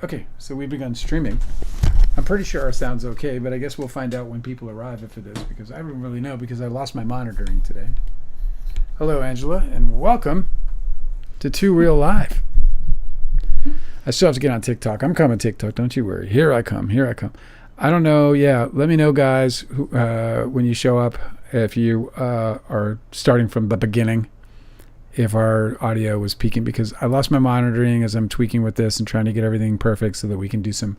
Okay, so we've begun streaming. I'm pretty sure our sound's okay, but I guess we'll find out when people arrive if it is, because I don't really know because I lost my monitoring today. Hello, Angela, and welcome to Two Real Live. I still have to get on TikTok. I'm coming TikTok, don't you worry. Here I come. I don't know, let me know, guys, who, when you show up, if you are starting from the beginning, if our audio was peaking, because I lost my monitoring as I'm tweaking with this and trying to get everything perfect so that we can do some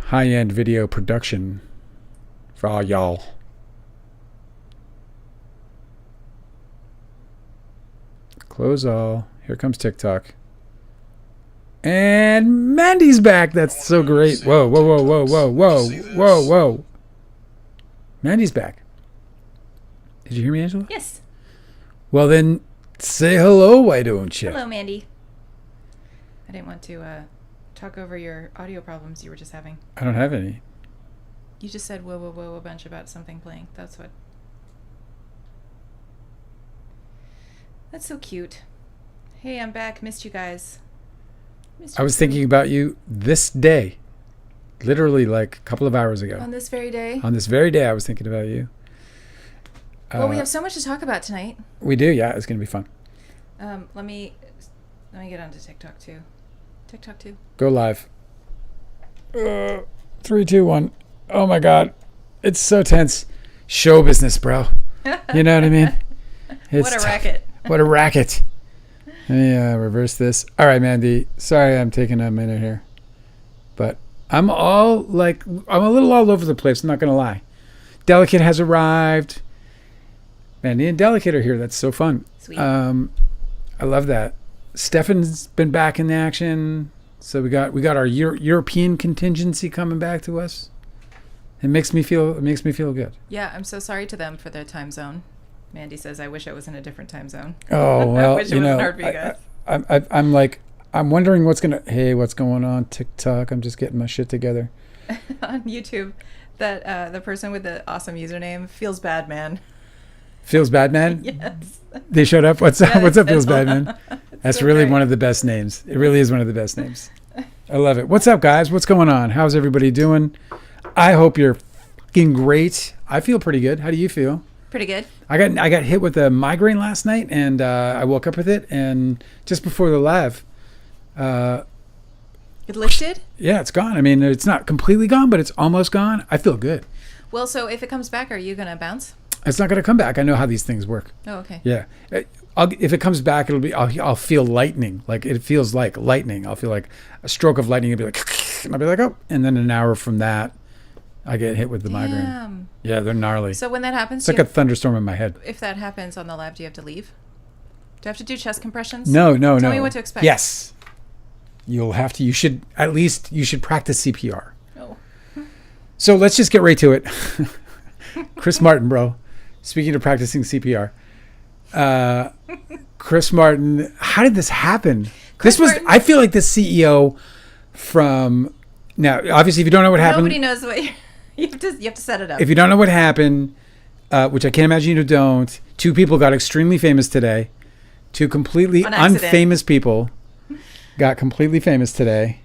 high-end video production for all y'all. Close all. Here comes TikTok. And Mandy's back. That's so great. Whoa. Mandy's back. Did you hear me, Angela? Yes. Well, then say hello, why don't you? Hello, Mandy. I didn't want to talk over your audio problems you were just having. I don't have any. You just said whoa a bunch about something playing. That's so cute. Hey, I'm back. Missed you guys. I was thinking about you this day. Literally like a couple of hours ago. On this very day? On this very day, I was thinking about you. Well, we have so much to talk about tonight. We do, yeah. It's going to be fun. Let me get onto TikTok too. Go live. 3, 2, 1. Oh my God. It's so tense. Show business, bro. You know what I mean? What a racket. What a racket. Let me reverse this. All right, Mandy. Sorry I'm taking a minute here. But I'm a little all over the place. I'm not going to lie. Delicate has arrived. Mandy and Delicate are here. That's so fun. Sweet. I love that. Stefan's been back in action. So we got our European contingency coming back to us. It makes me feel good. Yeah, I'm so sorry to them for their time zone. Mandy says, "I wish I was in a different time zone." Oh well, I wish it wasn't hard for you guys. I'm wondering what's going on TikTok. I'm just getting my shit together. On YouTube, that the person with the awesome username feels bad, man. Feels bad, man. Yes. They showed up. What's up? What's up, feels bad, man? That's so really great. one of the best names. It really is one of the best names. I love it. What's up, guys? What's going on? How's everybody doing? I hope you're fucking great. I feel pretty good. How do you feel? Pretty good. I got hit with a migraine last night, and I woke up with it. And just before the live, It lifted? yeah, it's gone. I mean, it's not completely gone, but it's almost gone. I feel good. Well, so if it comes back, are you going to bounce? It's not going to come back. I know how these things work. Oh, okay. Yeah. If it comes back, I'll feel lightning. Like it feels like lightning. I'll feel like a stroke of lightning. It'll be like, and I'll be like, oh. And then an hour from that, I get hit with the migraine. Yeah, they're gnarly. So when that happens, it's like a thunderstorm in my head. If that happens on the live, do you have to leave? Do you have to do chest compressions? No. Tell me what to expect. Yes. You'll have to. You should practice CPR. Oh. So let's just get right to it. Chris Martin, bro. Speaking of practicing CPR, Chris Martin. How did this happen? I feel like the CEO from now. Obviously, if you don't know what happened, nobody knows what you have to set it up. If you don't know what happened, which I can't imagine you don't. 2 people got extremely famous today. 2 completely unfamous people got completely famous today.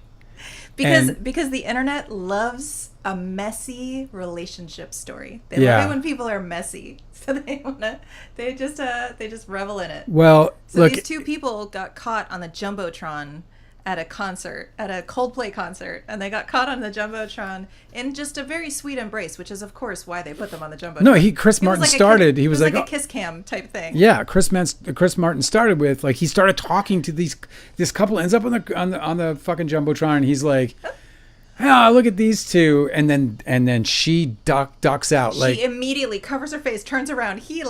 Because the internet loves a messy relationship story. They love it when people are messy. So they just revel in it. Well, so look, these 2 people got caught on the Jumbotron at a Coldplay concert, and they got caught on the Jumbotron in just a very sweet embrace, which is of course why they put them on the Jumbotron. No, Chris Martin started. He was like a kiss cam type thing. Yeah, Chris Martin started with he started talking to this couple, ends up on the fucking Jumbotron, and he's like, oh, look at these 2, and then she ducks out. She immediately covers her face, turns around. He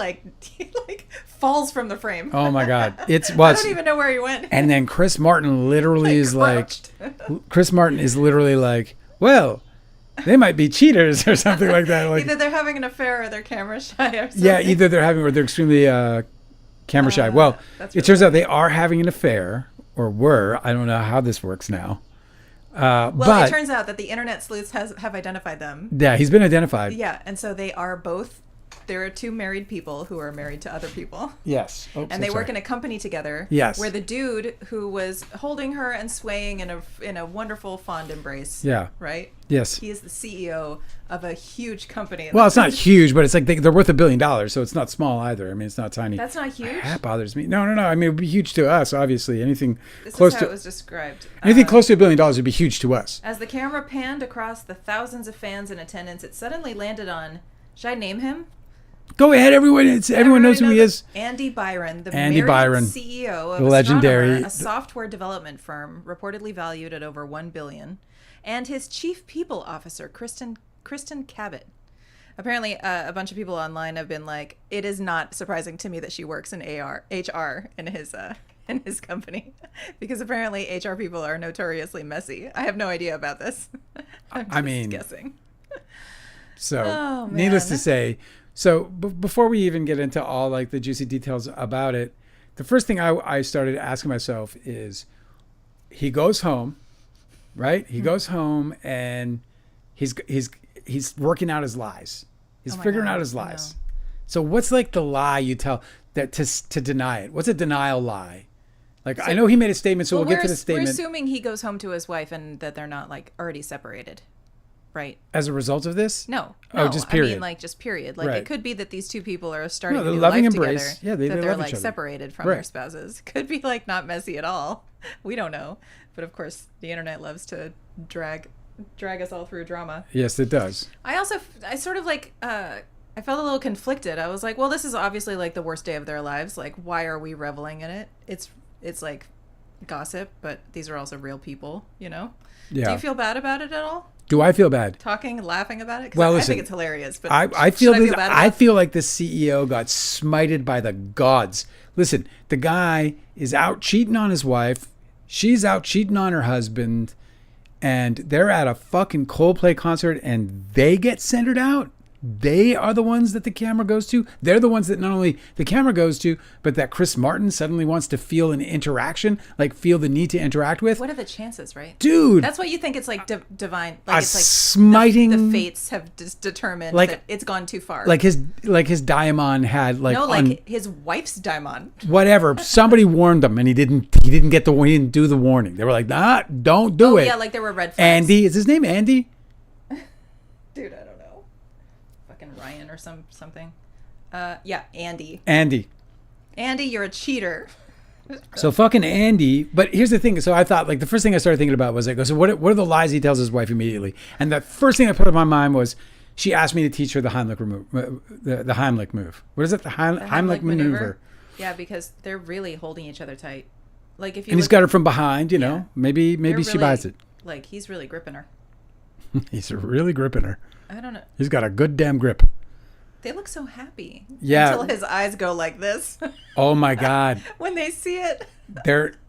falls from the frame. Oh my God, I don't even know where he went. And then Chris Martin literally is Chris Martin is literally like, well, they might be cheaters or something like that. Like, either they're having an affair or they're camera shy or something. Yeah, either they're extremely camera shy. Well, it turns out they are having an affair, or were. I don't know how this works now. But it turns out that the internet sleuths have identified them. Yeah, he's been identified. Yeah, and so they are both there are two married people who are married to other people. Yes. Oops, and they work in a company together. Yes. Where the dude who was holding her and swaying in a wonderful fond embrace. Yeah. Right? Yes. He is the CEO of a huge company. Well, it's not huge, but it's like they're worth $1 billion, so it's not small either. I mean, it's not tiny. That's not huge? That bothers me. No. I mean, it would be huge to us, obviously. Anything this close is how to it was described. anything close to $1 billion would be huge to us. As the camera panned across the thousands of fans in attendance, it suddenly landed on, should I name him? Go ahead, everyone. Everyone knows who he is. Andy Byron, the CEO of the legendary, a software development firm reportedly valued at over $1 billion, and his chief people officer, Kristen Cabot. Apparently, a bunch of people online have been like, it is not surprising to me that she works in HR in his company, because apparently HR people are notoriously messy. I have no idea about this. I'm just guessing. So, needless to say, before we even get into all like the juicy details about it, the first thing I started asking myself is, he goes home, right? He goes home and he's working out his lies. He's figuring out his lies. So what's like the lie you tell that to deny it? What's a denial lie? Like, I know he made a statement, so we'll get to the statement. We're assuming he goes home to his wife and that they're not like already separated, right? As a result of this? No. Just period. I mean, like, just period. Like, right. It could be that these two people are starting a new loving life embrace. together. Yeah, that they they're love like each other. separated from their spouses. Could be like not messy at all. We don't know. But of course, the internet loves to drag us all through drama. Yes, it does. I sort of like, I felt a little conflicted. I was like, well, this is obviously like the worst day of their lives. Like, why are we reveling in it? It's like gossip, but these are also real people, you know? Yeah. Do you feel bad about it at all? Do I feel bad? Laughing about it? 'Cause well, I listen, think it's hilarious. But I feel like the CEO got smited by the gods. Listen, the guy is out cheating on his wife. She's out cheating on her husband. And they're at a fucking Coldplay concert and they get centered out. They are the ones that the camera goes to. They're the ones that not only the camera goes to, but that Chris Martin suddenly wants to feel an interaction, like feel the need to interact with. What are the chances, right? Dude. That's what you think it's like divine. Like it's like smiting. The fates have determined that it's gone too far. Like his diamond had like. No, like his wife's diamond. Whatever. Somebody warned him and he didn't do the warning. They were like, nah, don't do it. Yeah, like there were red flags. Andy, is his name Andy? Dude, I don't know. Ryan or something. Yeah, Andy. Andy, you're a cheater. So fucking Andy. But here's the thing. So I thought, like, the first thing I started thinking about was, like, so what are the lies he tells his wife immediately? And the first thing I put in my mind was, she asked me to teach her the Heimlich the Heimlich move. What is it? The Heimlich maneuver. Yeah, because they're really holding each other tight. Like if you. And he's got her from behind. You know, maybe she buys it. Like he's really gripping her. He's really gripping her. I don't know. He's got a good damn grip. They look so happy. Yeah. Until his eyes go like this. Oh my God. When they see it.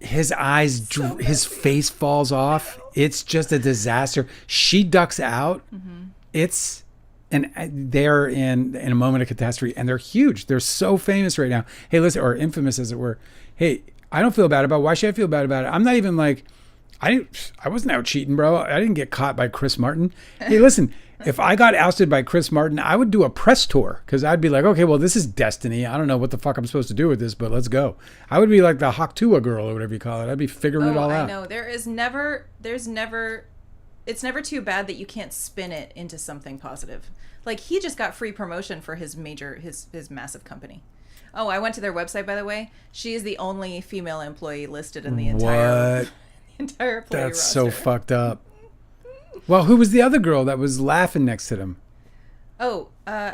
His eyes, so his face falls off. It's just a disaster. She ducks out. Mm-hmm. They're in a moment of catastrophe, and they're huge. They're so famous right now. Hey, listen, or infamous as it were. Hey, I don't feel bad about it. Why should I feel bad about it? I'm not even like, I wasn't out cheating, bro. I didn't get caught by Chris Martin. Hey, listen, if I got ousted by Chris Martin, I would do a press tour, because I'd be like, okay, well, this is destiny. I don't know what the fuck I'm supposed to do with this, but let's go. I would be like the Haktua girl or whatever you call it. I'd be figuring it all out. I know. It's never too bad that you can't spin it into something positive. Like, he just got free promotion for his massive company. Oh, I went to their website, by the way. She is the only female employee listed in the entire play That's roster. So fucked up. Well, who was the other girl that was laughing next to them? Oh,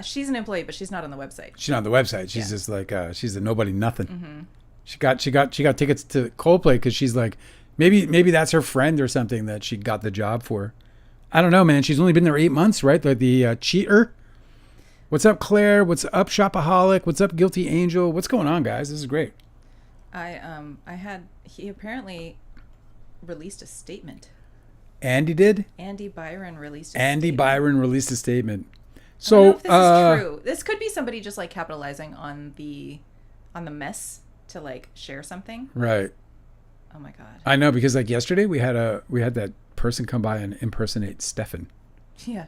she's an employee, but she's not on the website. She's not on the website. She's just like she's a nobody nothing. Mm-hmm. She got tickets to Coldplay because she's like, maybe that's her friend or something that she got the job for. I don't know, man. She's only been there 8 months, right? Like the cheater. What's up, Claire? What's up, Shopaholic? What's up, Guilty Angel? What's going on, guys? This is great. He apparently released a statement. Andy did? Andy Byron released a statement. So I don't know if this is true. This could be somebody just like capitalizing on the mess to like share something. Right. Oh my God. I know, because like yesterday we had that person come by and impersonate Stefan. Yeah.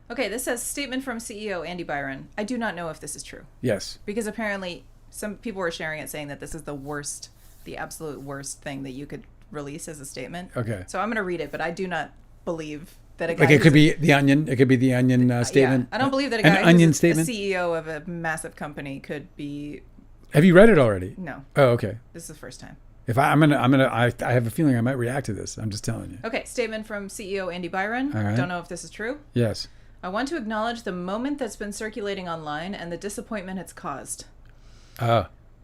Okay, this says statement from CEO Andy Byron. I do not know if this is true. Yes. Because apparently some people were sharing it saying that this is the absolute worst thing that you could release as a statement. Okay. So I'm going to read it, but I do not believe that a guy Like it could be the Onion. It could be the Onion statement. Yeah, I don't believe that a guy Onion who's statement? a CEO of a massive company could be. Have you read it already? No. Oh, okay. This is the first time. If I have a feeling I might react to this. I'm just telling you. Okay, statement from CEO Andy Byron. All right. Don't know if this is true. Yes. I want to acknowledge the moment that's been circulating online and the disappointment it's caused.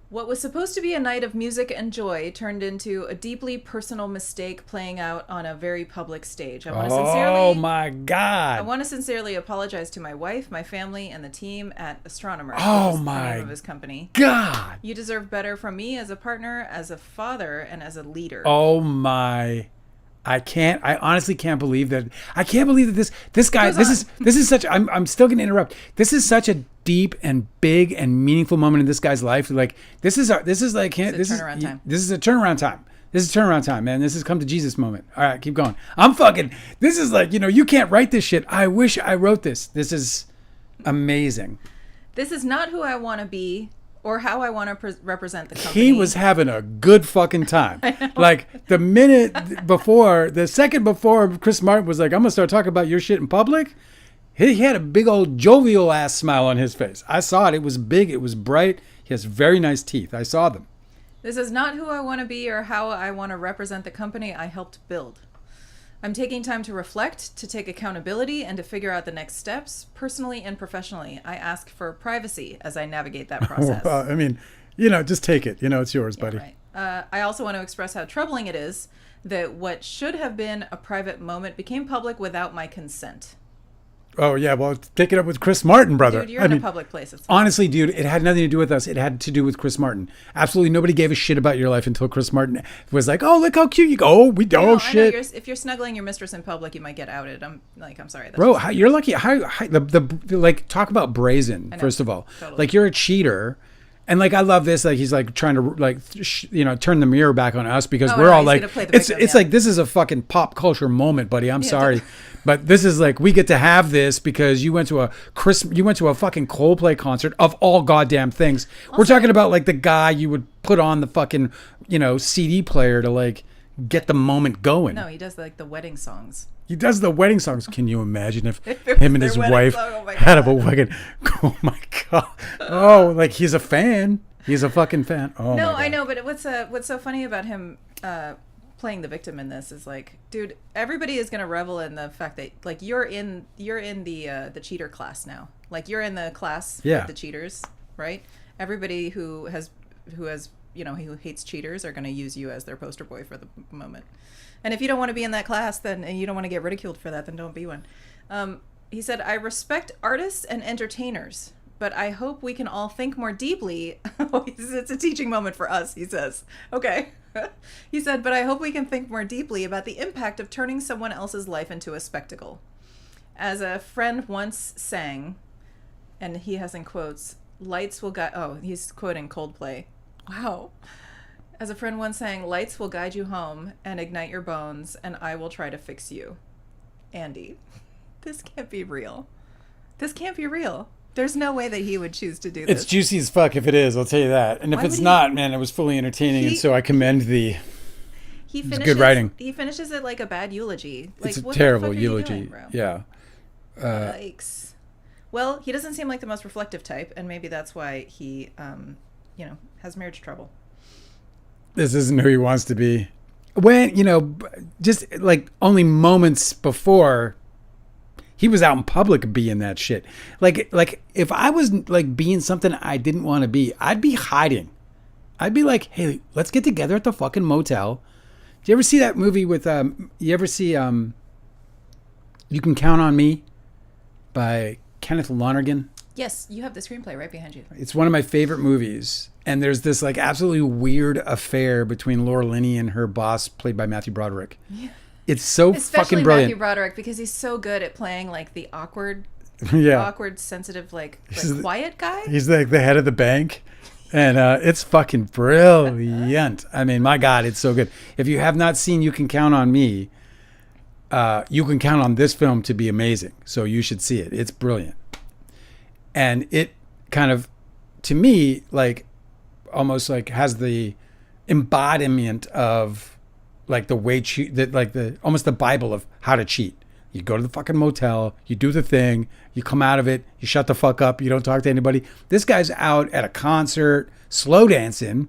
What was supposed to be a night of music and joy turned into a deeply personal mistake playing out on a very public stage. Oh my God. I want to sincerely apologize to my wife, my family, and the team at Astronomer. Oh which is my the name of his company. God. You deserve better from me as a partner, as a father, and as a leader. Oh my. I honestly can't believe that. I can't believe that this guy, this is such, I'm still going to interrupt. This is such a deep and big and meaningful moment in this guy's life. Like this is turnaround time. This is a turnaround time. This is turnaround time, man. This is come to Jesus moment. All right, keep going. This is like, you can't write this shit. I wish I wrote this. This is amazing. This is not who I want to be or how I want to represent the company. He was having a good fucking time. Like the second before Chris Martin was like, I'm going to start talking about your shit in public. He had a big old jovial ass smile on his face. I saw it. It was big. It was bright. He has very nice teeth. I saw them. This is not who I want to be or how I want to represent the company I helped build. I'm taking time to reflect, to take accountability, and to figure out the next steps, personally and professionally. I ask for privacy as I navigate that process. Well, I mean, just take it. It's yours, buddy. Right. I also want to express how troubling it is that what should have been a private moment became public without my consent. Oh, yeah. Well, take it up with Chris Martin, brother. Dude, you're in a public place. Honestly, dude, it had nothing to do with us. It had to do with Chris Martin. Absolutely nobody gave a shit about your life until Chris Martin was like, oh, look how cute you go. Oh, shit. I know if you're snuggling your mistress in public, you might get outed. I'm sorry. Bro, you're lucky. Talk about brazen, first of all. Totally. Like, you're a cheater. And I love this. Like, he's like trying to turn the mirror back on us because we're all like, it's like, this is a fucking pop culture moment, buddy. I'm sorry. But this is like, we get to have this because you went to a fucking Coldplay concert of all goddamn things. Also, we're talking about like the guy you would put on the fucking, CD player to like get the moment going. No, he does like the wedding songs. He does the wedding songs. Can you imagine if him and his wife had a fucking, oh my God. Oh, like he's a fan. He's a fucking fan. Oh no, my God. I know, but what's so funny about him playing the victim in this is like, dude, everybody is gonna revel in the fact that like you're in the cheater class now. Like you're in the class with the cheaters, right? Everybody who hates cheaters are gonna use you as their poster boy for the moment. And if you don't want to be in that class, and you don't want to get ridiculed for that, then don't be one. He said, I respect artists and entertainers, but I hope we can all think more deeply. It's a teaching moment for us, he says. Okay. He said, but I hope we can think more deeply about the impact of turning someone else's life into a spectacle. As a friend once sang, and he has in quotes, lights will guide... Oh, he's quoting Coldplay. Wow. As a friend once sang, lights will guide you home and ignite your bones, and I will try to fix you. Andy, this can't be real. This can't be real. There's no way that he would choose to do this. It's juicy as fuck if it is, I'll tell you that. And if it's not, man, it was fully entertaining, and so I commend it's good writing. He finishes it like a bad eulogy. Like, it's a what terrible the fuck are eulogy. you doing, bro? Yeah. Yikes. Well, he doesn't seem like the most reflective type, and maybe that's why he, has marriage trouble. This isn't who he wants to be. When, just like only moments before, he was out in public being that shit. Like if I was like being something I didn't want to be, I'd be hiding. I'd be like, hey, let's get together at the fucking motel. Do you ever see that movie with, You Can Count on Me by Kenneth Lonergan? Yes, you have the screenplay right behind you. It's one of my favorite movies. And there's this like absolutely weird affair between Laura Linney and her boss, played by Matthew Broderick. Yeah. It's so fucking brilliant. Matthew Broderick, because he's so good at playing like the awkward, sensitive, like quiet guy. He's like the head of the bank. And it's fucking brilliant. I mean, my God, it's so good. If you have not seen You Can Count on Me, you can count on this film to be amazing. So you should see it. It's brilliant. And it kind of, to me, like almost like has the embodiment of like the way almost the Bible of how to cheat. You go to the fucking motel, you do the thing, you come out of it, you shut the fuck up, you don't talk to anybody. This guy's out at a concert, slow dancing,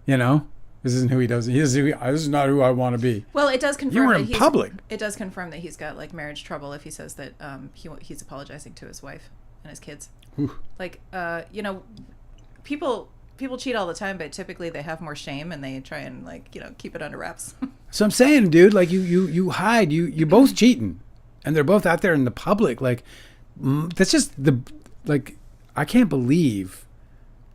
you know? This isn't who he does. This is not who I want to be. Well, it does confirm you were in public. It does confirm that he's got like marriage trouble if he says that he's apologizing to his wife and his kids. Ooh. Like, you know, people cheat all the time, but typically they have more shame and they try and like, you know, keep it under wraps. So I'm saying, dude, like you hide, you both cheating, and they're both out there in the public. Like, that's just I can't believe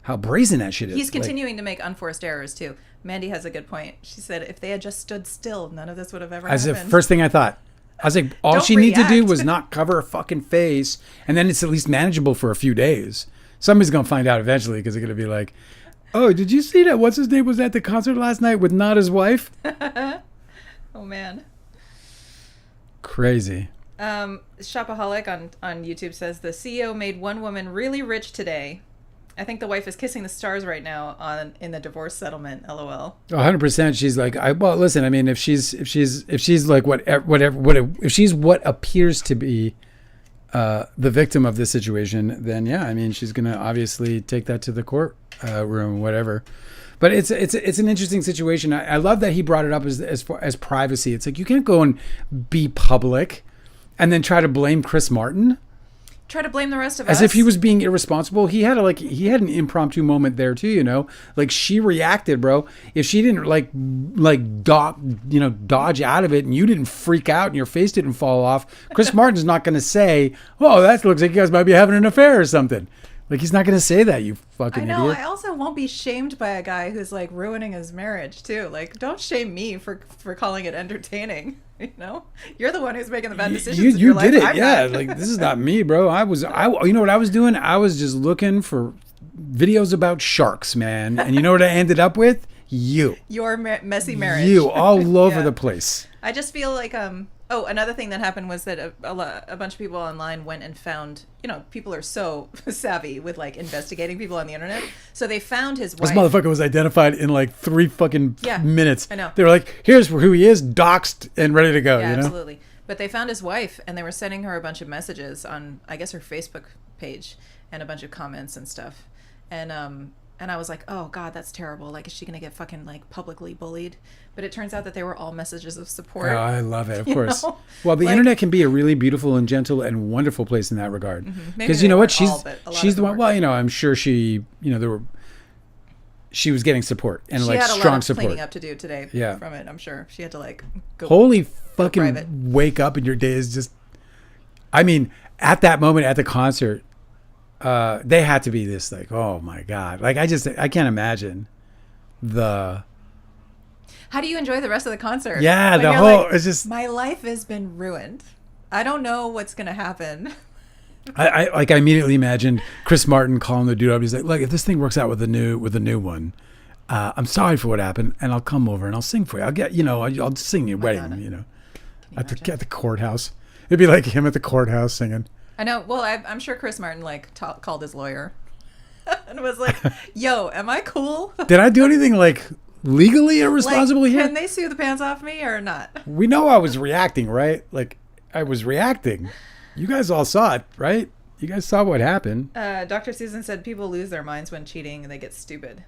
how brazen that shit is. He's continuing to make unforced errors too. Mandy has a good point. She said if they had just stood still, none of this would have ever happened. As the first thing I thought. I was like, all she needed to do was not cover her fucking face, and then it's at least manageable for a few days. Somebody's going to find out eventually because they're going to be like, oh, did you see that? What's his name was at the concert last night with not his wife? Oh, man. Crazy. Shopaholic on YouTube says, the CEO made one woman really rich today. I think the wife is kissing the stars right now in the divorce settlement. LOL. 100%. She's like, well, listen. I mean, if she's like if she's what appears to be the victim of this situation, then yeah, I mean, she's gonna obviously take that to the court room, whatever. But it's an interesting situation. I love that he brought it up as far as privacy. It's like you can't go and be public, and then try to blame Chris Martin. Try to blame the rest of us as if he was being irresponsible. He had an impromptu moment there too, you know. Like she reacted, bro. If she didn't dodge out of it, and you didn't freak out and your face didn't fall off, Chris Martin's not going to say, "Oh, that looks like you guys might be having an affair or something." Like he's not going to say that, you fucking idiot. I know. I also won't be shamed by a guy who's like ruining his marriage too. Like, don't shame me for calling it entertaining. You know, you're the one who's making the bad decisions. You did it, yeah. Like this is not me, bro. You know what I was doing? I was just looking for videos about sharks, man. And you know what I ended up with? You. Your messy marriage. You all over the place. I just feel like Oh, another thing that happened was that a bunch of people online went and found, you know, people are so savvy with like investigating people on the internet. So they found his wife. This motherfucker was identified in like 3 fucking minutes. I know. They were like, here's who he is, doxed and ready to go. Yeah, you know? Absolutely. But they found his wife and they were sending her a bunch of messages on, I guess, her Facebook page and a bunch of comments and stuff. And I was like, oh, God, that's terrible. Like, is she going to get fucking, like, publicly bullied? But it turns out that they were all messages of support. Oh, I love it, of course. Know? Well, the internet can be a really beautiful and gentle and wonderful place in that regard. Because you know what? She's the one. Well, you know, I'm sure she, you know, she was getting support and she like had a strong lot of support. Cleaning up to do today from it, I'm sure. She had to, like, go. Holy fucking wake up and your day is just, I mean, at that moment at the concert, they had to be this like, oh my God. Like I can't imagine how do you enjoy the rest of the concert? Yeah, when it's just, my life has been ruined. I don't know what's going to happen. I immediately imagined Chris Martin calling the dude up. He's like, look, if this thing works out with the new one, I'm sorry for what happened and I'll come over and I'll sing for you. I'll get, you know, I'll sing your wedding, you know, at the courthouse. It'd be like him at the courthouse singing. I know. Well, I'm sure Chris Martin like called his lawyer and was like, "Yo, am I cool? Did I do anything like legally irresponsible like, here? Can they sue the pants off me or not?" We know I was reacting, right? Like I was reacting. You guys all saw it, right? You guys saw what happened. Dr. Susan said people lose their minds when cheating and they get stupid.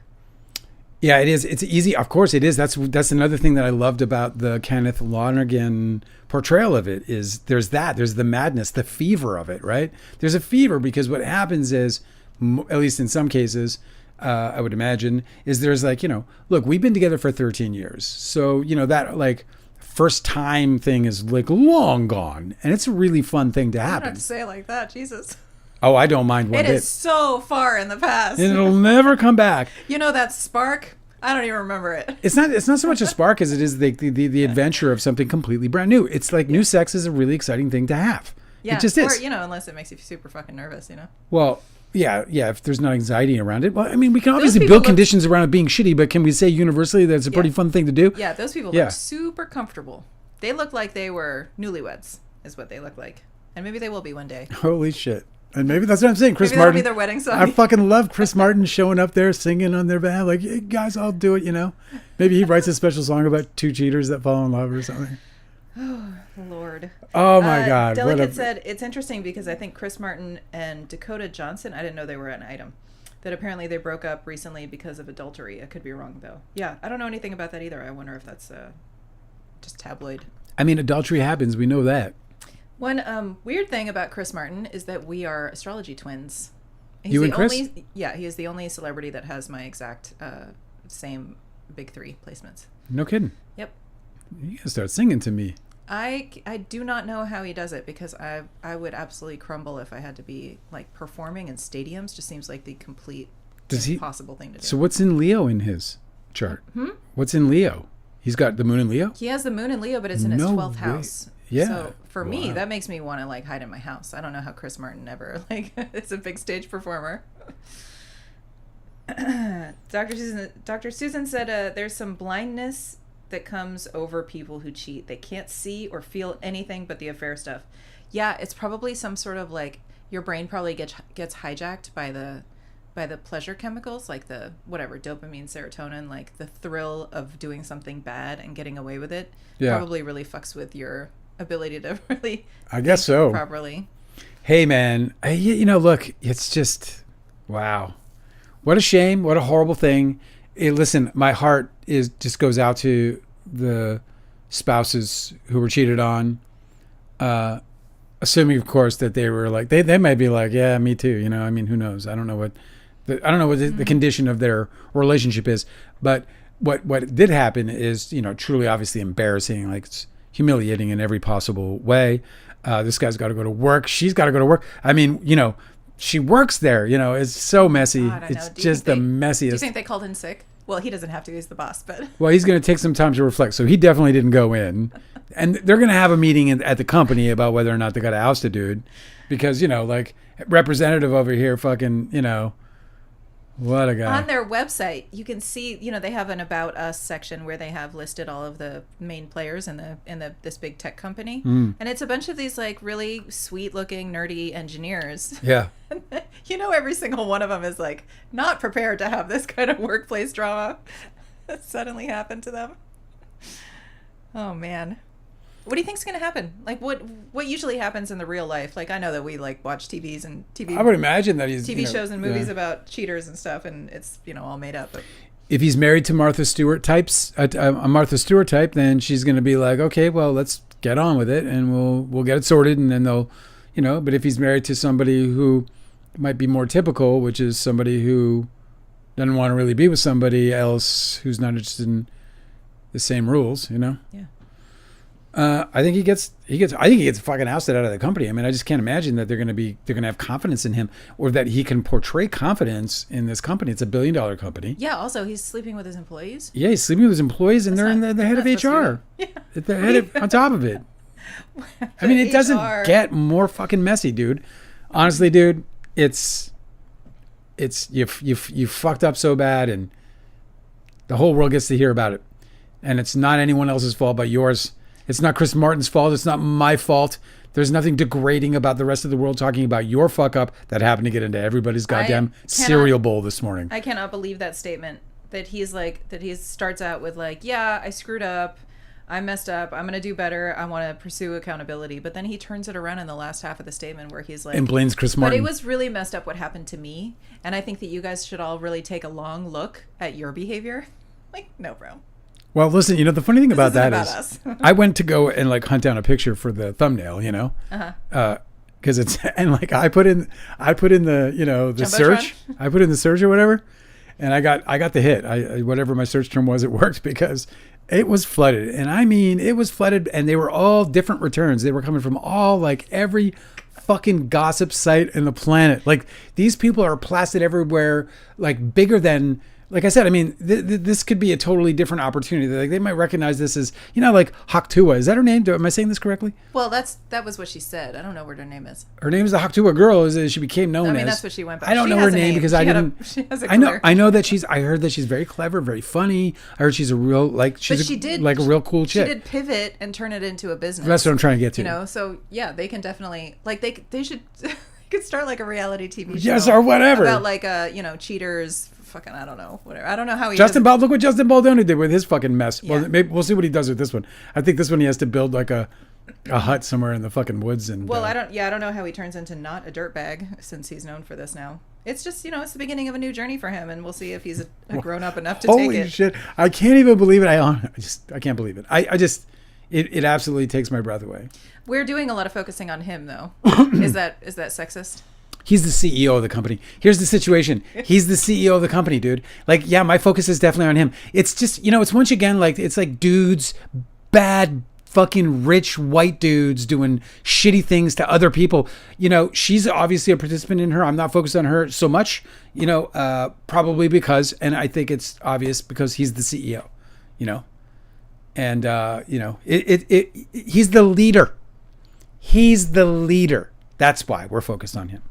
Yeah, it is. It's easy. Of course it is. That's another thing that I loved about the Kenneth Lonergan portrayal of it is there's the madness, the fever of it, right? There's a fever because what happens is, at least in some cases, I would imagine, is there's like, you know, look, we've been together for 13 years. So, you know, that like first time thing is like long gone. And it's a really fun thing to happen. You don't have to say it like that. Jesus. Oh, I don't mind one bit. It is so far in the past. And it'll never come back. You know that spark? I don't even remember it. It's not so much a spark as it is the adventure of something completely brand new. It's like new sex is a really exciting thing to have. Yeah. It just is. Or, you know, unless it makes you super fucking nervous, you know? Well, yeah. If there's not anxiety around it. Well, I mean, we can obviously build conditions around it being shitty, but can we say universally that it's a pretty fun thing to do? Yeah, those people look super comfortable. They look like they were newlyweds, is what they look like. And maybe they will be one day. Holy shit. And maybe that's what I'm saying. Chris Maybe Martin. that'll be their wedding song. I fucking love Chris Martin showing up there singing on their behalf. Like, hey, guys, I'll do it, you know? Maybe he writes a special song about two cheaters that fall in love or something. Oh, Lord. Oh, my God. Delicate said, it's interesting because I think Chris Martin and Dakota Johnson, I didn't know they were an item, that apparently they broke up recently because of adultery. I could be wrong, though. Yeah, I don't know anything about that either. I wonder if that's just tabloid. I mean, adultery happens. We know that. One weird thing about Chris Martin is that we are astrology twins. You and Chris? He is the only celebrity that has my exact same big three placements. No kidding. Yep. You gotta start singing to me. I do not know how he does it because I would absolutely crumble if I had to be like performing in stadiums. Just seems like the complete impossible thing to do. So what's in Leo in his chart? What's in Leo? He's got the moon in Leo? He has the moon in Leo, but it's in his 12th house. Yeah. So for me, that makes me want to like hide in my house. I don't know how Chris Martin ever like is a big stage performer. Dr. Susan said there's some blindness that comes over people who cheat. They can't see or feel anything but the affair stuff. Yeah, it's probably some sort of like your brain probably gets hijacked by the pleasure chemicals, like the whatever dopamine, serotonin, like the thrill of doing something bad and getting away with it. Yeah. Probably really fucks with your ability to really I guess so properly. Hey man, you know, look, it's just wow, what a shame, what a horrible thing. Listen, my heart just goes out to the spouses who were cheated on, assuming of course that they were like they might be like, yeah, me too, you know. I mean, who knows? I don't know what the condition of their relationship is, but what did happen is, you know, truly obviously embarrassing. Like, it's humiliating in every possible way. This guy's got to go to work. She's got to go to work. I mean, you know, she works there. You know, it's so messy. God, it's just the messiest. Do you think they called in sick? Well, he doesn't have to. He's the boss, but. Well, he's going to take some time to reflect. So he definitely didn't go in. And they're going to have a meeting at the company about whether or not they got to oust a dude. Because, you know, like, representative over here fucking, you know, what a guy. On their website, you can see, you know, they have an About Us section where they have listed all of the main players in this big tech company. And it's a bunch of these, like, really sweet-looking, nerdy engineers. Yeah. You know, every single one of them is, like, not prepared to have this kind of workplace drama that suddenly happened to them. Oh, man. What do you think's going to happen? Like, what usually happens in the real life? Like, I know that we like watch TVs and TV. I would imagine that he's TV shows and movies about cheaters and stuff, and it's, you know, all made up. But if he's married to Martha Stewart types, a Martha Stewart type, then she's going to be like, okay, well, let's get on with it, and we'll get it sorted, and then they'll, you know. But if he's married to somebody who might be more typical, which is somebody who doesn't want to really be with somebody else who's not interested in the same rules, you know. Yeah. I think he gets fucking ousted out of the company. I mean, I just can't imagine that they're going to have confidence in him, or that he can portray confidence in this company. It's $1 billion company. Yeah. Also, he's sleeping with his employees. Yeah, he's sleeping with his employees, and they're the head of HR. Yeah. The head on top of it. I mean, it doesn't get more fucking messy, dude. Honestly, dude, it's you fucked up so bad, and the whole world gets to hear about it, and it's not anyone else's fault but yours. It's not Chris Martin's fault. It's not my fault. There's nothing degrading about the rest of the world talking about your fuck up that happened to get into everybody's goddamn cereal bowl this morning. I cannot believe that statement that he starts out with like, yeah, I screwed up. I messed up. I'm going to do better. I want to pursue accountability. But then he turns it around in the last half of the statement where he's like, and blames Chris Martin. But it was really messed up what happened to me. And I think that you guys should all really take a long look at your behavior. Like, no, bro. Well, listen, you know, the funny thing about that is us. I went to go and like hunt down a picture for the thumbnail, you know, because it's, and like I put in the, you know, the search, I put in the search or whatever, and I got the hit. I whatever my search term was, it worked because it was flooded. And I mean, it was flooded, and they were all different returns. They were coming from all, like, every fucking gossip site in the planet. Like, these people are plastered everywhere, like bigger than like I said, I mean, this could be a totally different opportunity. Like they might recognize this as, like Haktua. Is that her name? Am I saying this correctly? Well, that was what she said. I don't know what her name is. Her name is the Haktua girl. Is she became known as? I mean, that's what she went by. I don't know her name because I didn't. She has a career. I know that I heard that she's very clever, very funny. I heard she's a real like a real cool chick. She did pivot and turn it into a business. That's what I'm trying to get to. So yeah, they can definitely they should. Could start like a reality TV show. Yes, or whatever. About like cheaters. Fucking, I don't know. Whatever. I don't know how he. Look what Justin Baldoni did with his fucking mess. Yeah. Well, maybe we'll see what he does with this one. I think this one he has to build like a hut somewhere in the fucking woods and. Well, I don't know how he turns into not a dirtbag since he's known for this now. It's just it's the beginning of a new journey for him, and we'll see if he's a grown up enough to take it. Holy shit! I can't even believe it. I can't believe it. It absolutely takes my breath away. We're doing a lot of focusing on him though. Is that sexist? He's the CEO of the company. Here's the situation. He's the CEO of the company, dude. Like, yeah, my focus is definitely on him. It's just, it's once again, like, it's like dudes, bad fucking rich white dudes doing shitty things to other people. She's obviously a participant in her. I'm not focused on her so much, probably because, and I think it's obvious because he's the CEO, and, he's the leader. He's the leader. That's why we're focused on him.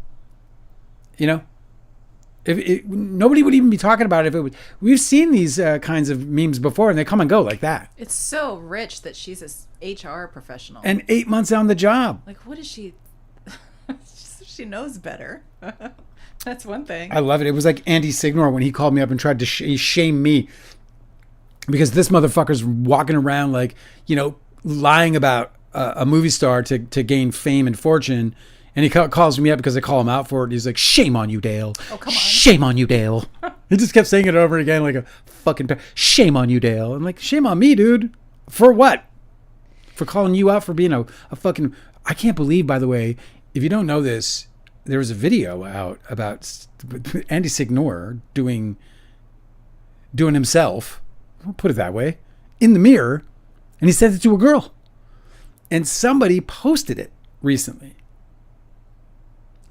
Nobody would even be talking about it if it was. We've seen these kinds of memes before, and they come and go like that. It's so rich that she's a HR professional, and 8 months on the job. Like, what is she? She knows better. That's one thing. I love it. It was like Andy Signor when he called me up and tried to shame me because this motherfucker's walking around like lying about a movie star to gain fame and fortune. And he calls me up because I call him out for it. He's like, shame on you, Dale. Oh, come on. Shame on you, Dale. He just kept saying it over again like a fucking... Shame on you, Dale. I'm like, shame on me, dude. For what? For calling you out for being a fucking... I can't believe, by the way, if you don't know this, there was a video out about Andy Signor doing himself, I'll put it that way, in the mirror, and he sent it to a girl. And somebody posted it recently.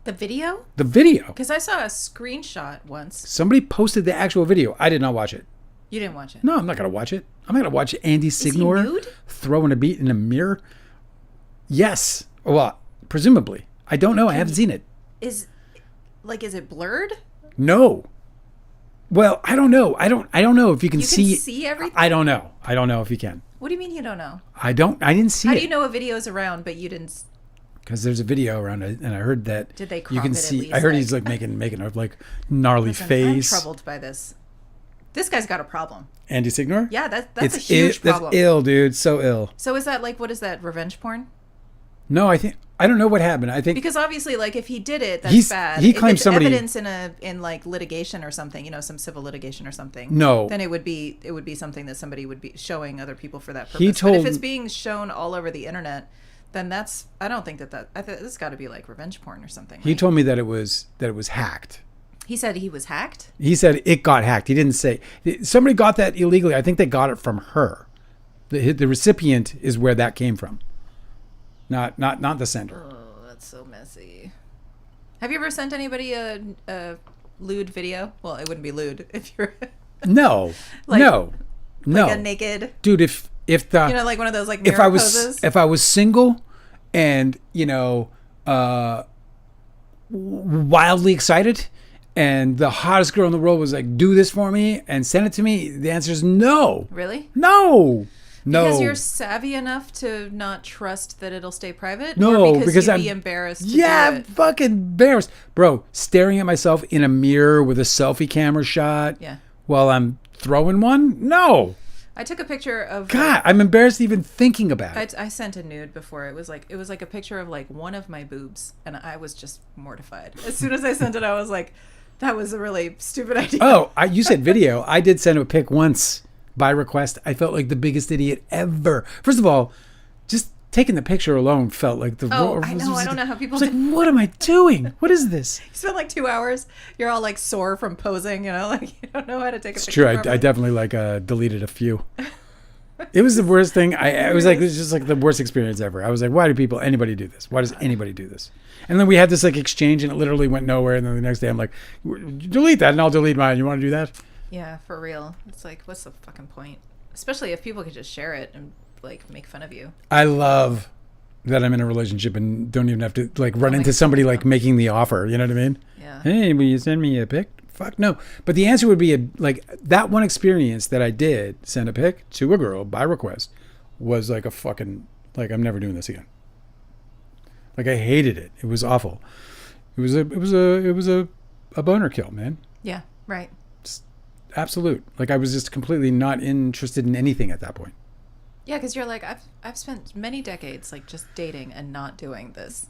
The video? The video. Because I saw a screenshot once. Somebody posted the actual video. I did not watch it. You didn't watch it? No, I'm not going to watch it. I'm not going to watch Andy Signor throwing a beat in a mirror. Yes. Well, presumably. I don't know. I haven't seen it. Is it blurred? No. Well, I don't know. I don't know if you can see. You can see everything? I don't know. I don't know if you can. What do you mean you don't know? I didn't see it. How do you know a video's around, but you didn't... Because there's a video around it, and I heard that did they crop you can it see. at least, I heard he's like making a like gnarly face. I'm troubled by this. This guy's got a problem. Andy Signor? Yeah, that's a huge problem. That's ill, dude. So ill. So is that like, what is that, revenge porn? No, I don't know what happened. I think because obviously, like, if he did it, that's bad. He claims somebody evidence in like litigation or something, some civil litigation or something. No, then it would be something that somebody would be showing other people for that purpose. But if it's being shown all over the internet, then I don't think that this has got to be like revenge porn or something. He told me that it was hacked. He said he was hacked? He said it got hacked. He didn't say somebody got that illegally. I think they got it from her. The recipient is where that came from. Not the sender. Oh, that's so messy. Have you ever sent anybody a lewd video? Well, it wouldn't be lewd if you're No. No. Like a naked dude, if the like one of those like mirror poses? If I was single and wildly excited and the hottest girl in the world was like, do this for me and send it to me, the answer is no. Really? No. Because you're savvy enough to not trust that it'll stay private? No, or because you'd be embarrassed to do it? I'm fucking embarrassed. Bro, staring at myself in a mirror with a selfie camera shot while I'm throwing one? No. I took a picture of... God, I'm embarrassed even thinking about it. I sent a nude before. It was like a picture of like one of my boobs, and I was just mortified. As soon as I sent it, I was like, that was a really stupid idea. Oh, you said video. I did send a pic once by request. I felt like the biggest idiot ever. First of all, just taking the picture alone felt like the... Oh, I know. I don't know how people... Like, what am I doing? What is this? You spent like 2 hours. You're all like sore from posing, like you don't know how to take a picture. It's true. I definitely deleted a few. It was the worst thing. It was just like the worst experience ever. I was like, why do anybody do this? Why does anybody do this? And then we had this like exchange and it literally went nowhere. And then the next day I'm like, delete that and I'll delete mine. You want to do that? Yeah, for real. It's like, what's the fucking point? Especially if people could just share it and like make fun of you. I love that I'm in a relationship and don't even have to like run into somebody like making the offer. You know what I mean? Yeah. Hey, will you send me a pic? Fuck no. But the answer would be like that one experience that I did send a pic to a girl by request was like a fucking, like, I'm never doing this again. Like, I hated it. It was awful. It was a boner kill, man. Yeah, right. Absolute. Like, I was just completely not interested in anything at that point. Yeah, because you're like, I've spent many decades like just dating and not doing this.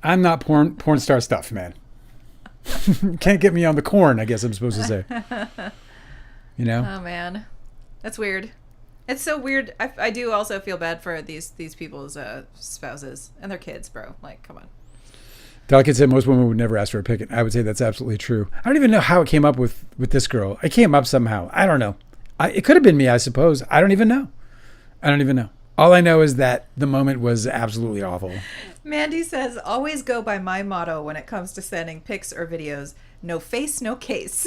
I'm not porn star stuff, man. Can't get me on the corn, I guess I'm supposed to say. You know? Oh man, that's weird. It's so weird. I do also feel bad for these people's spouses and their kids, bro. Like, come on. Delicate said most women would never ask for a pic. I would say that's absolutely true. I don't even know how it came up with this girl. It came up somehow. I don't know. It could have been me, I suppose. I don't even know. All I know is that the moment was absolutely awful. Mandy says, always go by my motto when it comes to sending pics or videos. No face, no case.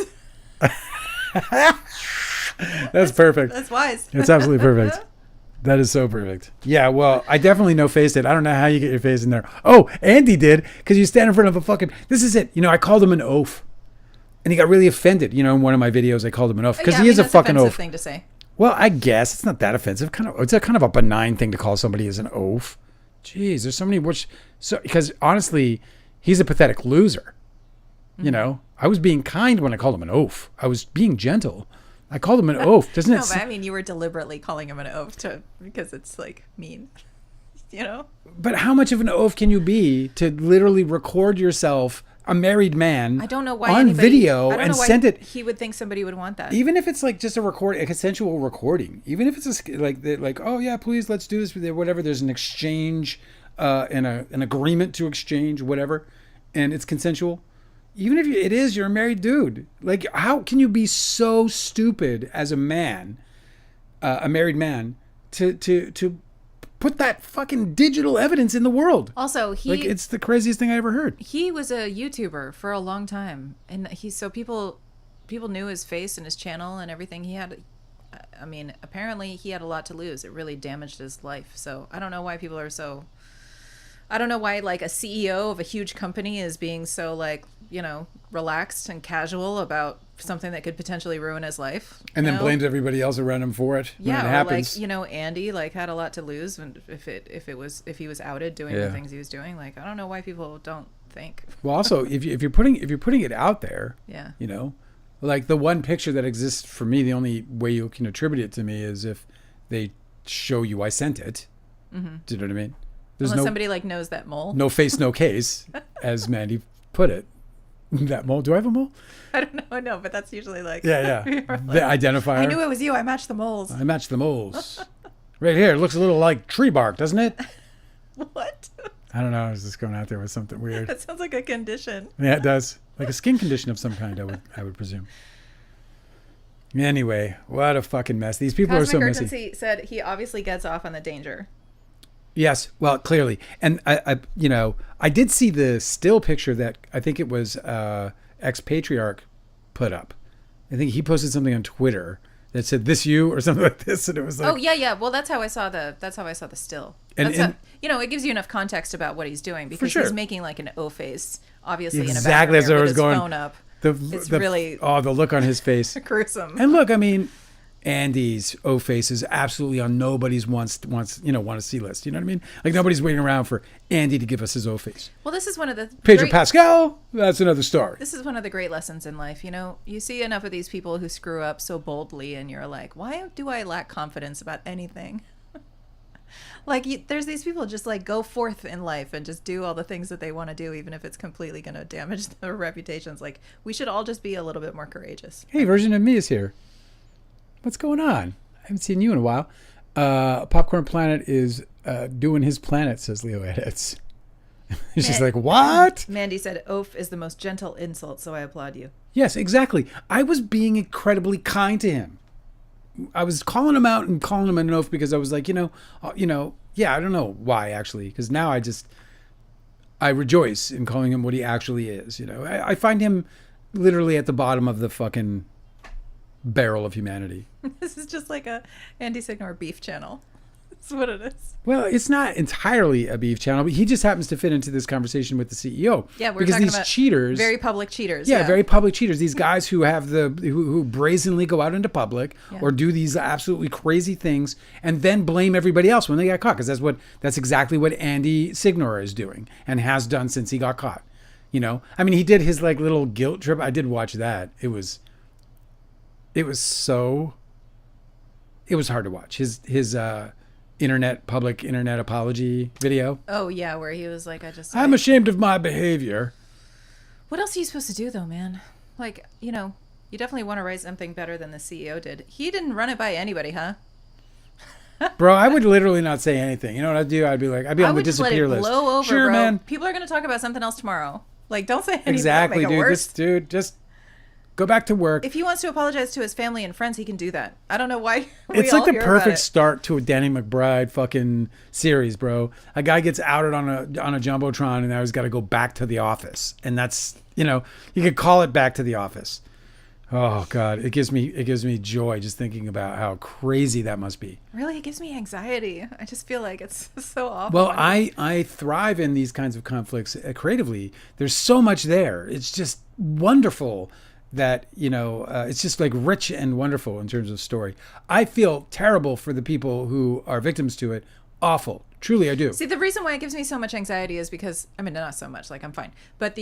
That's perfect. That's wise. It's absolutely perfect. That is so perfect. Yeah, well, I definitely no-faced it. I don't know how you get your face in there. Oh, Andy did, because you stand in front of a fucking... This is it. You know, I called him an oaf. And he got really offended. You know, in one of my videos, I called him an oaf. Because he is a fucking oaf. That's an offensive thing to say. Well, I guess it's not that offensive. It's a kind of a benign thing to call somebody as an oaf. Jeez, there's so many because honestly, he's a pathetic loser. Mm-hmm. You know, I was being kind when I called him an oaf. I was being gentle. I called him an oaf. Doesn't it? No, but I mean, you were deliberately calling him an oaf because it's like mean, you know? But how much of an oaf can you be to literally record yourself, a married man, I don't know why on video and send it? He would think somebody would want that. Even if it's like just a consensual recording. Even if it's like, oh yeah, please, let's do this with whatever. There's an exchange, and an agreement to exchange whatever, and it's consensual. Even if you're a married dude. Like, how can you be so stupid as a man, a married man, to put that fucking digital evidence in the world? Also, it's the craziest thing I ever heard. He was a YouTuber for a long time, and people knew his face and his channel and everything. He had, I mean, apparently he had a lot to lose. It really damaged his life. So I don't know why people are so. I don't know why like a CEO of a huge company is being so like, you know, relaxed and casual about something that could potentially ruin his life. And then blames everybody else around him for it when it happens. Like, you know, Andy like had a lot to lose when if he was outed doing the things he was doing. Like, I don't know why people don't think. Well, also if you're putting it out there, yeah, you know, like the one picture that exists for me, the only way you can attribute it to me is if they show you I sent it. Mm-hmm. Do you know what I mean? Unless somebody like knows that mole. No face, no case, as Mandy put it. That mole. Do I have a mole? I don't know. I know, but that's usually like yeah. Like, the identifier. I knew it was you. I matched the moles. Right here. It looks a little like tree bark, doesn't it? What? I don't know. I was just going out there with something weird. That sounds like a condition. Yeah, it does. Like a skin condition of some kind. I would presume. Anyway, what a fucking mess. These people are so messy. Cosmic Urgency said he obviously gets off on the danger. Yes, well, clearly. And I did see the still picture that I think it was ex-patriarch put up. I think he posted something on Twitter that said "this you" or something like this, and it was like, oh yeah. Well, that's how I saw the still. It gives you enough context about what he's doing because he's making like an O face, obviously. Exactly, in a background as I was going. Phone up. It's really the look on his face, gruesome. And look, I mean, Andy's O face is absolutely on nobody's want to see list. You know what I mean? Like nobody's waiting around for Andy to give us his O face. Well, this is one of the Pedro Pascal. That's another story. This is one of the great lessons in life. You know, you see enough of these people who screw up so boldly, and you're like, why do I lack confidence about anything? Like, there's these people just like go forth in life and just do all the things that they want to do, even if it's completely going to damage their reputations. Like, we should all just be a little bit more courageous. Hey, version of me is here. What's going on? I haven't seen you in a while. Popcorn Planet is doing his planet, says Leo Edits. She's like, what? Mandy said, oaf is the most gentle insult, so I applaud you. Yes, exactly. I was being incredibly kind to him. I was calling him out and calling him an oaf because I was like, yeah, I don't know why actually, because now I rejoice in calling him what he actually is. You know, I find him literally at the bottom of the fucking barrel of humanity. This is just like a Andy Signor beef channel. That's what it is. Well, it's not entirely a beef channel, but he just happens to fit into this conversation with the CEO. Yeah, we're because talking these about cheaters, very public cheaters. yeah, very public cheaters. These guys who have who brazenly go out into public or do these absolutely crazy things and then blame everybody else when they get caught. Because that's exactly what Andy Signor is doing and has done since he got caught. You know, I mean, he did his like little guilt trip. I did watch that. It was hard to watch. His public internet apology video. Oh yeah, where he was like, I'm ashamed of my behavior. What else are you supposed to do though, man? Like, you know, you definitely want to write something better than the CEO did. He didn't run it by anybody, huh? Bro, I would literally not say anything. You know what I'd do? I'd be on the disappear list. I would just let it blow over, sure, bro. Man. People are going to talk about something else tomorrow. Like, don't say anything. Exactly, Make it dude. worse. This dude, just go back to work. If he wants to apologize to his family and friends, he can do that. I don't know why. It's like the perfect start to a Danny McBride fucking series, bro. A guy gets outed on a jumbotron, and now he's got to go back to the office, and that's, you know, you could call it Back to the Office. Oh God, it gives me joy just thinking about how crazy that must be. Really, it gives me anxiety. I just feel like it's so awful. Well, I thrive in these kinds of conflicts creatively. There's so much there. It's just wonderful that, you know, it's just like rich and wonderful in terms of story. I feel terrible for the people who are victims to it. Awful. Truly, I do. See, the reason why it gives me so much anxiety is because, I mean, not so much, like I'm fine. But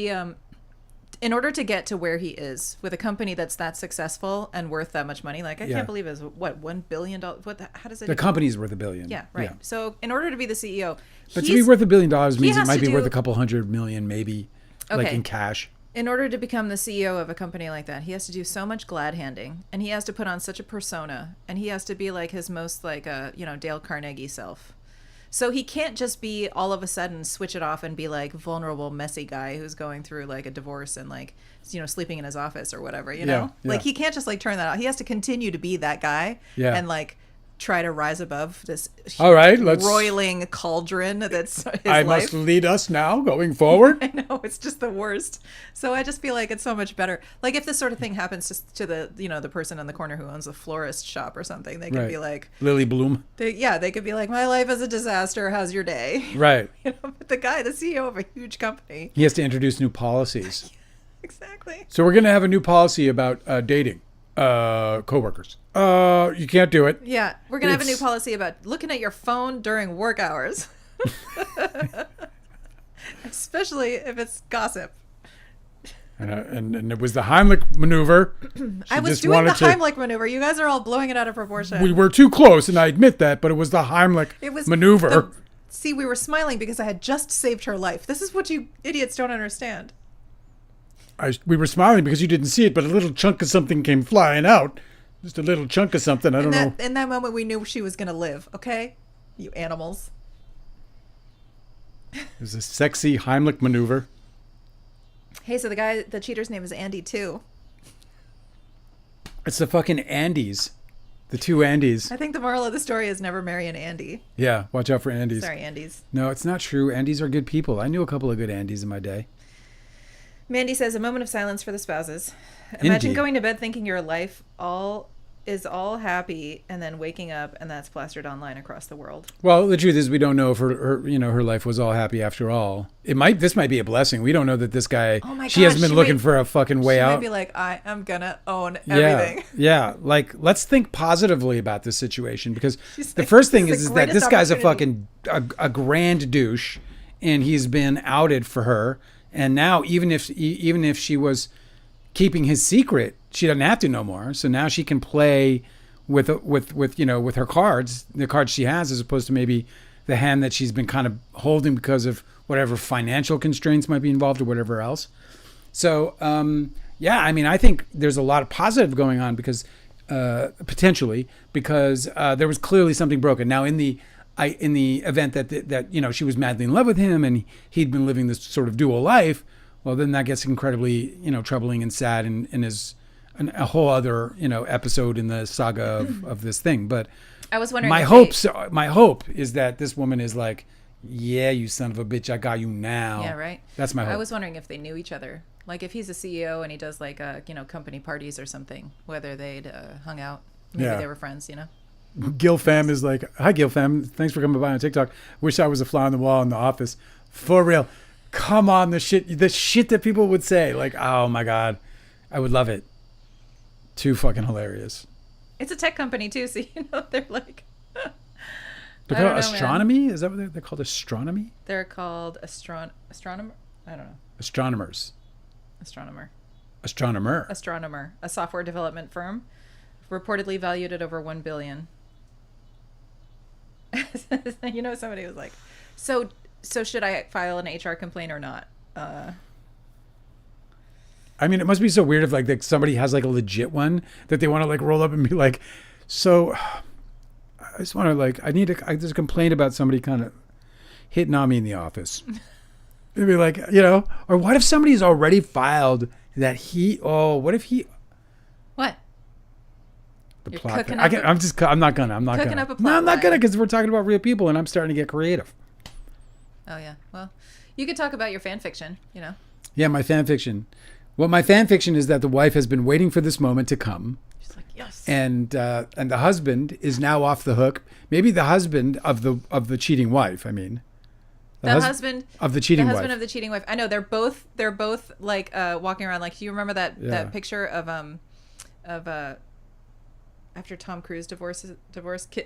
in order to get to where he is with a company that's that successful and worth that much money, like I can't believe it's what, $1 billion. How does it? The company's worth $1 billion. Yeah, right. Yeah. So in order to be the CEO, but to be worth $1 billion means it might be worth a couple $100 million, maybe, like in cash. In order to become the CEO of a company like that, he has to do so much glad handing, and he has to put on such a persona, and he has to be like his most like Dale Carnegie self. So he can't just be all of a sudden switch it off and be like vulnerable, messy guy who's going through like a divorce and like, you know, sleeping in his office or whatever, you know? Yeah. Like he can't just like turn that out. He has to continue to be that guy and like try to rise above this roiling cauldron that's his life. Must lead us now going forward. I know, it's just the worst. So I just feel like it's so much better. Like if this sort of thing happens to the, you know, the person in the corner who owns a florist shop or something, they could be like Lily Bloom. They could be like, my life is a disaster. How's your day? Right. You know, but the CEO of a huge company, he has to introduce new policies. Exactly. So we're going to have a new policy about dating coworkers. You can't do it. Yeah, we're gonna have a new policy about looking at your phone during work hours, especially if it's gossip. And it was the Heimlich maneuver. I was doing the Heimlich maneuver. You guys are all blowing it out of proportion. We were too close, and I admit that, but it was the Heimlich maneuver. See, we were smiling because I had just saved her life. This is what you idiots don't understand. We were smiling because you didn't see it, but a little chunk of something came flying out. Just a little chunk of something. I don't know. In that moment, we knew she was going to live. Okay? You animals. It was a sexy Heimlich maneuver. Hey, so the cheater's name is Andy, too. It's the fucking Andys. The two Andys. I think the moral of the story is never marry an Andy. Yeah, watch out for Andys. Sorry, Andys. No, it's not true. Andys are good people. I knew a couple of good Andys in my day. Mandy says, a moment of silence for the spouses. Imagine going to bed thinking your life is all happy and then waking up and that's plastered online across the world. Well, the truth is we don't know if her life was all happy after all. This might be a blessing. We don't know that this guy, she hasn't been looking for a fucking way out. She might be like, I am going to own everything. Yeah. Like, let's think positively about this situation because the first thing is that this guy's a fucking, a grand douche and he's been outed for her. And now even if she was keeping his secret, she doesn't have to no more. So now she can play with her cards, the cards she has, as opposed to maybe the hand that she's been kind of holding because of whatever financial constraints might be involved or whatever else. So I mean, I think there's a lot of positive going on because potentially because there was clearly something broken. Now in the event that you know she was madly in love with him and he'd been living this sort of dual life, well then that gets incredibly, you know, troubling and sad and is a whole other, you know, episode in the saga of this thing. But I was wondering. My hope is that this woman is like, yeah, you son of a bitch, I got you now. Yeah, right. That's my hope. I was wondering if they knew each other Like if he's a CEO and he does like company parties or something, whether they'd hung out, maybe they were friends, Gil Fam is like, hi Gil Fam, thanks for coming by on TikTok. Wish I was a fly on the wall in the office. For real. Come on, the shit that people would say. Like, oh my God, I would love it. Too fucking hilarious. It's a tech company too, so they're like they're called astronomy? Man. Is that what they're called? Astronomy? They're called astronomer. I don't know. Astronomers. Astronomer. A software development firm, reportedly valued at over $1 billion. Somebody was like, so should I file an HR complaint or not? I mean, it must be so weird if like somebody has like a legit one that they want to like roll up and be like, so I just want to like, I just complain about somebody kind of hitting on me in the office. It'd be like, or what if somebody's already filed that what if he... What? The plot. I'm not gonna. No, I'm not gonna because we're talking about real people and I'm starting to get creative. Oh, yeah. Well, you could talk about your fan fiction, Yeah, my fan fiction. Well, my fan fiction is that the wife has been waiting for this moment to come. She's like, yes. And the husband is now off the hook. Maybe the husband of the cheating wife, I mean. The husband of the cheating wife. The husband of the cheating wife. I know they're both like walking around like, do you remember that picture of after Tom Cruise divorced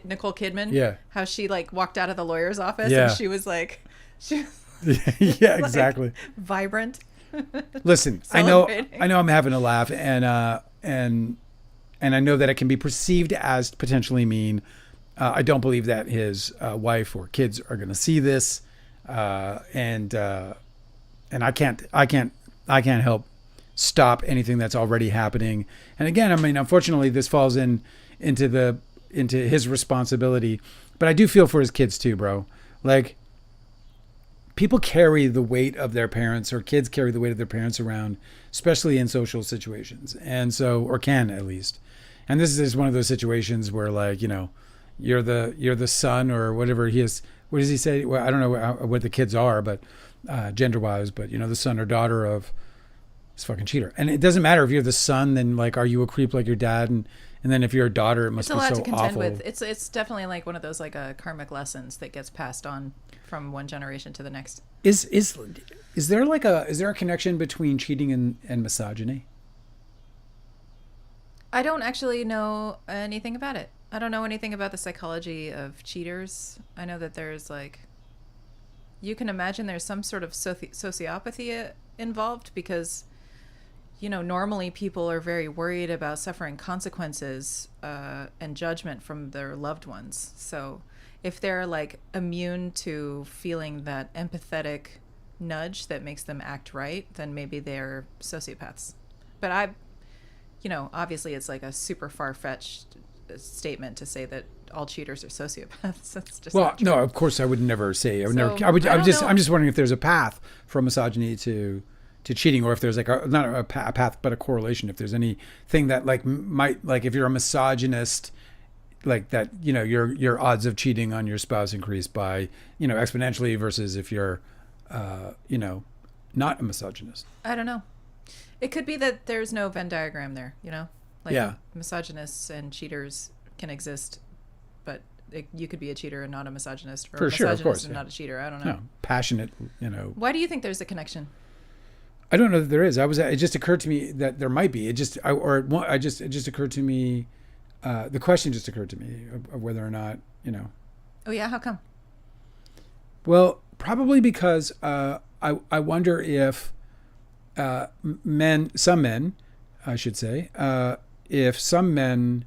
Nicole Kidman? Yeah. How she like walked out of the lawyer's office and she was like yeah, exactly. Vibrant. Listen, I know I'm having a laugh and I know that it can be perceived as potentially mean. I don't believe that his wife or kids are going to see this. And I can't help stop anything that's already happening. And again, I mean, unfortunately, this falls into his responsibility. But I do feel for his kids too, bro. Like, people carry the weight of their parents, or kids carry the weight of their parents around, especially in social situations, and so, or can at least. And this is one of those situations where, like, you're the son or whatever he is. What does he say? Well, I don't know what the kids are, but gender-wise, but the son or daughter of this fucking cheater. And it doesn't matter if you're the son, then like, are you a creep like your dad? And then if you're a daughter, it must be so awful. It's a lot to contend with. It's definitely like one of those like karmic lessons that gets passed on from one generation to the next. Is there a connection between cheating and misogyny? I don't actually know anything about it. I don't know anything about the psychology of cheaters. I know that there's like, you can imagine there's some sort of sociopathy involved because, normally people are very worried about suffering consequences and judgment from their loved ones. So if they're like immune to feeling that empathetic nudge that makes them act right, then maybe they're sociopaths. But obviously it's like a super far-fetched statement to say that all cheaters are sociopaths. That's just no. Of course, I would never say. I'm just wondering if there's a path from misogyny to cheating, or if there's like not a path, but a correlation. If there's anything that like might, like if you're a misogynist, like that, your odds of cheating on your spouse increase by exponentially versus if you're not a misogynist. I don't know. It could be that there's no Venn diagram there. Like misogynists and cheaters can exist, but you could be a cheater and not a misogynist, or for a misogynist sure, of course, and not a cheater. I don't know. No, passionate, Why do you think there's a connection? I don't know that there is. It just occurred to me that there might be. It just occurred to me. The question just occurred to me of whether or not, Oh yeah, how come? Well, probably because I wonder if some men, I should say, if some men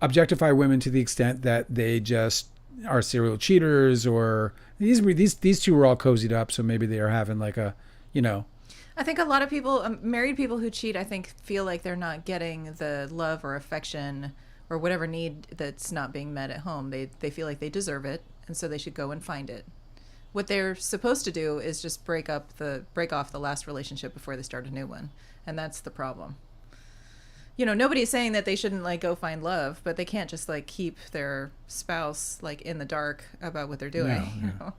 objectify women to the extent that they just are serial cheaters, or these two were all cozied up, so maybe they are having like a, I think a lot of people, married people who cheat, I think feel like they're not getting the love or affection or whatever need that's not being met at home. They feel like they deserve it, and so they should go and find it. What they're supposed to do is just break off the last relationship before they start a new one, and that's the problem. Nobody's saying that they shouldn't like go find love, but they can't just like keep their spouse like in the dark about what they're doing. No.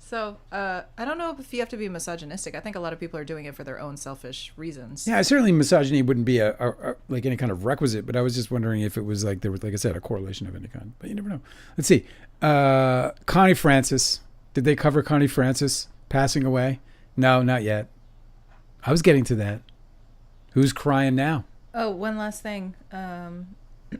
So I don't know if you have to be misogynistic. I think a lot of people are doing it for their own selfish reasons. Yeah, certainly misogyny wouldn't be a like any kind of requisite, but I was just wondering if it was like there was, like I said, a correlation of any kind. But you never know. Let's see. Connie Francis. Did they cover Connie Francis passing away? No, not yet. I was getting to that. Who's crying now? Oh, one last thing.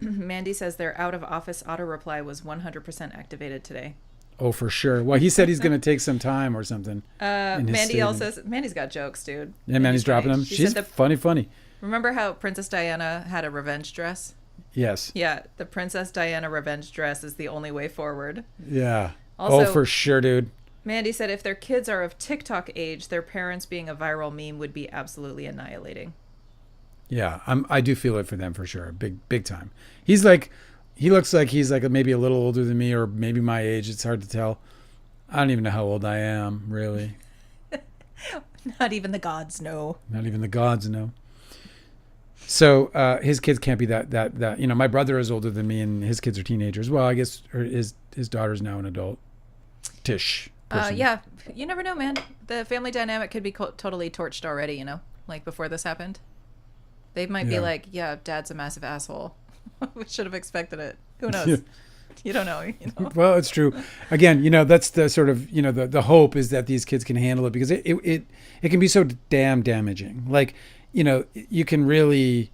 Mandy says their out of office auto reply was 100% activated today. Oh, for sure. Well, he said he's going to take some time or something. Mandy's got jokes, dude. Yeah, Mandy's dropping them. She's funny. Remember how Princess Diana had a revenge dress? Yes. Yeah, the Princess Diana revenge dress is the only way forward. Yeah. Also, for sure, dude. Mandy said if their kids are of TikTok age, their parents being a viral meme would be absolutely annihilating. Yeah, I do feel it for them for sure. Big time. He looks like he's like maybe a little older than me or maybe my age. It's hard to tell. I don't even know how old I am, really. Not even the gods know. Not even the gods know. So his kids can't be that. You know, my brother is older than me, and his kids are teenagers. Well, I guess his daughter's now an adult-ish person. Yeah, you never know, man. The family dynamic could be totally torched already. You know, like before this happened, they might be like, "Yeah, Dad's a massive asshole. We should have expected it." Who knows? Yeah. You don't know, you know. Well, it's true. Again, you know, that's the sort of, you know, the hope is that these kids can handle it because it can be so damn damaging. Like, you know, you can really,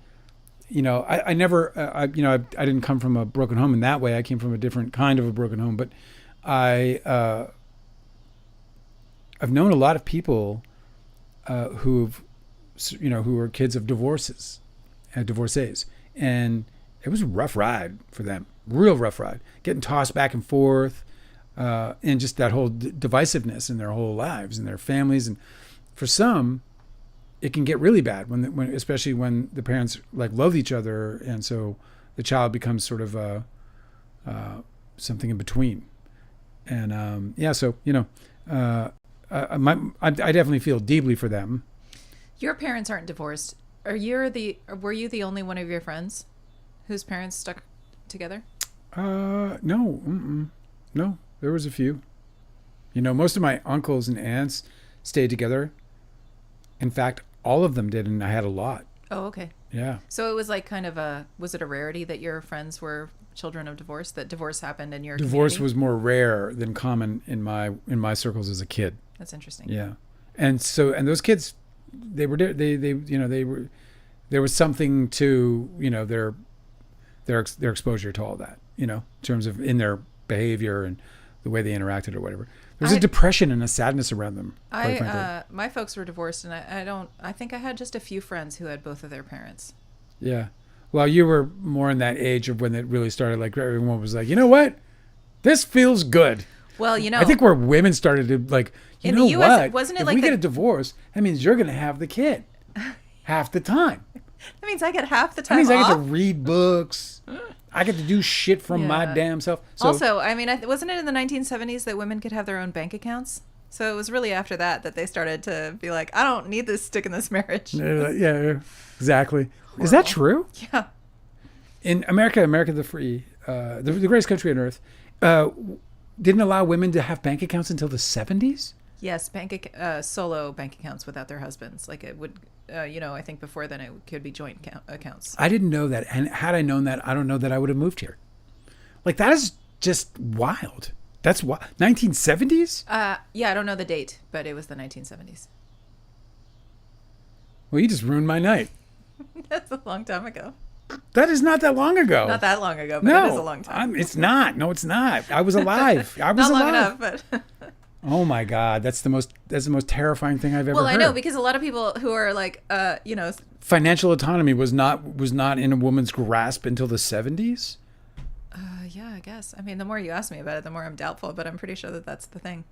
you know, I never, I didn't come from a broken home in that way. I came from a different kind of a broken home, but I've known a lot of people who were kids of divorcees, and it was a rough ride for them. Real rough ride, getting tossed back and forth, and just that whole divisiveness in their whole lives and their families. And for some, it can get really bad especially when the parents like love each other, and so the child becomes sort of something in between. And so you know, I definitely feel deeply for them. Your parents aren't divorced. Were you the only one of your friends whose parents stuck together? No. No, there was a few. You know, most of my uncles and aunts stayed together. In fact, all of them did, and I had a lot. Oh, okay. Yeah. So it was like kind of was it a rarity that your friends were children of divorce, that divorce happened in your Divorce community? was more rare than common in my circles as a kid. That's interesting. Yeah. And those kids, there was something to, you know, their exposure to all that, you know, in terms of in their behavior and the way they interacted or whatever. There's a depression and a sadness around them. Quite frankly. My folks were divorced, and I think I had just a few friends who had both of their parents. Yeah. Well, you were more in that age of when it really started, like everyone was like, you know what? This feels good. Well, you know, I think where women started to like, you know the US, what? wasn't it if like we get a divorce, that means you're going to have the kid half the time. That means I get half the time That means off. I get to read books. I get to do shit from my damn self. So, also, I mean, wasn't it in the 1970s that women could have their own bank accounts? So it was really after that they started to be like, I don't need this stick in this marriage. Yeah, exactly. Horrible. Is that true? Yeah. In America the free, the greatest country on earth, didn't allow women to have bank accounts until the 70s? Yes, solo bank accounts without their husbands. Like it would, I think before then it could be joint accounts. I didn't know that. And had I known that, I don't know that I would have moved here. Like, that is just wild. That's what, 1970s? Yeah, I don't know the date, but it was the 1970s. Well, you just ruined my night. That's a long time ago. That is not that long ago. Not that long ago, but it is a long time. It's not. No, it's not. I was alive. I was not long alive. enough, but... Oh my God, that's the most terrifying thing I've ever heard. Well, I know, because a lot of people who are like, financial autonomy was not in a woman's grasp until the 70s. Yeah, I guess. I mean, the more you ask me about it, the more I'm doubtful, but I'm pretty sure that that's the thing.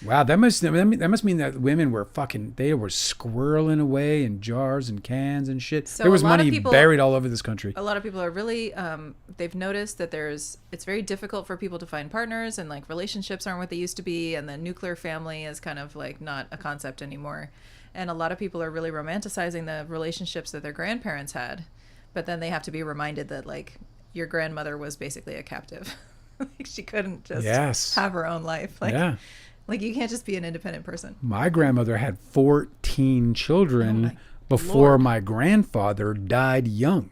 Wow, that must mean that women were they were squirreling away in jars and cans and shit. So there was money buried all over this country. A lot of people are really, they've noticed that it's very difficult for people to find partners, and like relationships aren't what they used to be, and the nuclear family is kind of like not a concept anymore. And a lot of people are really romanticizing the relationships that their grandparents had, but then they have to be reminded that like your grandmother was basically a captive. Like she couldn't just have her own life. Like, yeah. Like, you can't just be an independent person. My grandmother had 14 children before Lord. my grandfather died young.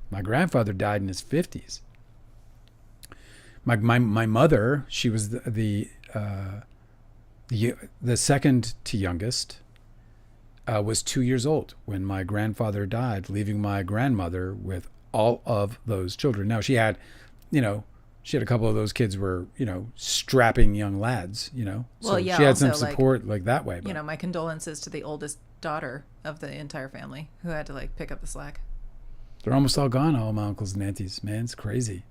My grandfather died in his 50s. My mother, she was the second to youngest, was 2 years old when my grandfather died, leaving my grandmother with all of those children. Now she had, she had a couple of those kids were, strapping young lads, Well, so yeah, she had some also, support like that way. But. My condolences to the oldest daughter of the entire family who had to like pick up the slack. They're almost all gone, all my uncles and aunties, man. It's crazy.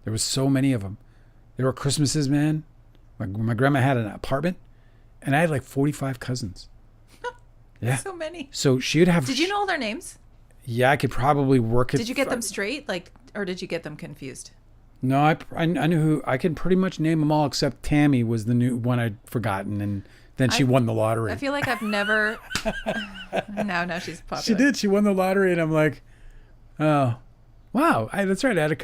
There was so many of them. There were Christmases, man. My grandma had an apartment, and I had like 45 cousins. Yeah. So many. So she would have... Did you know all their names? Yeah, I could probably work it. Did you get them straight, or did you get them confused? No, I knew who... I can pretty much name them all, except Tammy was the new one I'd forgotten, and then she won the lottery. I feel like I've never... now she's popular. She did. She won the lottery, and I'm like, oh... Wow, that's right. I had a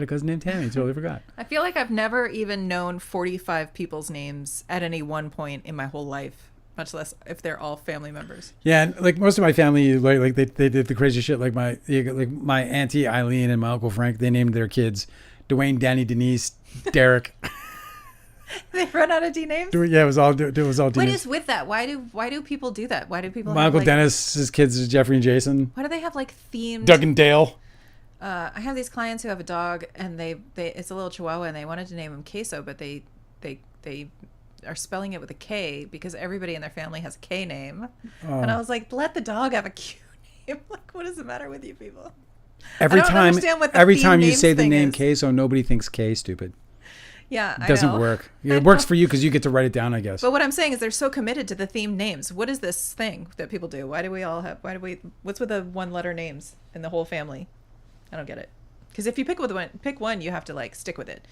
cousin named Tammy. Totally forgot. I feel like I've never even known 45 people's names at any one point in my whole life, much less if they're all family members. Yeah, and like most of my family, like they did the crazy shit. Like my auntie Eileen and my uncle Frank, they named their kids Dwayne, Danny, Denise, Derek. They run out of D names. Yeah, it was all D. What is with that? Why do people do that? Why do people? My uncle Dennis's kids is Jeffrey and Jason. Why do they have like themed? Doug and Dale. I have these clients who have a dog, and they it's a little Chihuahua, and they wanted to name him Queso, but they are spelling it with a K because everybody in their family has a K name. Oh. And I was like, let the dog have a Q name. Like, what is the matter with you people? Every time you say the name Queso, nobody thinks K stupid. Yeah, it doesn't work. It works for you because you get to write it down, I guess. But what I'm saying is they're so committed to the themed names. What is this thing that people do? What's with the one letter names in the whole family? I don't get it. Because if you pick one, you have to like stick with it.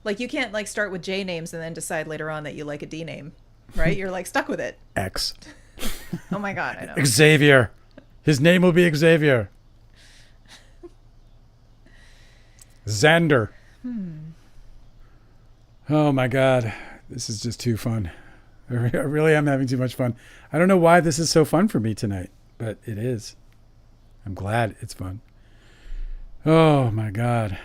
Like you can't like start with J names and then decide later on that you like a D name, right? You're like stuck with it. X. Oh my God, I know. Xavier. His name will be Xavier. Xander. Oh my God. This is just too fun. I really am having too much fun. I don't know why this is so fun for me tonight, but it is. I'm glad it's fun. Oh my God.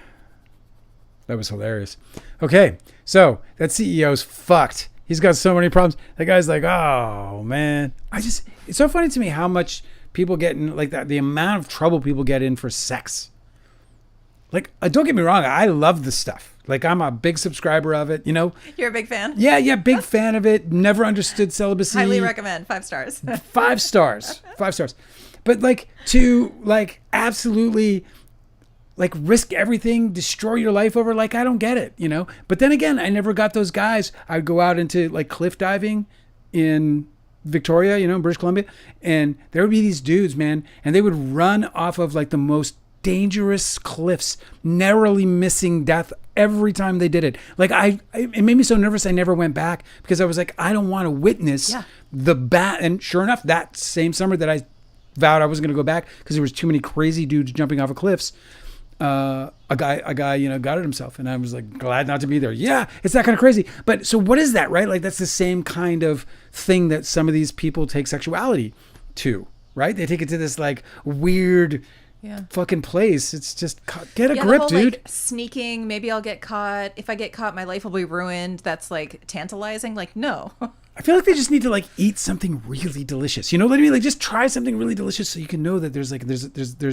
That was hilarious. Okay, so that CEO's fucked. He's got so many problems. That guy's like, oh man. It's so funny to me how much people get in like that, the amount of trouble people get in for sex. Like, don't get me wrong, I love this stuff. Like, I'm a big subscriber of it, You're a big fan? Yeah, big fan of it. Never understood celibacy. Highly recommend. 5 stars. 5 stars. 5 stars. But like, to like absolutely like risk everything, destroy your life over, like, I don't get it, But then again, I never got those guys. I'd go out into like cliff diving in Victoria, in British Columbia, and there would be these dudes, man, and they would run off of like the most dangerous cliffs, narrowly missing death every time they did it. Like it made me so nervous I never went back because I was like, I don't want to witness the and sure enough, that same summer that I vowed I wasn't going to go back because there was too many crazy dudes jumping off of cliffs. A guy, gutted himself, and I was like glad not to be there. Yeah, it's that kind of crazy. But so what is that, right? Like that's the same kind of thing that some of these people take sexuality to, right? They take it to this like weird fucking place. It's just get a grip, whole, dude. Like, sneaking, maybe I'll get caught. If I get caught, my life will be ruined. That's like tantalizing. Like, no. I feel like they just need to like eat something really delicious. You know what I mean? Like just try something really delicious so you can know that there's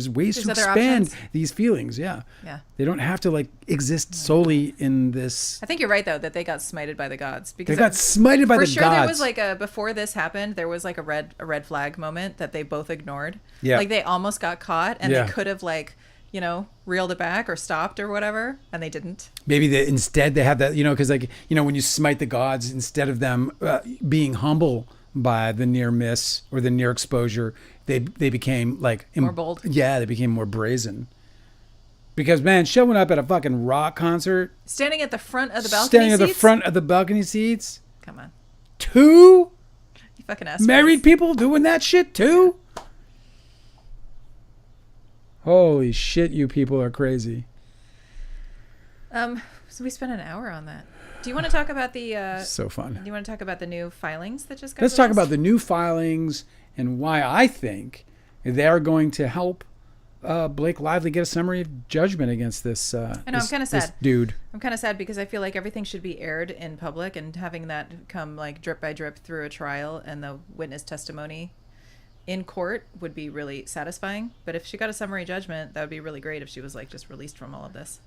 ways to expand options. These feelings. Yeah. Yeah. They don't have to like exist solely in this. I think you're right though that they got smited by the gods because they got smited by the gods. For sure, there was like before this happened, there was like a red flag moment that they both ignored. Yeah. Like they almost got caught and they could have like, reeled it back or stopped or whatever, and they didn't. Maybe instead they have that, because like, when you smite the gods, instead of them being humble by the near miss or the near exposure, they became like more bold. Yeah, they became more brazen. Because man, showing up at a fucking rock concert, standing at the front of the balcony standing seats? at the front of the balcony seats. Come on. 2 you fucking assholes. Married people doing that shit too? Holy shit, you people are crazy. So we spent an hour on that. Do you want to talk about the? So fun. Do you want to talk about the new filings that just got? Let's talk released? about the new filings and why I think they are going to help Blake Lively get a summary of judgment against this. I know, I'm kind of this sad. dude. I'm kind of sad because I feel like everything should be aired in public, and having that come like drip by drip through a trial and the witness testimony in court would be really satisfying. But if she got a summary judgment, that would be really great if she was like just released from all of this.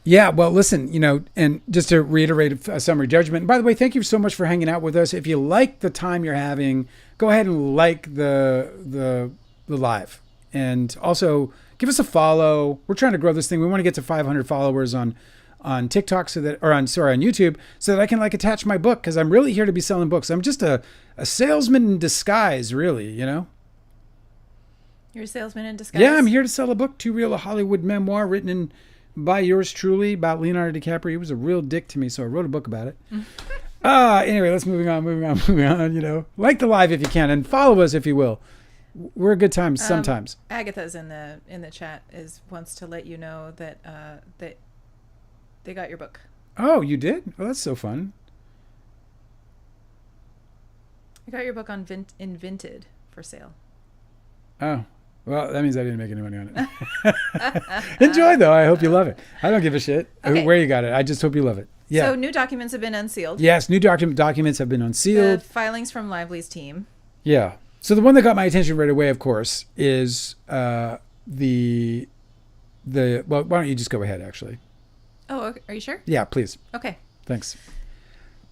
Yeah, well, listen, and just to reiterate a summary judgment. And by the way, thank you so much for hanging out with us. If you like the time you're having, go ahead and like the live, and also give us a follow. We're trying to grow this thing. We want to get to 500 followers on TikTok on YouTube, so that I can attach my book, because I'm really here to be selling books. I'm just a salesman in disguise, really. You're a salesman in disguise. Yeah, I'm here to sell a book, Too Real, a Hollywood memoir written by yours truly about Leonardo DiCaprio. He was a real dick to me, so I wrote a book about it. Anyway, let's moving on. Like the live if you can, and follow us if you will. We're a good time sometimes. Agatha's in the chat wants to let you know that that they got your book. Oh, you did? Oh, that's so fun. I got your book on Invented for sale. Oh. Well, that means I didn't make any money on it. Enjoy, though. I hope you love it. I don't give a shit where you got it. I just hope you love it. Yeah. So new documents have been unsealed. Yes, new documents have been unsealed. The filings from Lively's team. Yeah. So the one that got my attention right away, of course, is well, why don't you just go ahead, actually? Oh, okay. Are you sure? Yeah, please. Okay. Thanks.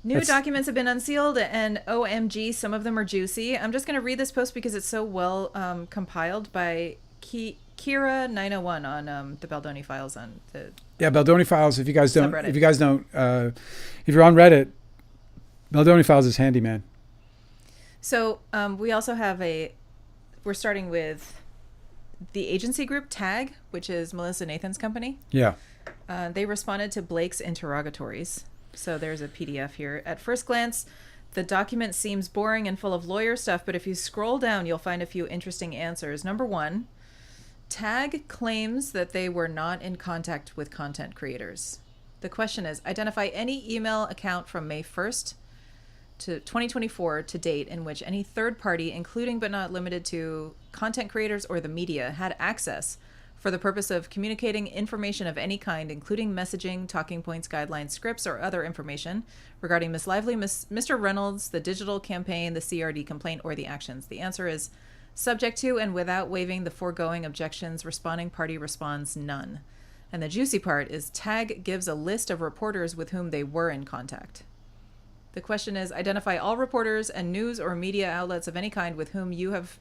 New documents have been unsealed, and OMG, some of them are juicy. I'm just going to read this post because it's so well compiled by Kira901 on the Baldoni files on the Baldoni files. If you guys don't, subreddit. if you're on Reddit, Baldoni files is handy, man. So we also have we're starting with the agency group TAG, which is Melissa Nathan's company. Yeah. They responded to Blake's interrogatories. So there's a PDF here. At first glance, the document seems boring and full of lawyer stuff, but if you scroll down, you'll find a few interesting answers. Number one, TAG claims that they were not in contact with content creators. The question is, identify any email account from May 1st to 2024 to date in which any third party, including but not limited to content creators or the media, had access for the purpose of communicating information of any kind, including messaging, talking points, guidelines, scripts, or other information regarding Ms. Lively, Mr. Reynolds, the digital campaign, the CRD complaint, or the actions. The answer is subject to and without waiving the foregoing objections, responding party responds none. And the juicy part is TAG gives a list of reporters with whom they were in contact. The question is, identify all reporters and news or media outlets of any kind with whom you have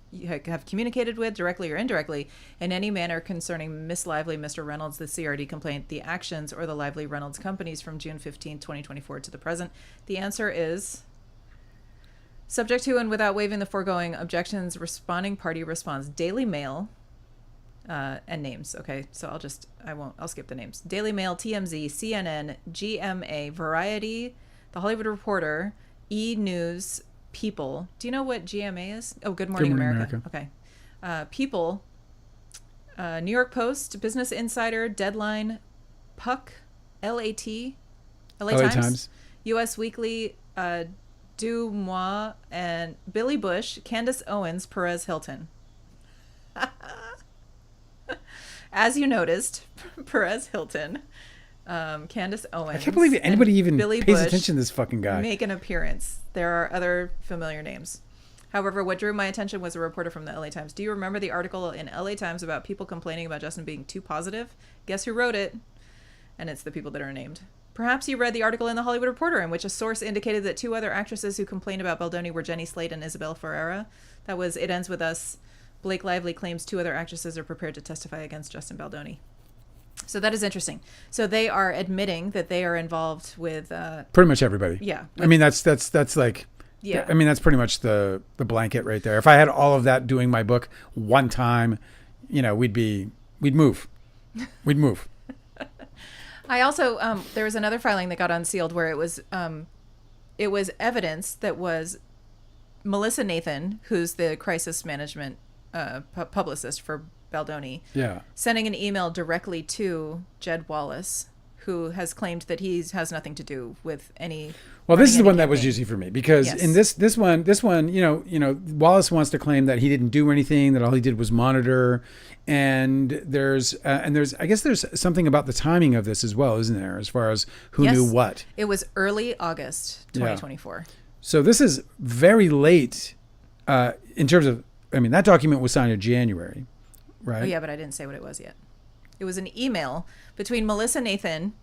communicated with, directly or indirectly, in any manner concerning Miss Lively, Mr. Reynolds, the CRD complaint, the actions, or the Lively Reynolds companies from June 15, 2024 to the present. The answer is subject to and without waiving the foregoing objections, responding party responds. Daily Mail, and names. Okay, so I'll skip the names. Daily Mail, TMZ, CNN, GMA, Variety, The Hollywood Reporter, E! News, People. Do you know what GMA is? Oh, Good Morning America. Okay. People, New York Post, Business Insider, Deadline, Puck, LA Times, US Weekly, Du Moi, and Billy Bush, Candace Owens, Perez Hilton. As you noticed, Perez Hilton, Candace Owens. I can't believe anybody even Billy pays Bush attention to this fucking guy. make an appearance. There are other familiar names. However, what drew my attention was a reporter from the LA Times. Do you remember the article in LA Times about people complaining about Justin being too positive? Guess who wrote it? And it's the people that are named. Perhaps you read the article in The Hollywood Reporter in which a source indicated that two other actresses who complained about Baldoni were Jenny Slate and Isabel Ferreira. That was It Ends With Us. Blake Lively claims two other actresses are prepared to testify against Justin Baldoni. So that is interesting. So they are admitting that they are involved with pretty much everybody. Yeah. I mean, that's like, yeah. I mean, that's pretty much the blanket right there. If I had all of that doing my book one time, we'd move. We'd move. I also, there was another filing that got unsealed where it was evidence that was Melissa Nathan, who's the crisis management publicist for Baldoni, Yeah. sending an email directly to Jed Wallace, who has claimed that he has nothing to do with any. Well, this is the running one any that was campaign. juicy for me because Yes. in this one, Wallace wants to claim that he didn't do anything, that all he did was monitor, and there's I guess there's something about the timing of this as well, isn't there? As far as who Yes. knew what. It was early August 2024. So this is very late in terms of. I mean, that document was signed in January, right? Oh yeah, but I didn't say what it was yet. It was an email between Melissa Nathan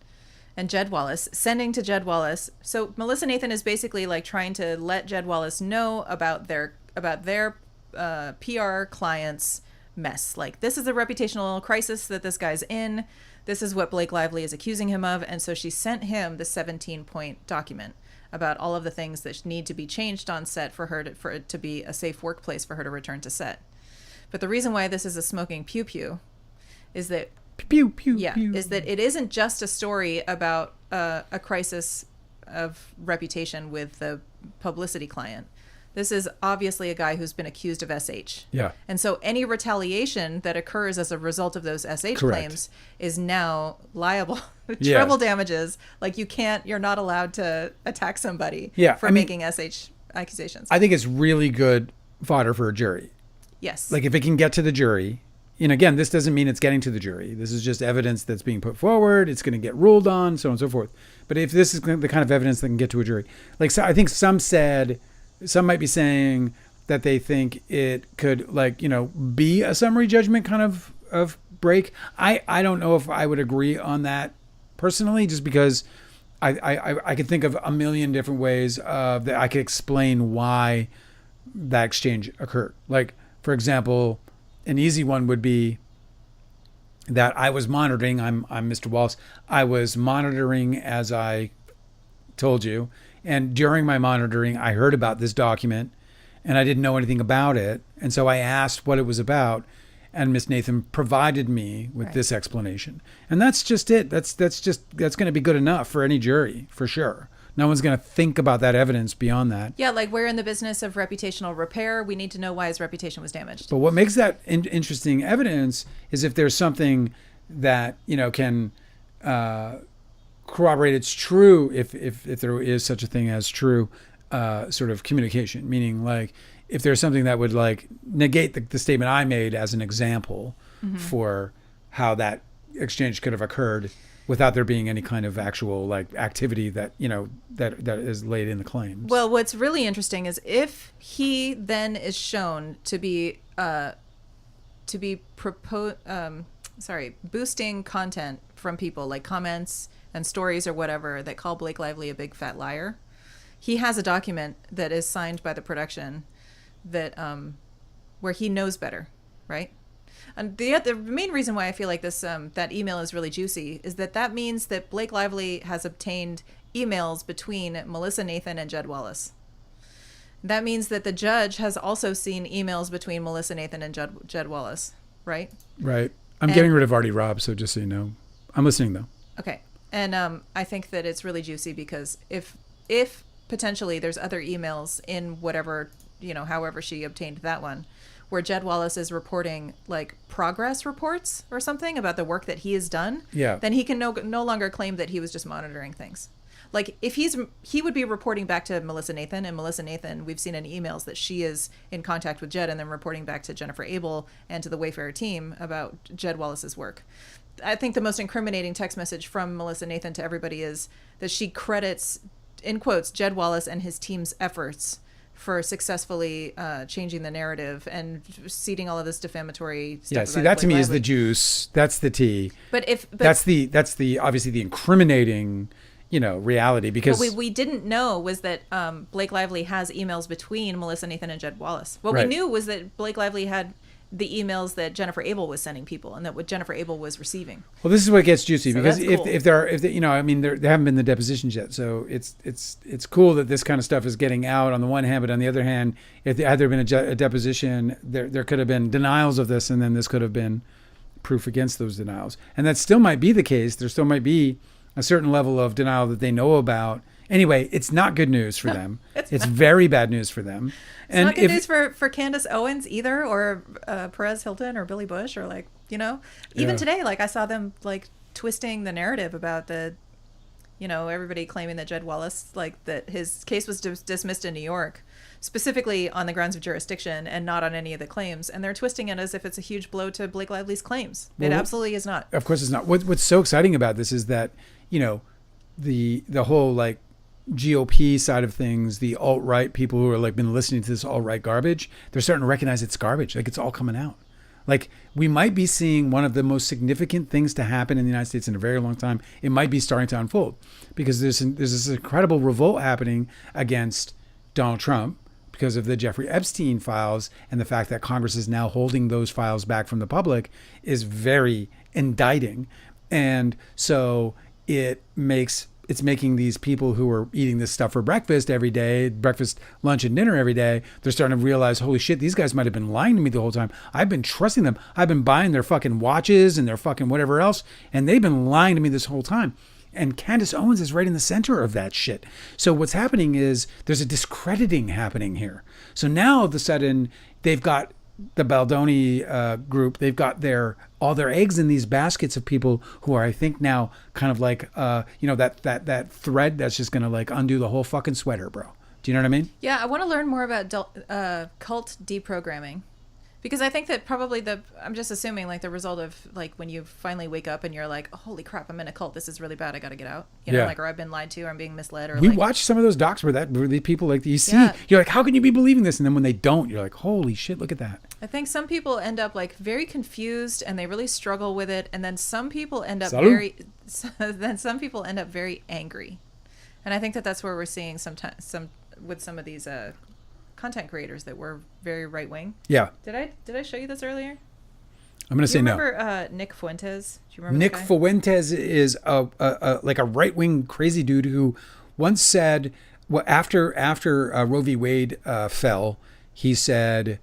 and Jed Wallace, sending to Jed Wallace. So Melissa Nathan is basically like trying to let Jed Wallace know about their PR clients' mess. Like, this is a reputational crisis that this guy's in. This is what Blake Lively is accusing him of. And so she sent him the 17-point document about all of the things that need to be changed on set for it to be a safe workplace for her to return to set. But the reason why this is a smoking pew-pew is that Pew, pew, yeah, pew. is that it isn't just a story about a crisis of reputation with the publicity client. This is obviously a guy who's been accused of SH. Yeah. And so any retaliation that occurs as a result of those SH Correct. claims is now liable. Yeah. Treble damages. Like, you're not allowed to attack somebody Yeah, for I mean, making SH accusations. I think it's really good fodder for a jury. Yes. Like, if it can get to the jury, and again, this doesn't mean it's getting to the jury. This is just evidence that's being put forward. It's going to get ruled on, so on and so forth. But if this is the kind of evidence that can get to a jury, like, so I think some might be saying that they think it could, be a summary judgment kind of break. I don't know if I would agree on that personally, just because I could think of a million different ways that I could explain why that exchange occurred. Like, for example, an easy one would be that I was monitoring. I'm Mr. Wallace. I was monitoring, as I told you, and during my monitoring, I heard about this document, and I didn't know anything about it, and so I asked what it was about, and Miss Nathan provided me with this explanation, and that's just it. That's going to be good enough for any jury, for sure. No one's going to think about that evidence beyond that. Yeah, like, we're in the business of reputational repair. We need to know why his reputation was damaged. But what makes that interesting evidence is if there's something that, can corroborate it's true, if there is such a thing as true sort of communication, meaning, like, if there's something that would, like, negate the statement I made as an example for how that exchange could have occurred without there being any kind of actual, like, activity that that is laid in the claims. Well, what's really interesting is if he then is shown to be boosting content from people, like comments and stories or whatever, that call Blake Lively a big fat liar. He has a document that is signed by the production that where he knows better, right? And the main reason why I feel like this that email is really juicy is that means that Blake Lively has obtained emails between Melissa Nathan and Jed Wallace. That means that the judge has also seen emails between Melissa Nathan and Jed Wallace, right? Right. I'm getting rid of Artie Robb, so just so you know. I'm listening, though. Okay. And I think that it's really juicy because if potentially there's other emails in whatever, however she obtained that one, where Jed Wallace is reporting, like, progress reports or something about the work that he has done, then he can no longer claim that he was just monitoring things. Like, if he would be reporting back to Melissa Nathan, and Melissa Nathan, we've seen in emails that she is in contact with Jed and then reporting back to Jennifer Abel and to the Wayfarer team about Jed Wallace's work. I think the most incriminating text message from Melissa Nathan to everybody is that she credits, in quotes, Jed Wallace and his team's efforts for successly changing the narrative and seeding all of this defamatory stuff. Yeah, see, that to me is the juice. That's the tea. But that's the obviously the incriminating, reality, because what we didn't know was that Blake Lively has emails between Melissa Nathan and Jed Wallace. What we knew was that Blake Lively had the emails that Jennifer Abel was sending people, and that what Jennifer Abel was receiving. Well, this is what gets juicy, because cool. if there haven't been the depositions yet, so it's cool that this kind of stuff is getting out on the one hand, but on the other hand, had there been a deposition, there could have been denials of this, and then this could have been proof against those denials, and that still might be the case. There still might be a certain level of denial that they know about. Anyway, it's not good news for them. It's very bad news for them. It's not good news for Candace Owens either, or Perez Hilton, or Billy Bush, or even today, like, I saw them, like, twisting the narrative about everybody claiming that Jed Wallace, like that his case was dismissed in New York, specifically on the grounds of jurisdiction and not on any of the claims. And they're twisting it as if it's a huge blow to Blake Lively's claims. It absolutely is not. Of course it's not. What's so exciting about this is that, the whole like GOP side of things, the alt-right people who are like been listening to this alt-right garbage, they're starting to recognize it's garbage. Like it's all coming out. Like we might be seeing one of the most significant things to happen in the United States in a very long time. It might be starting to unfold because there's this incredible revolt happening against Donald Trump because of the Jeffrey Epstein files, and the fact that Congress is now holding those files back from the public is very indicting. And so it's making these people who are eating this stuff for breakfast every day, breakfast, lunch, and dinner every day, they're starting to realize, holy shit, these guys might have been lying to me the whole time. I've been trusting them. I've been buying their fucking watches and their fucking whatever else, and they've been lying to me this whole time. And Candace Owens is right in the center of that shit. So what's happening is there's a discrediting happening here. So now all of a sudden they've got the Baldoni group, they've got all their eggs in these baskets of people who are, I think now kind of like, that thread that's just going to like undo the whole fucking sweater, bro. Do you know what I mean? Yeah. I want to learn more about cult deprogramming, because I think that probably I'm just assuming like the result of like when you finally wake up and you're like, oh, holy crap, I'm in a cult. This is really bad. I got to get out. Or I've been lied to, or I'm being misled. Or we watched some of those docs where these people like you see, you're like, how can you be believing this? And then when they don't, you're like, holy shit, look at that. I think some people end up like very confused and they really struggle with it. And then some people end up some people end up very angry. And I think that that's where we're seeing sometimes with some of these content creators that were very right wing. Yeah. Did I show you this earlier? I'm going to say no. Remember Nick Fuentes? Do you remember Nick Fuentes is a like a right wing crazy dude who once said, well, after Roe v. Wade fell, he said,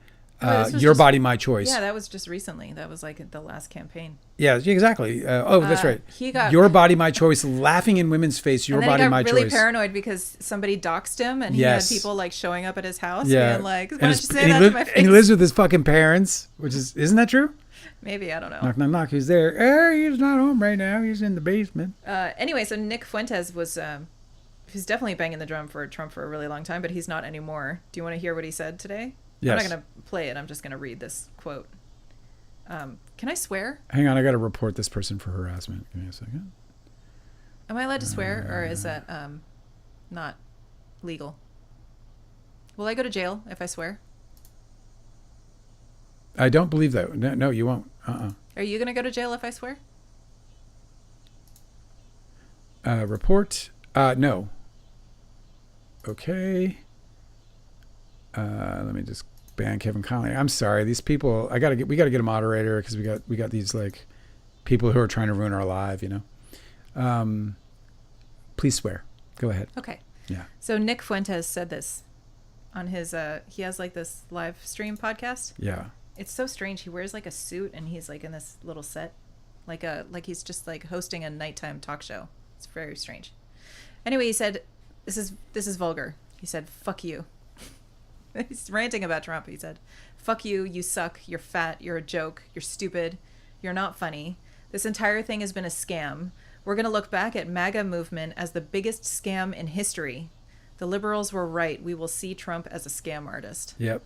your body, my choice. Yeah, that was just recently. That was like the last campaign. Yeah, exactly. That's right. He got your body, my choice, laughing in women's face. Your body, my choice. And then he got really paranoid because somebody doxed him, and he had people like showing up at his house, being like, "Why don't you say that to my face?" And he lives with his fucking parents, isn't that true? Maybe, I don't know. Knock, knock, knock. Who's there? He's not home right now. He's in the basement. Anyway, so Nick Fuentes was. He's definitely banging the drum for Trump for a really long time, but he's not anymore. Do you want to hear what he said today? Yes. I'm not going to play it. I'm just going to read this quote. Can I swear? Hang on. I got to report this person for harassment. Give me a second. Am I allowed to swear, or is that not legal? Will I go to jail if I swear? I don't believe that. No, you won't. Are you going to go to jail if I swear? Report. No. Okay. Let me just ban Kevin Conley. I'm sorry. These people, we got to get a moderator because we got these like people who are trying to ruin our live, Please swear. Go ahead. Okay. Yeah. So Nick Fuentes said this on his, he has like this live stream podcast. Yeah. It's so strange. He wears like a suit and he's like in this little set, like he's just like hosting a nighttime talk show. It's very strange. Anyway, he said, this is vulgar. He said, fuck you. He's ranting about Trump. He said, fuck you. You suck. You're fat. You're a joke. You're stupid. You're not funny. This entire thing has been a scam. We're going to look back at MAGA movement as the biggest scam in history. The liberals were right. We will see Trump as a scam artist. Yep.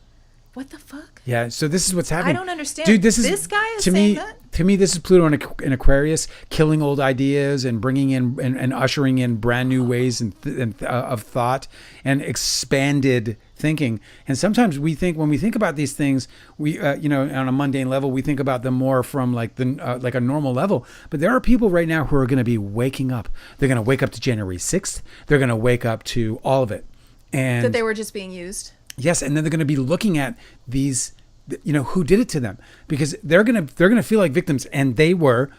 What the fuck? Yeah, so this is what's happening. I don't understand. Dude, this guy is saying that? To me, this is Pluto in Aquarius, killing old ideas and bringing in and ushering in brand new ways of thought and expanded thinking. And sometimes when we think about these things, we on a mundane level, we think about them more from like like a normal level. But there are people right now who are going to be waking up. They're going to wake up to January 6th. They're going to wake up to all of it. And that they were just being used. Yes, and then they're going to be looking at these, who did it to them, because they're going to feel like victims, and they were,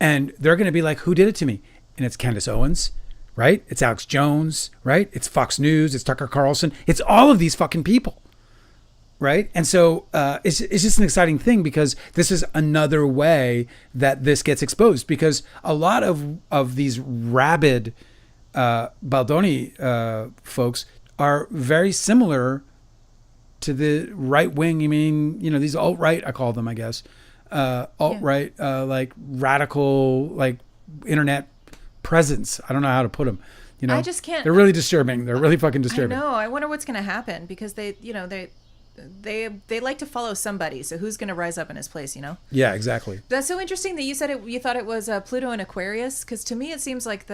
and they're going to be like, who did it to me? And it's Candace Owens, right? It's Alex Jones, right? It's Fox News, it's Tucker Carlson, it's all of these fucking people, right? And so it's just an exciting thing because this is another way that this gets exposed, because a lot of these rabid Baldoni folks are very similar to the right wing. These alt-right, I call them, I guess, alt-right, like radical, like internet presence. I don't know how to put them. You know, I just can't. They're really disturbing. They're really fucking disturbing. I know. I wonder what's going to happen because they like to follow somebody. So who's going to rise up in his place? You know. Yeah, exactly. That's so interesting that you said it. You thought it was Pluto and Aquarius because to me it seems like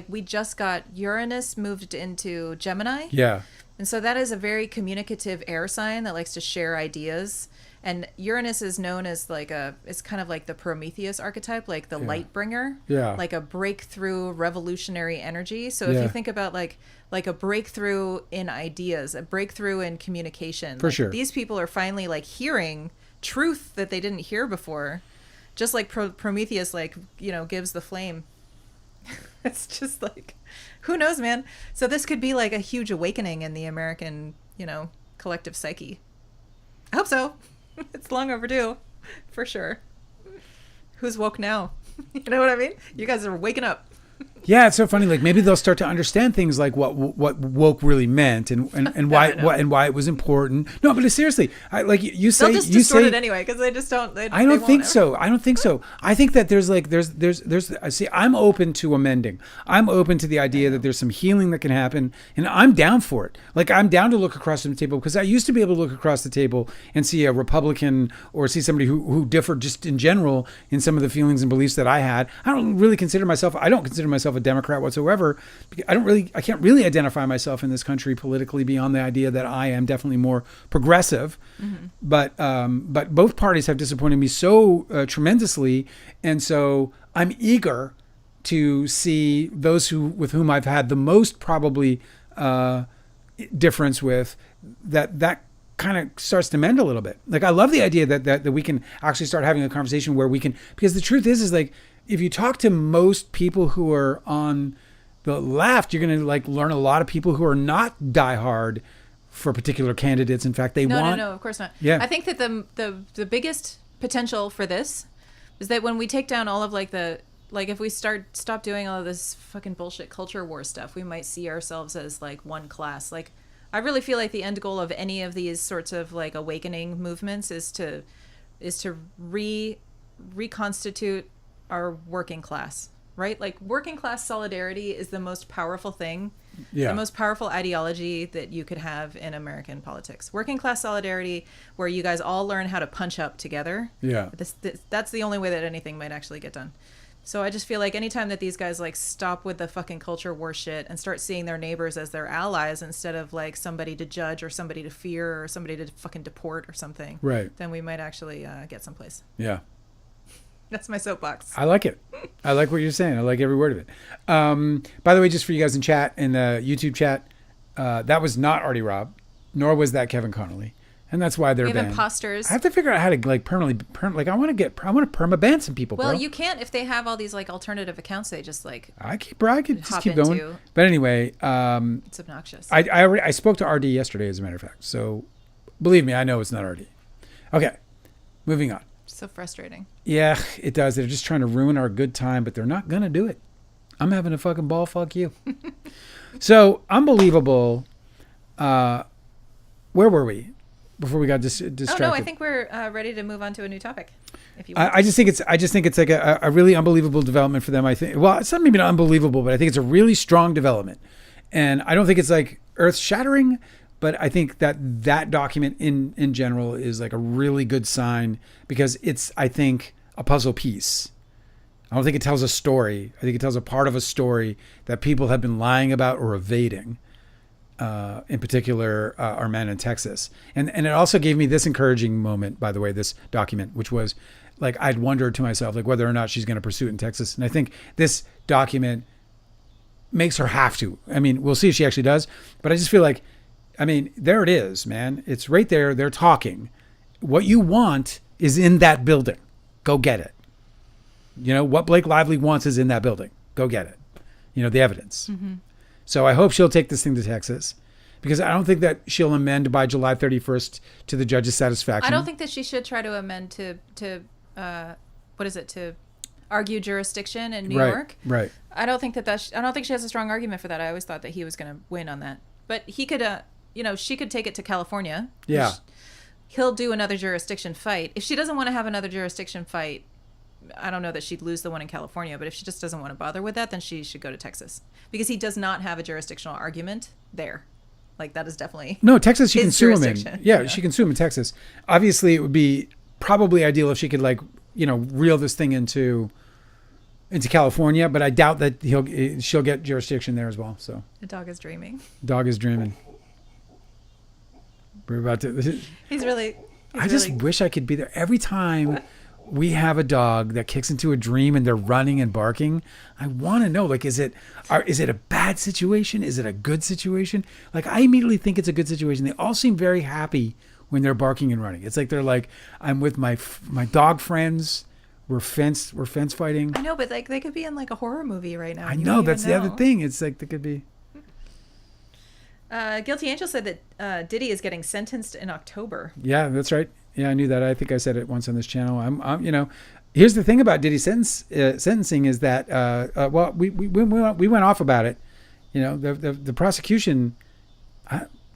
we just got Uranus moved into Gemini. Yeah. And so that is a very communicative air sign that likes to share ideas. And Uranus is known as it's kind of like the Prometheus archetype, like the light bringer, like a breakthrough revolutionary energy. So if you think about like a breakthrough in ideas, a breakthrough in communication, for sure, these people are finally like hearing truth that they didn't hear before, just like Prometheus, gives the flame. It's just like, who knows, man? So this could be like a huge awakening in the American, collective psyche. I hope so. It's long overdue, for sure. Who's woke now? You know what I mean? You guys are waking up. Yeah, it's so funny. Like maybe they'll start to understand things like what woke really meant and why it was important. No, but seriously, you say they'll just distort it anyway because they just don't. I don't think so. I don't think so. I think that there's see, I'm open to amending. I'm open to the idea that there's some healing that can happen, and I'm down for it. Like I'm down to look across the table because I used to be able to look across the table and see a Republican or see somebody who differed just in general in some of the feelings and beliefs that I had. I don't consider myself a Democrat whatsoever. I can't really identify myself in this country politically beyond the idea that I am definitely more progressive. Mm-hmm. But both parties have disappointed me so tremendously, and so I'm eager to see those with whom I've had the most probably difference with that kind of starts to mend a little bit. Like I love the idea that we can actually start having a conversation where we can, because the truth is like, if you talk to most people who are on the left, you're going to learn a lot of people who are not diehard for particular candidates. In fact, No, of course not. Yeah. I think that the biggest potential for this is that when we take down all of if we stop doing all of this fucking bullshit culture war stuff, we might see ourselves as like one class. Like I really feel like the end goal of any of these sorts of like awakening movements is to reconstitute our working class, right? Like working class solidarity is the most powerful thing, the most powerful ideology that you could have in American politics. Working class solidarity, where you guys all learn how to punch up together. Yeah, that's the only way that anything might actually get done. So I just feel like anytime that these guys like stop with the fucking culture war shit and start seeing their neighbors as their allies instead of like somebody to judge or somebody to fear or somebody to fucking deport or something, right? Then we might actually get someplace. Yeah. That's my soapbox. I like it. I like what you're saying. I like every word of it. By the way, just for you guys in chat, in the YouTube chat, that was not Artie Robb, nor was that Kevin Connolly. And that's why they're banned. Imposters. I have to figure out how to like permanently I want to perma-ban some people, Well, bro. you can't if they have all these like alternative accounts. They just like I could just keep going. But anyway, it's obnoxious. I spoke to RD yesterday, as a matter of fact. So believe me, I know it's not RD. Okay, moving on. So frustrating. Yeah, it does. They're just trying to ruin our good time, but they're not gonna do it. I'm having a fucking ball. Fuck you. So unbelievable. Where were we before we got distracted? Oh no, I think we're ready to move on to a new topic. If you want. I just think it's like a really unbelievable development for them. I think. Well, it's not maybe not unbelievable, but I think it's a really strong development, and I don't think it's like earth shattering. But I think that document in general is like a really good sign because it's, I think, a puzzle piece. I don't think it tells a story. I think it tells a part of a story that people have been lying about or evading, in particular, our men in Texas. And it also gave me this encouraging moment, by the way, this document, which was like I'd wondered to myself like whether or not she's going to pursue it in Texas. And I think this document makes her have to. I mean, we'll see if she actually does. But I just feel like, I mean, there it is, man. It's right there. They're talking. What you want is in that building. Go get it. You know, what Blake Lively wants is in that building. Go get it. You know, the evidence. Mm-hmm. So I hope she'll take this thing to Texas because I don't think that she'll amend by July 31st to the judge's satisfaction. I don't think that she should try to amend to argue jurisdiction in New York. Right. I don't think I don't think she has a strong argument for that. I always thought that he was going to win on that. But he could, she could take it to California. Yeah. He'll do another jurisdiction fight. If she doesn't want to have another jurisdiction fight, I don't know that she'd lose the one in California, but if she just doesn't want to bother with that, then she should go to Texas because he does not have a jurisdictional argument there. Like that is definitely no Texas. She can his sue him in. jurisdiction. Yeah, she can sue him in Texas. Obviously, it would be probably ideal if she could reel this thing into California, but I doubt that she'll get jurisdiction there as well. So The dog is dreaming. dog is dreaming. We're about to. I just wish I could be there every time we have a dog that kicks into a dream and they're running and barking. I want to know, like, is it a bad situation? Is it a good situation? Like, I immediately think it's a good situation. They all seem very happy when they're barking and running. It's like they're like, I'm with my dog friends. We're fence fighting. I know, but like they could be in like a horror movie right now. I know, that's the other thing. It's like they could be. Guilty Angel said that Diddy is getting sentenced in October. Yeah, that's right. Yeah, I knew that. I think I said it once on this channel. I'm here's the thing about Diddy's sentencing is that, we went off about it. The prosecution,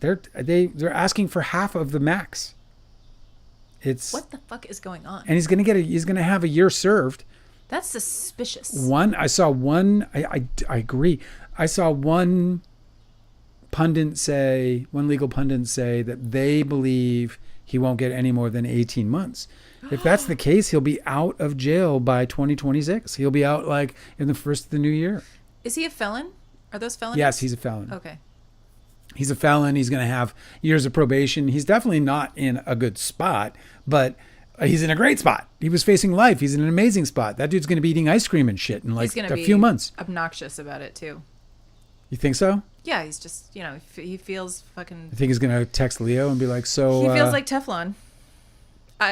they're asking for half of the max. What the fuck is going on? And he's gonna have a year served. That's suspicious. I saw one. I agree. I saw one legal pundit say that they believe he won't get any more than 18 months. If that's the case, he'll be out of jail by 2026. He'll be out like in the first of the new year. Is he a felon? Are those felonies? Yes, he's a felon. Okay. He's a felon. He's going to have years of probation. He's definitely not in a good spot, but he's in a great spot. He was facing life. He's in an amazing spot. That dude's going to be eating ice cream and shit in like a few months. Obnoxious about it too. You think so? Yeah, he's just, he feels fucking... I think he's going to text Leo and be like, so... He feels like Teflon.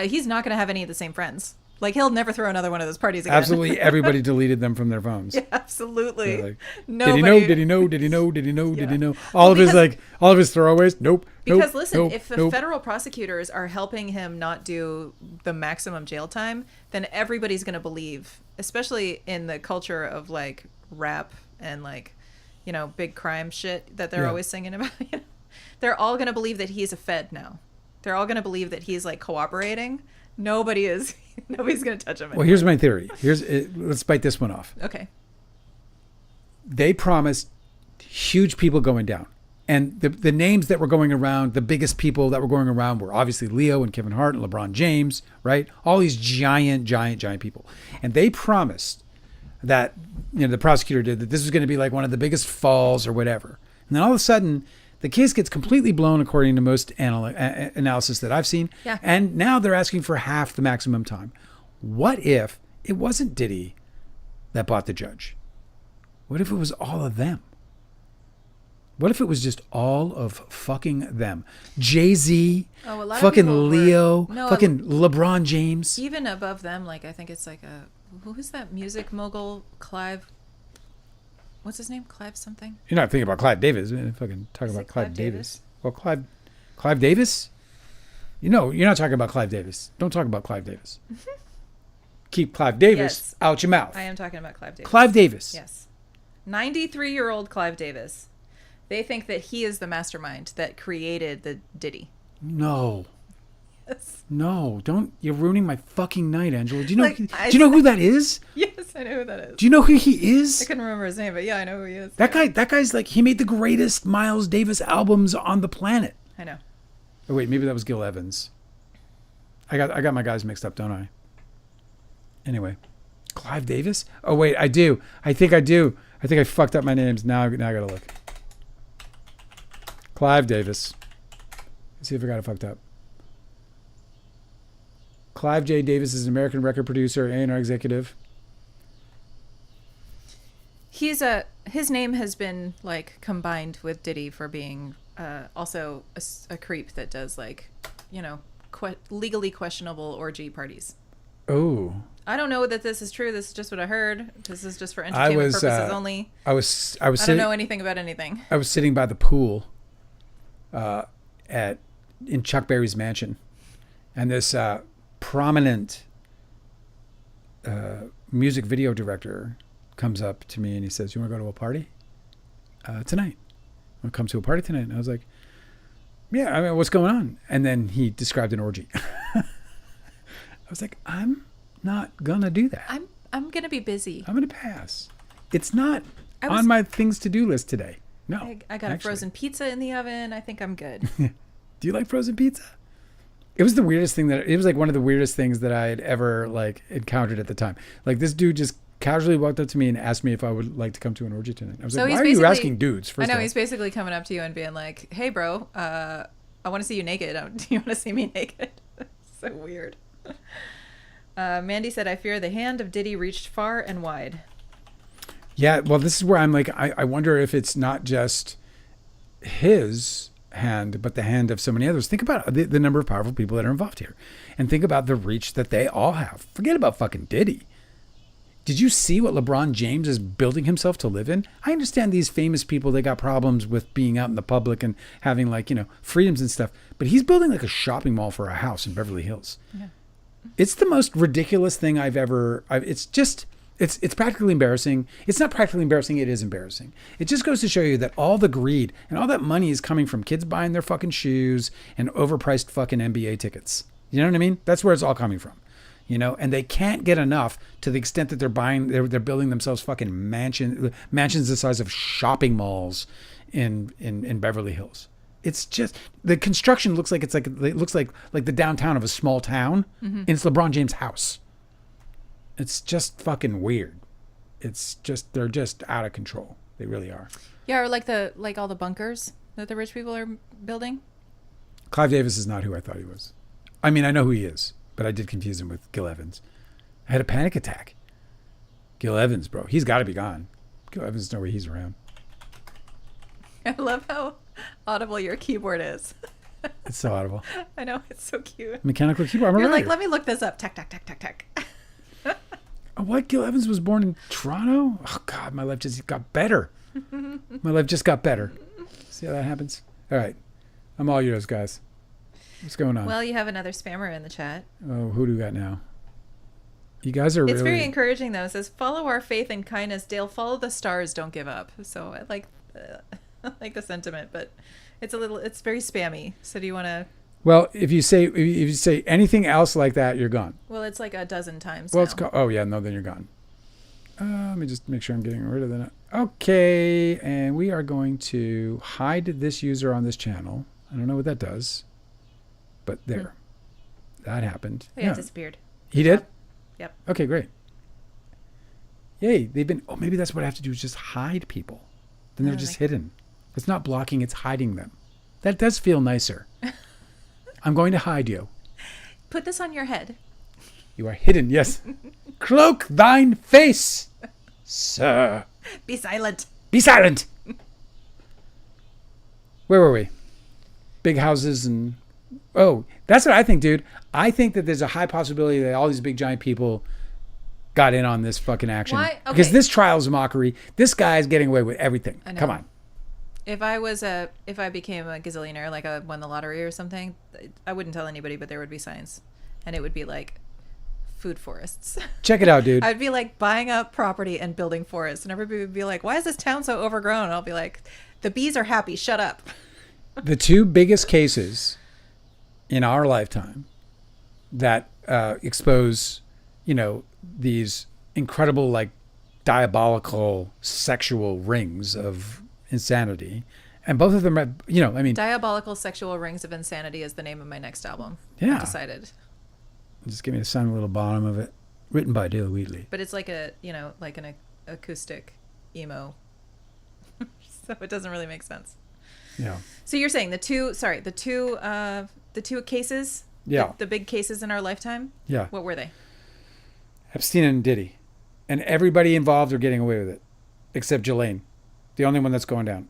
He's not going to have any of the same friends. Like, he'll never throw another one of those parties again. Absolutely. Everybody deleted them from their phones. Yeah, absolutely. Like, Nobody... Did he know? Did he know? Did he know? Did he know? All of his throwaways. Nope. Because listen, if the federal prosecutors are helping him not do the maximum jail time, then everybody's going to believe, especially in the culture of like rap and like, big crime shit that they're always singing about. They're all going to believe that he's a Fed now. They're all going to believe that he's like cooperating. Nobody's going to touch him anymore. Well, here's my theory. Let's bite this one off. Okay. They promised huge people going down. And the names that were going around, the biggest people that were going around were obviously Leo and Kevin Hart and LeBron James, right? All these giant people. And they promised that, the prosecutor did, that this was going to be like one of the biggest falls or whatever. And then all of a sudden, the case gets completely blown according to most analysis that I've seen. Yeah. And now they're asking for half the maximum time. What if it wasn't Diddy that bought the judge? What if it was all of them? What if it was just all of fucking them? Jay-Z, fucking Leo, fucking LeBron James. Even above them, like I think it's like who is that music mogul? Clive. What's his name? Clive something? You're not thinking about Clive Davis. Fucking talk about Clive Davis. Well, Clive Davis? You're not talking about Clive Davis. Don't talk about Clive Davis. Keep Clive Davis out your mouth. I am talking about Clive Davis. Clive Davis. Yes. 93-year-old Clive Davis. They think that he is the mastermind that created the Diddy. No. Yes. No, don't. You're ruining my fucking night, Angela. Do you know who that is? Yes, I know who that is. Do you know who he is? I couldn't remember his name, but yeah, I know who he is. That guy's like, he made the greatest Miles Davis albums on the planet. I know. Oh wait, maybe that was Gil Evans. I got my guys mixed up, don't I? Anyway, Clive Davis? Oh wait, I do. I think I do. I think I fucked up my names. Now I gotta look. Clive Davis. Let's see if I got it fucked up. Clive J. Davis is an American record producer, A&R executive. His name has been like combined with Diddy for being also a creep that does like, legally questionable orgy parties. Oh. I don't know that this is true. This is just what I heard. This is just for entertainment purposes only. I don't know anything about anything. I was sitting by the pool in Chuck Berry's mansion, and this prominent music video director comes up to me and he says, "You want to go to a party tonight? Want to come to a party tonight?" And I was like, "Yeah, I mean, what's going on?" And then he described an orgy. I was like, "I'm not gonna do that. I'm gonna be busy. I'm gonna pass. It's not was- on my things to do list today. No. I got a frozen pizza in the oven. I think I'm good. Do you like frozen pizza? It was the weirdest thing it was like one of the weirdest things that I had ever like encountered at the time. Like this dude just casually walked up to me and asked me if I would like to come to an orgy tonight. I was like, why are you asking dudes? First I know of all? he's basically coming up to you and being like, "Hey, bro, I want to see you naked. Do you want to see me naked?" So weird. Mandy said, "I fear the hand of Diddy reached far and wide." Yeah, well, this is where I'm like, I wonder if it's not just his hand, but the hand of so many others. Think about the number of powerful people that are involved here. And think about the reach that they all have. Forget about fucking Diddy. Did you see what LeBron James is building himself to live in? I understand these famous people, they got problems with being out in the public and having like, freedoms and stuff. But he's building like a shopping mall for a house in Beverly Hills. Yeah. It's the most ridiculous thing it's practically embarrassing. It's not practically embarrassing. It is embarrassing. It just goes to show you that all the greed and all that money is coming from kids buying their fucking shoes and overpriced fucking NBA tickets. You know what I mean? That's where it's all coming from. And they can't get enough to the extent that they're building themselves fucking mansions the size of shopping malls in Beverly Hills. It's just the construction looks like it looks like the downtown of a small town. Mm-hmm. And it's LeBron James' house. It's just fucking weird. It's just they're just out of control. They really are. Yeah, or like all the bunkers that the rich people are building. Clive Davis is not who I thought he was. I mean, I know who he is, but I did confuse him with Gil Evans. I had a panic attack. Gil Evans, bro. He's got to be gone. Gil Evans, no way he's around. I love how audible your keyboard is. It's so audible. I know, it's so cute. Mechanical keyboard. You're like, let me look this up. Tack, tack, tack, tack, tack. What? Gil Evans was born in Toronto? Oh, God, my life just got better. My life just got better. See how that happens? All right. I'm all yours, guys. What's going on? Well, you have another spammer in the chat. Oh, who do we got now? You guys are It's very encouraging, though. It says, follow our faith and kindness. Dale, follow the stars. Don't give up. So I like the sentiment, but it's very spammy. So do you want to... Well, if you say anything else like that, you're gone. Well, it's like a dozen times. Well, now. then you're gone. Let me just make sure I'm getting rid of that. Okay, and we are going to hide this user on this channel. I don't know what that does, but there, that happened. Oh, yeah, it disappeared. He did? Yep. Okay, great. Yay, maybe that's what I have to do is just hide people. Then they're just hidden. It's not blocking, it's hiding them. That does feel nicer. I'm going to hide you. Put this on your head. You are hidden, yes. Cloak thine face, sir. Be silent. Be silent. Where were we? Big houses and... Oh, that's what I think, dude. I think that there's a high possibility that all these big giant people got in on this fucking action. Why? Okay. Because this trial is a mockery. This guy is getting away with everything. I know. Come on. If I became a gazillionaire, like I won the lottery or something, I wouldn't tell anybody, but there would be signs. And it would be like food forests. Check it out, dude. I'd be like buying up property and building forests. And everybody would be like, why is this town so overgrown? And I'll be like, the bees are happy. Shut up. The two biggest cases in our lifetime that expose, these incredible, like, diabolical sexual rings of insanity, and both of them are, Diabolical Sexual Rings of Insanity is the name of my next album. Yeah. I've decided. Just give me the sound, a little bottom of it. Written by Dale Wheatley. But it's like like an acoustic emo. So it doesn't really make sense. Yeah. So you're saying the two cases? Yeah. The big cases in our lifetime? Yeah. What were they? Epstein and Diddy. And everybody involved are getting away with it. Except Ghislaine. The only one that's going down.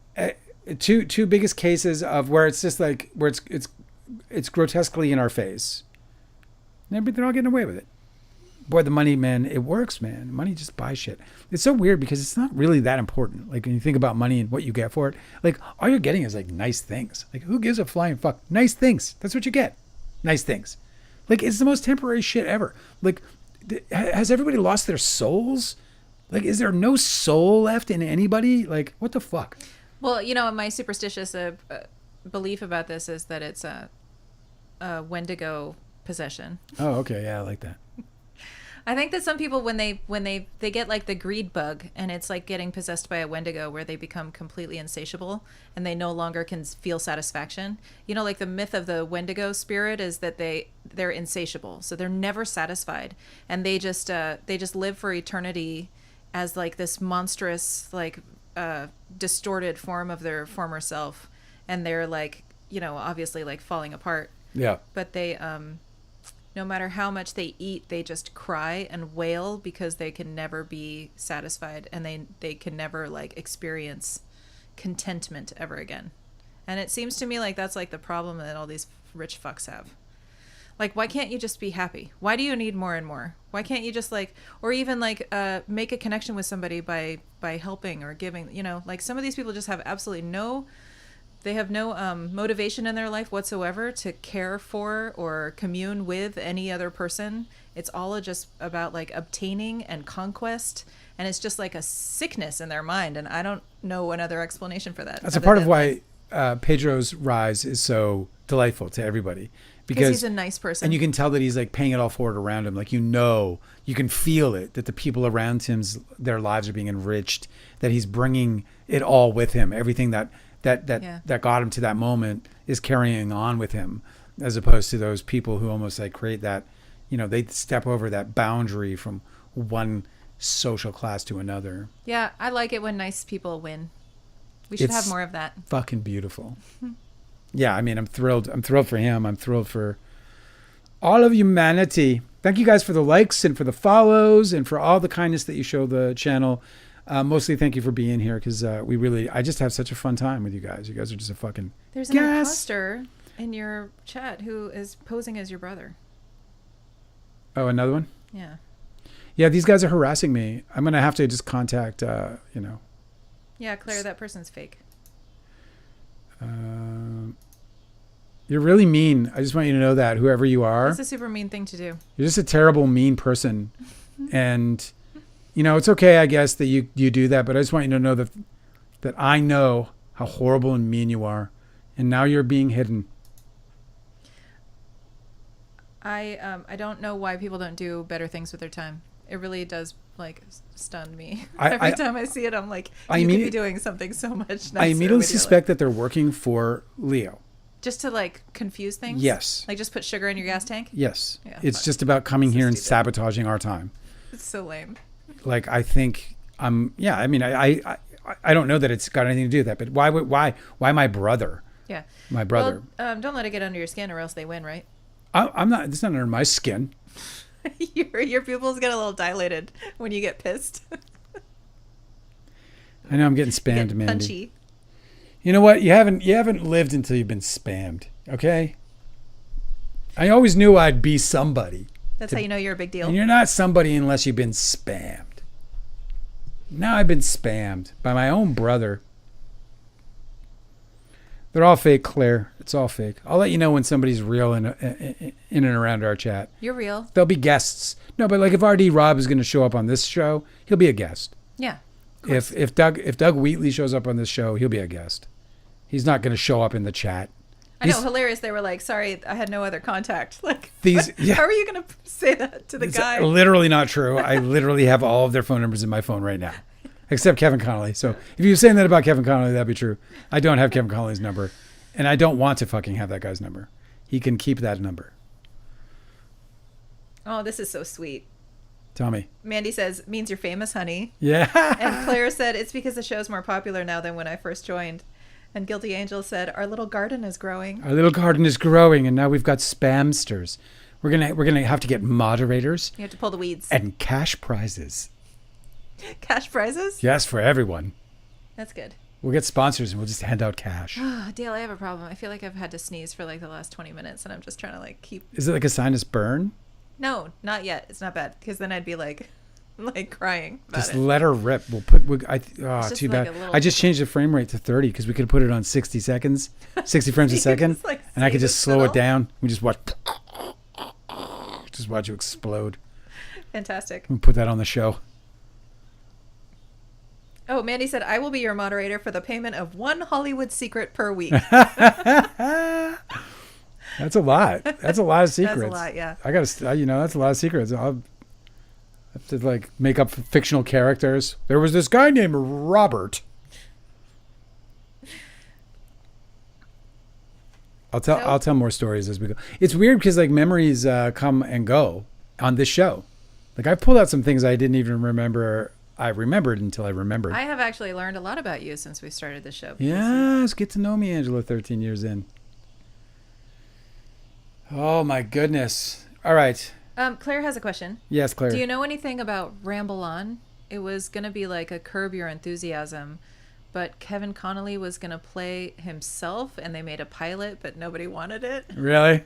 Two biggest cases of where it's just like, where it's grotesquely in our face. And they're all getting away with it. Boy, the money, man, it works, man. Money just buys shit. It's so weird because it's not really that important. Like when you think about money and what you get for it, like all you're getting is like nice things. Like who gives a flying fuck? Nice things. That's what you get. Nice things. Like it's the most temporary shit ever. Like has everybody lost their souls? Like is there no soul left in anybody? Like what the fuck? Well, my superstitious belief about this is that it's a Wendigo possession. Oh, okay. Yeah, I like that. I think that some people when they get like the greed bug, and it's like getting possessed by a Wendigo, where they become completely insatiable and they no longer can feel satisfaction. You know, like the myth of the Wendigo spirit is that they're insatiable, so they're never satisfied, and they just live for eternity as like this monstrous, like distorted form of their former self, and they're like, you know, obviously like falling apart. Yeah. But they no matter how much they eat, they just cry and wail because they can never be satisfied, and they can never like experience contentment ever again. And it seems to me like that's like the problem that all these rich fucks have. Like, why can't you just be happy? Why do you need more and more? Why can't you just like, or even like make a connection with somebody by helping or giving, you know, like some of these people just have absolutely no motivation in their life whatsoever to care for or commune with any other person. It's all just about like obtaining and conquest, and it's just like a sickness in their mind, and I don't know another explanation for that. That's a part of why Pedro's rise is so delightful to everybody, because he's a nice person, and you can tell that he's like paying it all forward around him. Like, you know, you can feel it, that the people around him's their lives are being enriched, that he's bringing it all with him. Everything that got him to that moment is carrying on with him, as opposed to those people who almost like create that, you know, they step over that boundary from one social class to another. Yeah, I like it when nice people win. We should have more of that. Fucking beautiful. Yeah, I mean, I'm thrilled. I'm thrilled for him. I'm thrilled for all of humanity. Thank you guys for the likes and for the follows and for all the kindness that you show the channel. Mostly thank you for being here, because I just have such a fun time with you guys. You guys are just a fucking There's an imposter in your chat who is posing as your brother. Oh, another one? Yeah. Yeah, these guys are harassing me. I'm going to have to just contact, you know. Yeah, Claire, that person's fake. You're really mean. I just want you to know that, whoever you are. It's a super mean thing to do. You're just a terrible, mean person. And... you know, it's okay, I guess, that you do that, but I just want you to know that I know how horrible and mean you are, and now you're being hidden. I don't know why people don't do better things with their time. It really does like stun me. Every time I see it, I'm like, you could be doing something so much nicer. I immediately suspect that they're working for Leo. Just to like confuse things? Yes. Like just put sugar in your gas tank? Yes. Yeah, it's just about coming here and sabotaging our time. It's so lame. Like, I think I mean, I don't know that it's got anything to do with that, but why my brother? Yeah. My brother. Well, don't let it get under your skin, or else they win, right? I'm not, it's not under my skin. Your pupils get a little dilated when you get pissed. I know I'm getting spammed, get Mandy. Punchy. You know what? You haven't lived until you've been spammed, okay? I always knew I'd be somebody. That's how you know you're a big deal. And you're not somebody unless you've been spammed. Now I've been spammed by my own brother. They're all fake, Claire. It's all fake. I'll let you know when somebody's real in and around our chat. You're real. They'll be guests. No, but like if RD Rob is going to show up on this show, he'll be a guest. Yeah. If Doug Wheatley shows up on this show, he'll be a guest. He's not going to show up in the chat. I know, hilarious. They were like, sorry, I had no other contact. Like, yeah. How are you going to say that to the guy? Literally not true. I literally have all of their phone numbers in my phone right now, except Kevin Connolly. So if you're saying that about Kevin Connolly, that'd be true. I don't have Kevin Connolly's number, and I don't want to fucking have that guy's number. He can keep that number. Oh, this is so sweet. Tell me. Mandy says, means you're famous, honey. Yeah. And Claire said, it's because the show's more popular now than when I first joined. And Guilty Angel said, our little garden is growing. Our little garden is growing, and now we've got spamsters. We're gonna have to get moderators. You have to pull the weeds. And cash prizes. Cash prizes? Yes, for everyone. That's good. We'll get sponsors, and we'll just hand out cash. Dale, I have a problem. I feel like I've had to sneeze for like the last 20 minutes, and I'm just trying to like keep... Is it like a sinus burn? No, not yet. It's not bad, because then I'd be like crying about just it. Let her rip. Too like bad. I just changed the frame rate to 30 because we could put it on 60 seconds, 60 frames a second, just, like, and I could just slow it fiddle. down. We just watch you explode. Fantastic. We'll put that on the show. Oh, Mandy said, I will be your moderator for the payment of one Hollywood secret per week. That's a lot. That's a lot of secrets. That's a lot, yeah. I gotta, that's a lot of secrets. to like make up fictional characters. There was this guy named Robert. I'll tell more stories as we go. It's weird because like memories come and go on this show. Like I've pulled out some things I didn't even remember. I remembered until I remembered. I have actually learned a lot about you since we started the show. Yes, get to know me, Angela. 13 years in. Oh my goodness! All right. Claire has a question. Yes, Claire. Do you know anything about Ramble On? It was gonna be like a Curb Your Enthusiasm, but Kevin Connolly was going to play himself, and they made a pilot, but nobody wanted it. Really?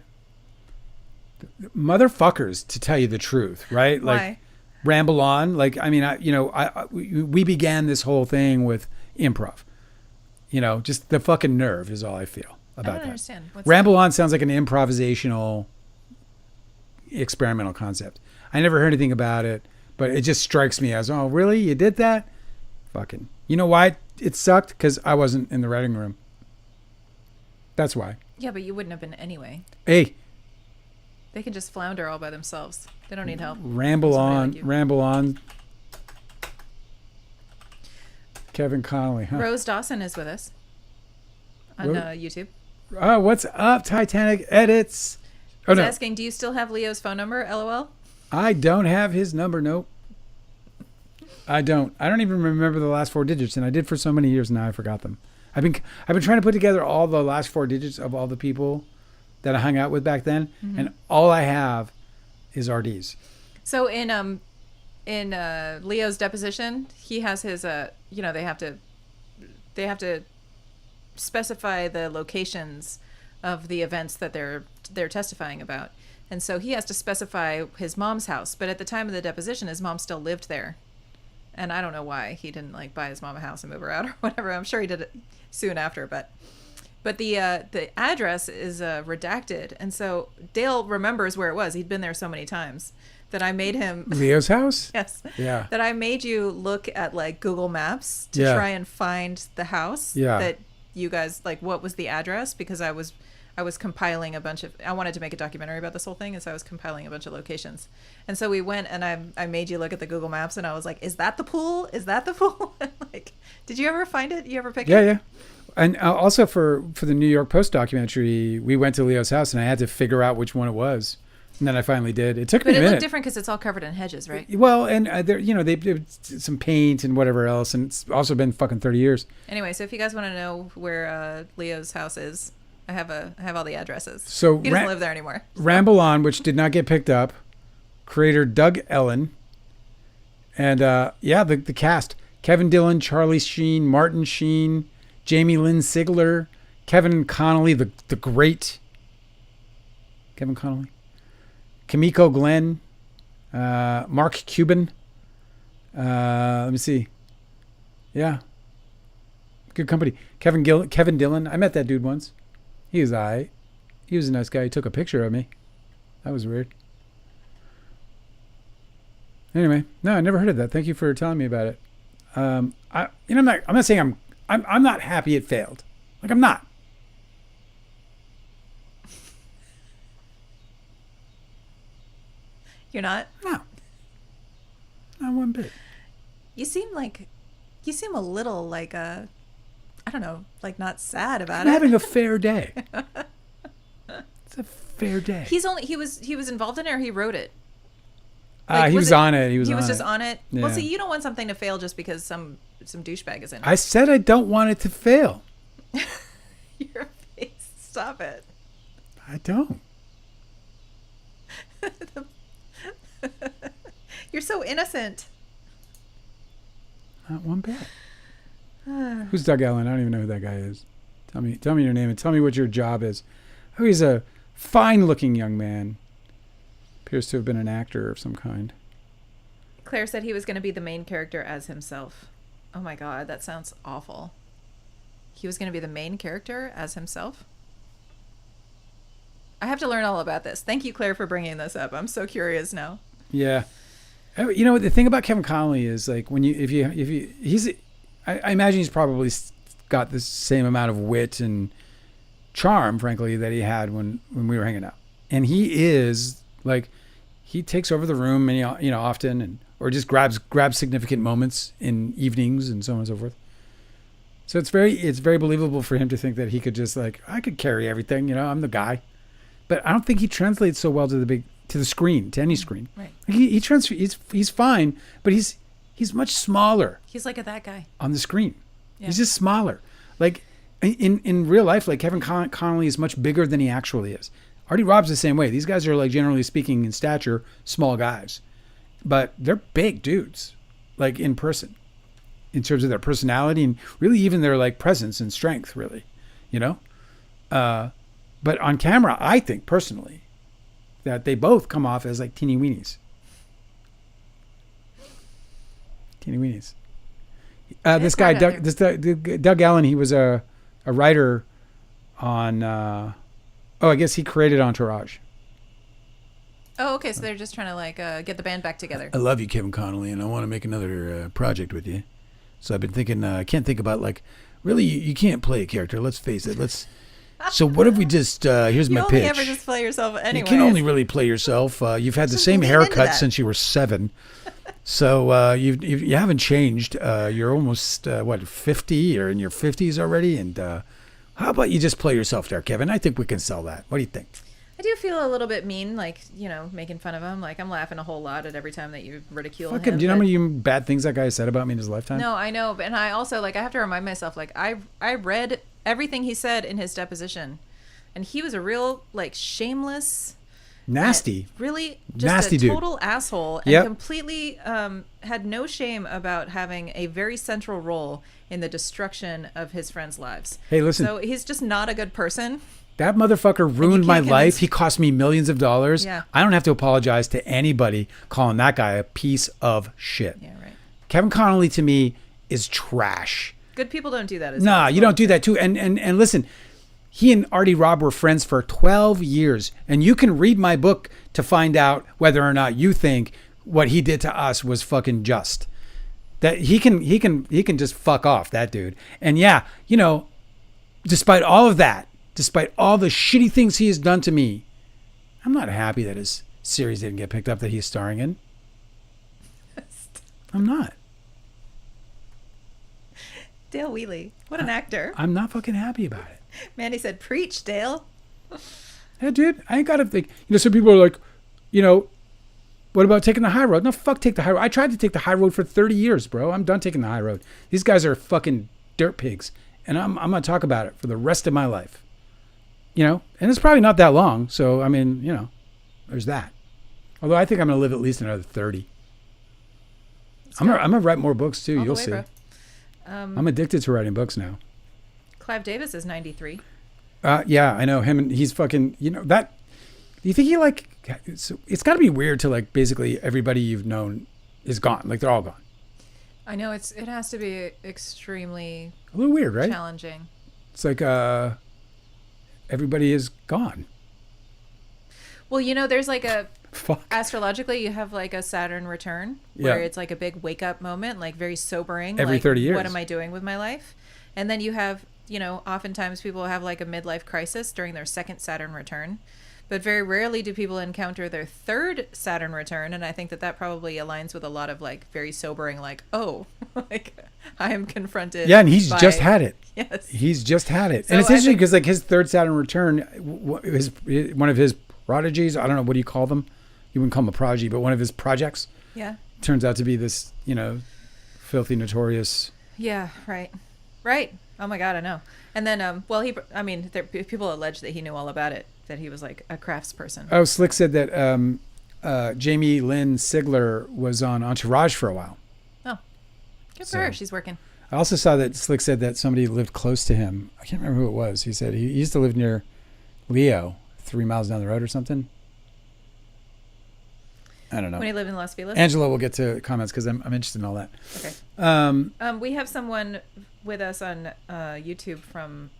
Motherfuckers, to tell you the truth, right? Why? Like, Ramble On. Like, I mean, we began this whole thing with improv. You know, just the fucking nerve is all I feel about I don't that. understand. What's Ramble On sounds like an improvisational experimental concept. I never heard anything about it, but it just strikes me as, oh, really? You did that? Fucking. You know why it sucked? Because I wasn't in the writing room. That's why. Yeah, but you wouldn't have been anyway. Hey. They can just flounder all by themselves. They don't need help. Ramble on. Like Ramble on. Kevin Connolly, huh? Rose Dawson is with us on YouTube. Oh, what's up, Titanic Edits? Oh, He's no. asking, do you still have Leo's phone number? LOL. I don't have his number. Nope. I don't even remember the last 4 digits, and I did for so many years now I forgot them. I've been trying to put together all the last 4 digits of all the people that I hung out with back then, and all I have is RDs. So in Leo's deposition, he has his they have to specify the locations of the events that they're testifying about. And so he has to specify his mom's house, but at the time of the deposition his mom still lived there. And I don't know why he didn't like buy his mom a house and move her out or whatever. I'm sure he did it soon after, but the address is redacted, and so Dale remembers where it was. He'd been there so many times that I made him Leo's house. Yes. Yeah. That I made you look at like Google Maps to try and find the house. Yeah. That you guys like. What was the address? Because I was compiling a bunch of. I wanted to make a documentary about this whole thing, and so I was compiling a bunch of locations. And so we went, and I made you look at the Google Maps, and I was like, "Is that the pool? Is that the pool?" Like, did you ever find it? You ever pick it? Yeah. And also for the New York Post documentary, we went to Leo's house, and I had to figure out which one it was, and then I finally did. It took me a minute. But it looked different because it's all covered in hedges, right? Well, and there, they did some paint and whatever else, and it's also been fucking 30 years. Anyway, so if you guys want to know where Leo's house is, I have all the addresses. So he doesn't live there anymore. Ramble On, which did not get picked up. Creator Doug Ellen, and the cast: Kevin Dillon, Charlie Sheen, Martin Sheen, Jamie Lynn Sigler, Kevin Connolly, the great Kevin Connolly, Kimiko Glenn, Mark Cuban. Let me see. Yeah, good company. Kevin Dillon. I met that dude once. He was alright. He was a nice guy. He took a picture of me. That was weird. Anyway, no, I never heard of that. Thank you for telling me about it. I'm not saying I'm not happy it failed. Like, I'm not. You're not? No. Not one bit. You seem a little like I don't know, like not sad about I'm it. having a fair day. It's a fair day. He was involved in it, or he wrote it? He was on it. He was just on it. Yeah. Well, see, you don't want something to fail just because some douchebag is in it. I said I don't want it to fail. Your face. Stop it. I don't. You're so innocent. Not one bit. Who's Doug Allen? I don't even know who that guy is. Tell me your name and tell me what your job is. Oh, he's a fine-looking young man. Appears to have been an actor of some kind. Claire said he was going to be the main character as himself. Oh my God, that sounds awful. He was going to be the main character as himself? I have to learn all about this. Thank you, Claire, for bringing this up. I'm so curious now. Yeah. You know, the thing about Kevin Connolly is like I imagine he's probably got the same amount of wit and charm, frankly, that he had when we were hanging out. And he is like, he takes over the room and often, and or just grabs significant moments in evenings and so on and so forth. So it's very believable for him to think that he could just like, I could carry everything, I'm the guy. But I don't think he translates so well to the screen, to any screen. Right. He's fine, but he's much smaller. He's like that guy on the screen. Yeah. He's just smaller. Like in real life, like Kevin Connolly is much bigger than he actually is. Artie Rob's the same way. These guys are, like, generally speaking, in stature, small guys, but they're big dudes, like in person, in terms of their personality and really even their like presence and strength, really, But on camera, I think personally that they both come off as like teeny weenies. Teeny weenies. This guy, Doug Allen, he was a writer on, I guess he created Entourage. Oh, okay. So they're just trying to like get the band back together. I love you, Kevin Connolly, and I want to make another project with you. So I've been thinking, I can't think about like, really, you can't play a character. Let's face it. So what if we just, here's my pitch. You only ever just play yourself anyway. You can only really play yourself. You've had the same haircut since you were 7. So you haven't changed. You're almost, 50 or in your 50s already? And how about you just play yourself there, Kevin? I think we can sell that. What do you think? I do feel a little bit mean, like, making fun of him. Like, I'm laughing a whole lot at every time that you ridicule him. Do you know how many bad things that guy said about me in his lifetime? No, I know. And I also, like, I have to remind myself, like, I read everything he said in his deposition. And he was a real, like, shameless... Nasty. Really just nasty dude. Total asshole. And completely had no shame about having a very central role in the destruction of his friends' lives. Hey, listen. So he's just not a good person. That motherfucker ruined my life. He cost me millions of dollars. Yeah. I don't have to apologize to anybody calling that guy a piece of shit. Yeah, right. Kevin Connolly to me is trash. Good people don't do that. Nah, you don't do that too. And listen, he and Artie Robb were friends for 12 years. And you can read my book to find out whether or not you think what he did to us was fucking just. That he can just fuck off, that dude. And yeah, despite all of that, despite all the shitty things he has done to me, I'm not happy that his series didn't get picked up that he's starring in. I'm not. Dale Wheatley. What an actor. I'm not fucking happy about it. Mandy said, preach, Dale. Yeah, dude, I ain't got to think. Some people are like, what about taking the high road? No, fuck take the high road. I tried to take the high road for 30 years, bro. I'm done taking the high road. These guys are fucking dirt pigs. And I'm going to talk about it for the rest of my life. And it's probably not that long. So, I mean, there's that. Although I think I'm going to live at least another 30. I'm going to write more books too. You'll see. I'm addicted to writing books now. Clive Davis is 93. Yeah, I know him. And he's fucking, that. Do you think he it's got to be weird to like basically everybody you've known is gone. Like they're all gone. I know it has to be extremely a little weird, right? Challenging. It's like, everybody is gone. Well, there's like astrologically, you have like a Saturn return where it's like a big wake up moment, like very sobering. Every like, 30 years. What am I doing with my life? And then you have, oftentimes people have like a midlife crisis during their second Saturn return. But very rarely do people encounter their third Saturn return. And I think that probably aligns with a lot of like very sobering, like, like I am confronted. Yeah, and he's just had it. Yes. He's just had it. So and it's interesting because like his third Saturn return, one of his prodigies, I don't know, what do you call them? You wouldn't call him a prodigy, but one of his projects. Yeah. Turns out to be this, filthy, notorious. Yeah, right. Right. Oh my God, I know. And then, people allege that he knew all about it, that he was like a craftsperson. Oh, Slick said that Jamie Lynn Sigler was on Entourage for a while. Oh, good for her. She's working. I also saw that Slick said that somebody lived close to him. I can't remember who it was. He said he used to live near Leo, 3 miles down the road or something. I don't know. When he lived in Las Vegas? Angela will get to comments because I'm interested in all that. Okay. We have someone with us on YouTube from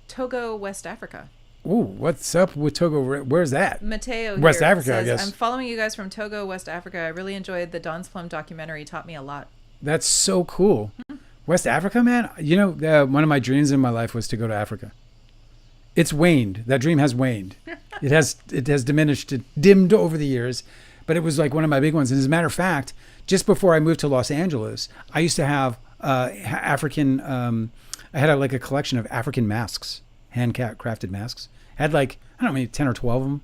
Togo, West Africa. Ooh, what's up with Togo? Where's that? Mateo West here Africa, says, I guess. I'm following you guys from Togo, West Africa. I really enjoyed the Don's Plum documentary. Taught me a lot. That's so cool. West Africa, man. One of my dreams in my life was to go to Africa. It's waned. That dream has waned. It has diminished, dimmed over the years. but it was like one of my big ones. And as a matter of fact, just before I moved to Los Angeles, I used to have African. I had like a collection of African masks, hand crafted masks. I had like, I don't know, maybe 10 or 12 of them.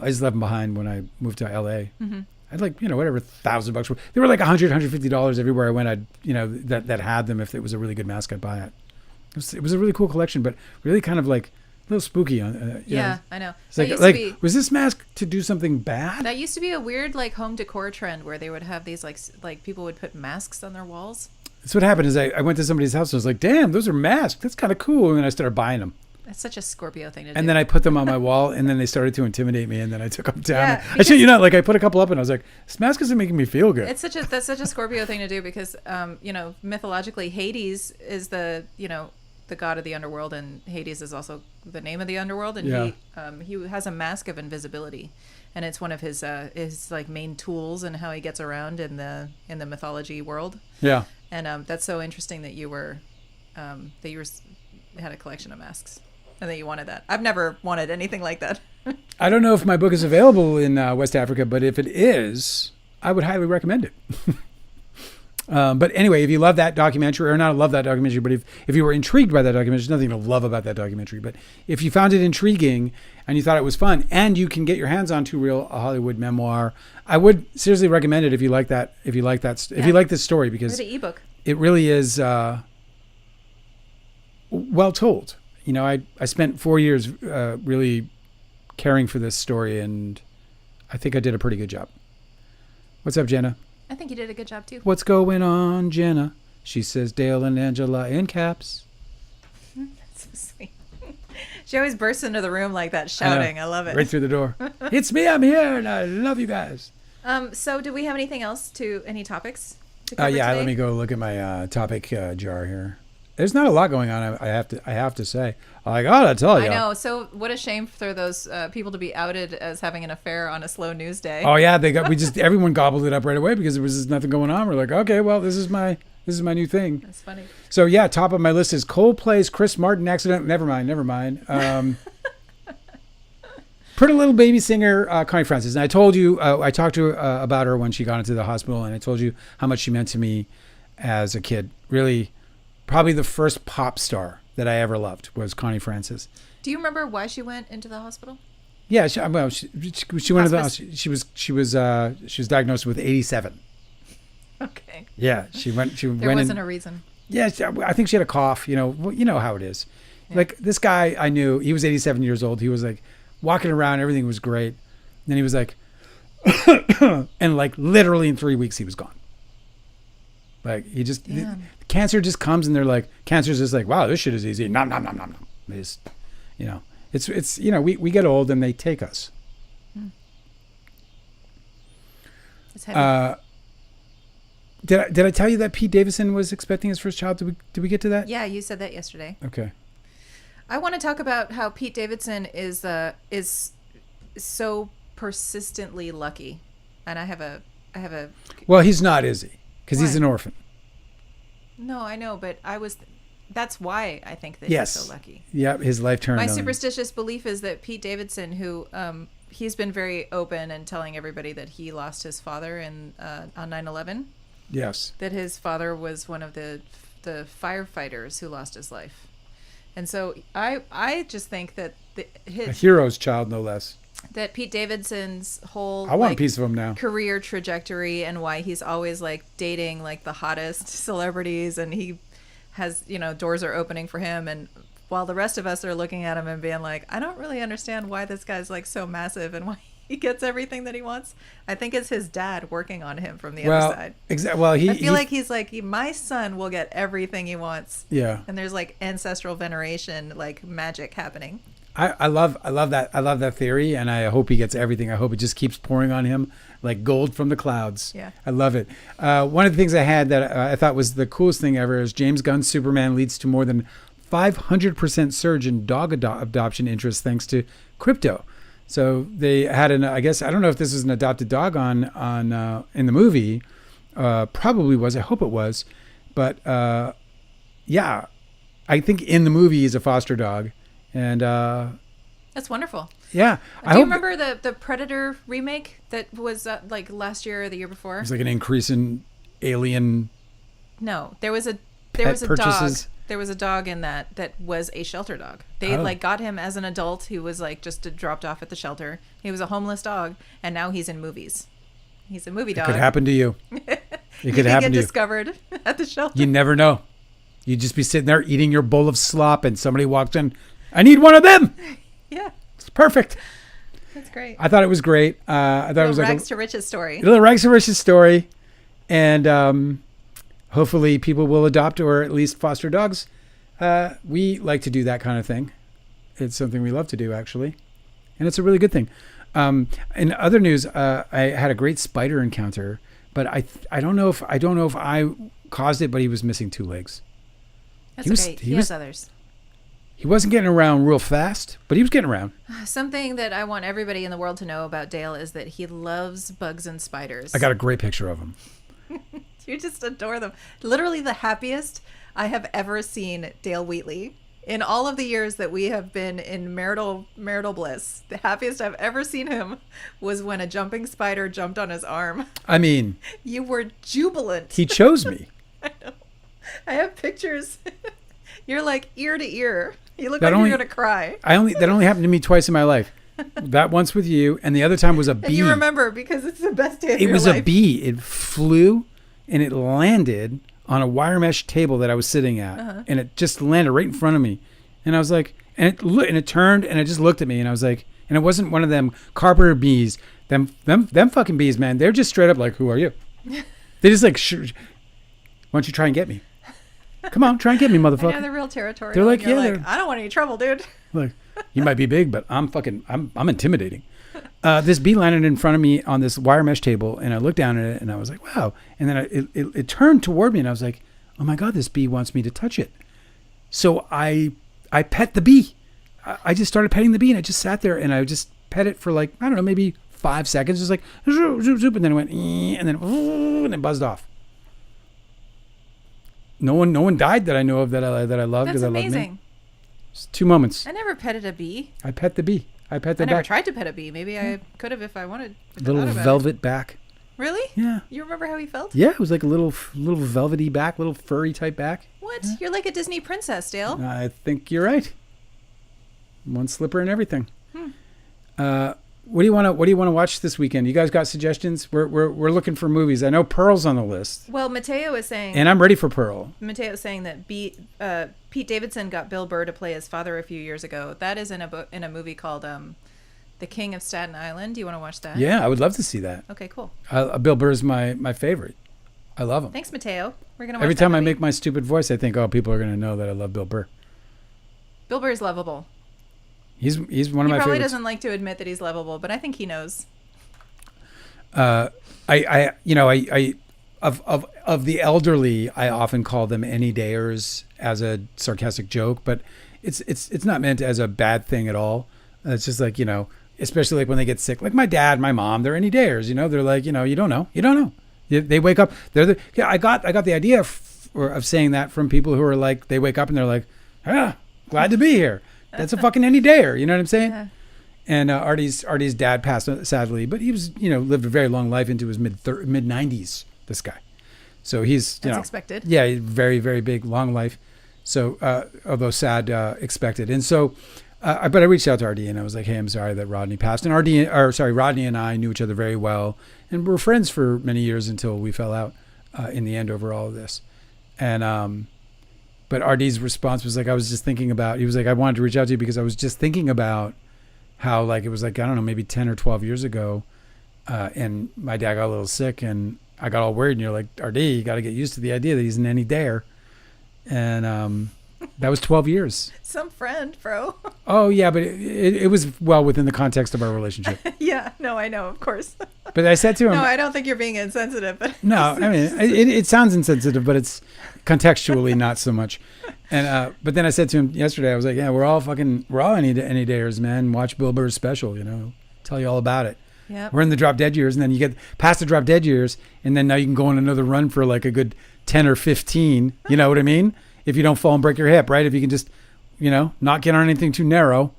I just left them behind when I moved to LA. I had like, whatever, $1,000. They were like $100, $150 everywhere I went. I'd, that had them. If it was a really good mask, I'd buy it. It was a really cool collection, but really kind of like a little spooky. Yeah, I know. It's was this mask to do something bad? That used to be a weird like home decor trend where they would have these like people would put masks on their walls. That's what happened is I went to somebody's house and I was like, damn, those are masks. That's kind of cool. And then I started buying them. That's such a Scorpio thing to do. And then I put them on my wall and then they started to intimidate me and then I took them down. Yeah, I shit you not, like I put a couple up and I was like, this mask isn't making me feel good. That's such a Scorpio thing to do because, mythologically Hades is the god of the underworld, and Hades is also the name of the underworld. And he has a mask of invisibility. And it's one of his like main tools and how he gets around in the mythology world. Yeah. And that's so interesting that you had a collection of masks and that you wanted that. I've never wanted anything like that. I don't know if my book is available in West Africa, but if it is, I would highly recommend it. But anyway, if you love that documentary, or not love that documentary, but if you were intrigued by that documentary, there's nothing to love about that documentary. But if you found it intriguing and you thought it was fun, and you can get your hands on a Hollywood memoir, I would seriously recommend it if you like that. If you like this story, because the ebook, it really is well told. I spent 4 years really caring for this story, and I think I did a pretty good job. What's up, Jenna? I think you did a good job too. What's going on, Jenna? She says Dale and Angela in caps. That's so sweet. She always bursts into the room like that, shouting. I love it. Right through the door. It's me, I'm here, and I love you guys. So do we have anything else any topics to cover yeah, today? let me go look at my topic jar here. There's not a lot going on, I have to say. I gotta tell you. I know. So what a shame for those people to be outed as having an affair on a slow news day. Oh yeah, everyone gobbled it up right away because there was just nothing going on. We're like, okay, well, this is my new thing. That's funny. So yeah, top of my list is Coldplay's Chris Martin accident. Never mind. Pretty Little Baby singer Connie Francis. And I told you, I talked to her about her when she got into the hospital, and I told you how much she meant to me as a kid. Really, probably the first pop star that I ever loved was Connie Francis. Do you remember why she went into the hospital? Yeah, she went into the hospital. She was diagnosed with 87. Okay. Yeah, there wasn't a reason. Yeah, I think she had a cough. You know how it is. Yeah. Like this guy I knew, he was 87 years old. He was like walking around, everything was great. And then he was like, and like literally in 3 weeks he was gone. Like he just, cancer just comes and they're like, cancer's just like, wow, this shit is easy. Nom, nom, nom, nom, nom. It's, it's we get old and they take us. It's heavy. Did I tell you that Pete Davidson was expecting his first child? Did we get to that? Yeah, you said that yesterday. Okay. I want to talk about how Pete Davidson is so persistently lucky, and I have a. Well, he's not, is he? Because he's an orphan. No, I know, but that's why I think that he's so lucky. Yeah, his life turned. My superstitious belief is that Pete Davidson, who he's been very open and telling everybody that he lost his father on 9/11. Yes. That his father was one of the firefighters who lost his life. And so I just think that a hero's child, no less. That Pete Davidson's whole I want a piece of him now. Career trajectory and why he's always like dating like the hottest celebrities, and he has, doors are opening for him, and while the rest of us are looking at him and being like, I don't really understand why this guy's like so massive and why he gets everything that he wants. I think it's his dad working on him from the other side. Exactly. Well, I feel like he's like, my son will get everything he wants. Yeah. And there's like ancestral veneration, like magic happening. I love that. I love that theory, and I hope he gets everything. I hope it just keeps pouring on him like gold from the clouds. Yeah. I love it. One of the things I had that I thought was the coolest thing ever is James Gunn's Superman leads to more than 500% surge in dog adoption interest thanks to crypto. So they had I guess, I don't know if this was an adopted dog on in the movie. Probably was. I hope it was. But yeah, I think in the movie he's a foster dog. And That's wonderful. Yeah. Do you remember the Predator remake that was like last year or the year before? It was like an increase in alien No, there was a purchases. dog. There was a dog in that was a shelter dog. They like got him as an adult who was like just dropped off at the shelter. He was a homeless dog, and now he's in movies. He's a movie dog. It could happen to you. It could happen to you. Discovered at the shelter. You never know. You'd just be sitting there eating your bowl of slop, and somebody walks in. I need one of them. Yeah, it's perfect. That's great. I thought it was great. I thought it was like rags to riches story. A little rags to riches story, and hopefully people will adopt or at least foster dogs. We like to do that kind of thing. It's something we love to do, actually, and it's a really good thing. In other news, I had a great spider encounter, but I don't know if I caused it, but he was missing 2 legs. That's okay. He has others. He wasn't getting around real fast, but he was getting around. Something that I want everybody in the world to know about Dale is that he loves bugs and spiders. I got a great picture of him. You just adore them. Literally the happiest I have ever seen Dale Wheatley. In all of the years that we have been in marital bliss, the happiest I've ever seen him was when a jumping spider jumped on his arm. I mean, you were jubilant. He chose me. I know. I have pictures. You're like ear to ear. You look like you're going to cry. That only happened to me twice in my life. That once with you, and the other time was a bee. And you remember because it's the best day of your life. It was a bee. It flew, and it landed on a wire mesh table that I was sitting at, and it just landed right in front of me. And I was like, and it turned, and it just looked at me, and I was like, and it wasn't one of them carpenter bees. Them fucking bees, man. They're just straight up like, who are you? They just like, why don't you try and get me? Come on, try and get me, motherfucker. Yeah, they're real territorial. They're like, I don't want any trouble, dude. Like, you might be big, but I'm intimidating. This bee landed in front of me on this wire mesh table, and I looked down at it, and I was like, wow. And then it turned toward me, and I was like, oh my God, this bee wants me to touch it. So I pet the bee. I just started petting the bee, and I just sat there, and I just pet it for like, I don't know, maybe 5 seconds. Just like, zoop, zoop, zoop, and then it went, and it buzzed off. No one died that I know of that I loved. That's amazing. Loved me. Just 2 moments. I never petted a bee. I pet the bee. I never tried to pet a bee. Maybe I could have if I wanted. Little velvet back. Really? Yeah. You remember how he felt? Yeah, it was like a little velvety back, little furry type back. What? Yeah. You're like a Disney princess, Dale. I think you're right. One slipper and everything. What do you want to watch this weekend? You guys got suggestions? We're looking for movies. I know Pearl's on the list. Well, Mateo is saying, and I'm ready for Pearl. Mateo is saying that Pete Davidson got Bill Burr to play his father a few years ago. That is in a movie called The King of Staten Island. Do you want to watch that? Yeah, I would love to see that. Okay, cool. Bill Burr's my favorite. I love him. Thanks, Mateo. We're gonna watch every time that I movie. make my stupid voice, I think, oh, people are gonna know that I love Bill Burr. Bill Burr's lovable. He's one of my favorites. He probably doesn't like to admit that he's lovable, but I think he knows. Of the elderly, I often call them any dayers as a sarcastic joke, but it's not meant as a bad thing at all. It's just like, especially like when they get sick, like my dad, my mom, they're any dayers, they're like, you don't know. They wake up. I got the idea of saying that from people who are like, they wake up and they're like, glad to be here. That's a fucking any dayer. You know what I'm saying? Yeah. And Artie's dad passed sadly, but he was, lived a very long life into his mid 90s. This guy, so he's that's expected. Yeah, very very big long life. So although sad, expected. And so, but I reached out to Artie and I was like, hey, I'm sorry that Rodney passed. And Rodney and I knew each other very well and were friends for many years until we fell out in the end over all of this. And but Artie's response was like, I was just thinking about. He was like, I wanted to reach out to you because I was just thinking about how like it was like I don't know maybe 10 or 12 years ago, and my dad got a little sick and I got all worried. And you're like, Artie, you got to get used to the idea that he's an any dayer, and that was 12 years. Some friend, bro. Oh yeah, but it was well within the context of our relationship. Yeah, no, I know, of course. But I said to him, no, I don't think you're being insensitive. But no, I mean it sounds insensitive, but it's contextually not so much. And but then I said to him yesterday, I was like, yeah, we're all any dayers, man. Watch Bill Burr's special, tell you all about it. Yeah, we're in the drop dead years, and then you get past the drop dead years, and then now you can go on another run for like a good 10 or 15. You know what I mean? If you don't fall and break your hip, right? If you can just, not get on anything too narrow,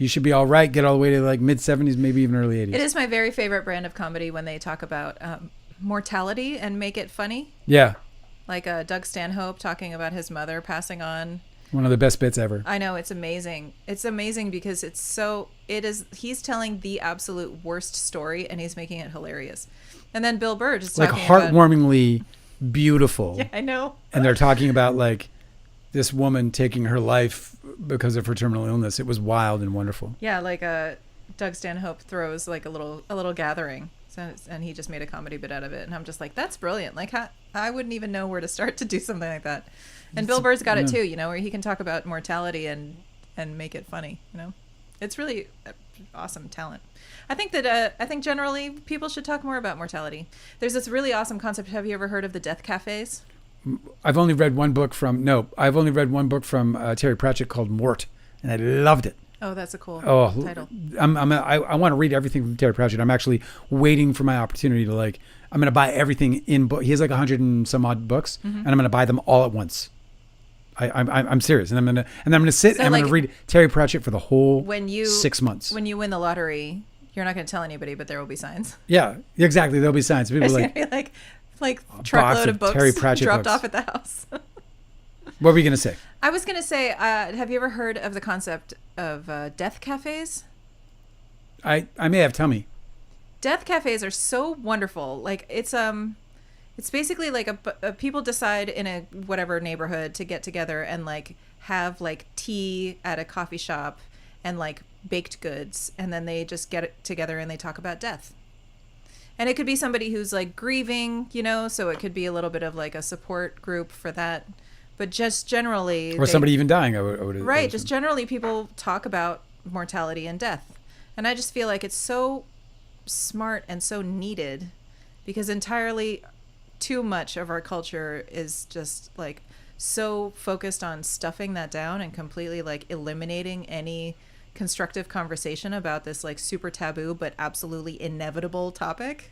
You should be all right. Get all the way to like mid 70s, maybe even early 80s. It is my very favorite brand of comedy when they talk about mortality and make it funny. Yeah. Like Doug Stanhope talking about his mother passing on. One of the best bits ever. I know, it's amazing. It's amazing because he's telling the absolute worst story and he's making it hilarious. And then Bill Burr just like talking heartwarmingly beautiful. Yeah, I know. And they're talking about like this woman taking her life because of her terminal illness. It was wild and wonderful. Yeah, like Doug Stanhope throws like a little gathering, and he just made a comedy bit out of it, and I'm just like, that's brilliant. Like I wouldn't even know where to start to do something like that. And Bill Burr's got it too, you know, where he can talk about mortality and make it funny. You know, it's really awesome talent. I think generally people should talk more about mortality. There's this really awesome concept. Have you ever heard of the death cafes? I've only read one book from Terry Pratchett called Mort, and I loved it. Oh, that's a cool title. I want to read everything from Terry Pratchett. I'm actually waiting for my opportunity to I'm going to buy everything in book. He has like 100 and some odd books, and I'm going to buy them all at once. I'm serious, and I'm gonna sit and I'm gonna read Terry Pratchett for the whole 6 months. When you win the lottery, you're not going to tell anybody, but there will be signs. Yeah, exactly. There'll be signs. People There's gonna be like truckload of books Terry Pratchett dropped books off at the house. What were you gonna say? I was gonna say, have you ever heard of the concept of death cafes? I may have. Tell me. Death cafes are so wonderful. Like it's basically like a people decide in a whatever neighborhood to get together and like have like tea at a coffee shop and like baked goods, and then they just get together and they talk about death. And it could be somebody who's like grieving, you know, so it could be a little bit of like a support group for that. But just generally, or somebody even dying, I would right. Just generally, people talk about mortality and death, and I just feel like it's so smart and so needed, because entirely too much of our culture is just like so focused on stuffing that down and completely like eliminating any constructive conversation about this like super taboo but absolutely inevitable topic.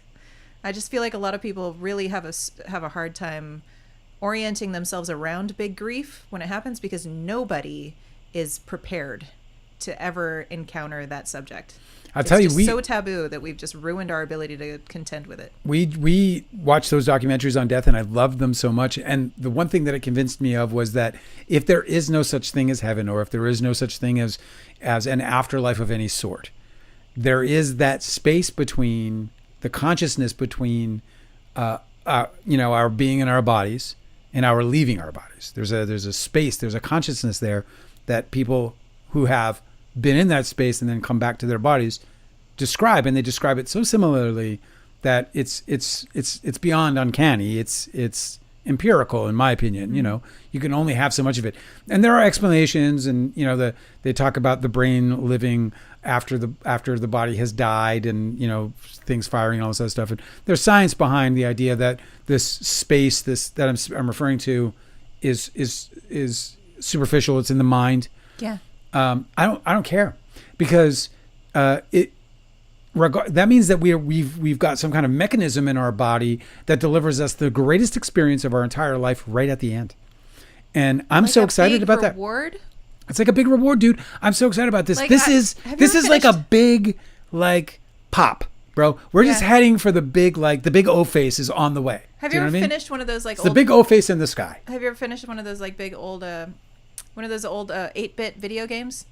I just feel like a lot of people really have a hard time orienting themselves around big grief when it happens, because nobody is prepared to ever encounter that subject. It's so taboo that we've just ruined our ability to contend with it. We watched those documentaries on death, and I loved them so much. And the one thing that it convinced me of was that if there is no such thing as heaven, or if there is no such thing as an afterlife of any sort, there is that space between the consciousness between our being in our bodies and our leaving our bodies. There's a space, there's a consciousness there that people who have been in that space and then come back to their bodies describe, and they describe it so similarly that it's beyond uncanny. It's empirical, in my opinion. Mm-hmm. You know, you can only have so much of it, and there are explanations, and you know, they talk about the brain living after the body has died, and you know, things firing and all this other stuff. And there's science behind the idea that this space, that I'm referring to, is superficial. It's in the mind. Yeah. I don't care, because that means that we've got some kind of mechanism in our body that delivers us the greatest experience of our entire life right at the end. And I'm so excited about that. Reward? It's like a big reward, dude. I'm so excited about this. Like, this is like a big pop, bro. We're just heading for the big O face is on the way. Have you ever finished one of those the big O face in the sky? Have you ever finished one of those like big old 8-bit video games?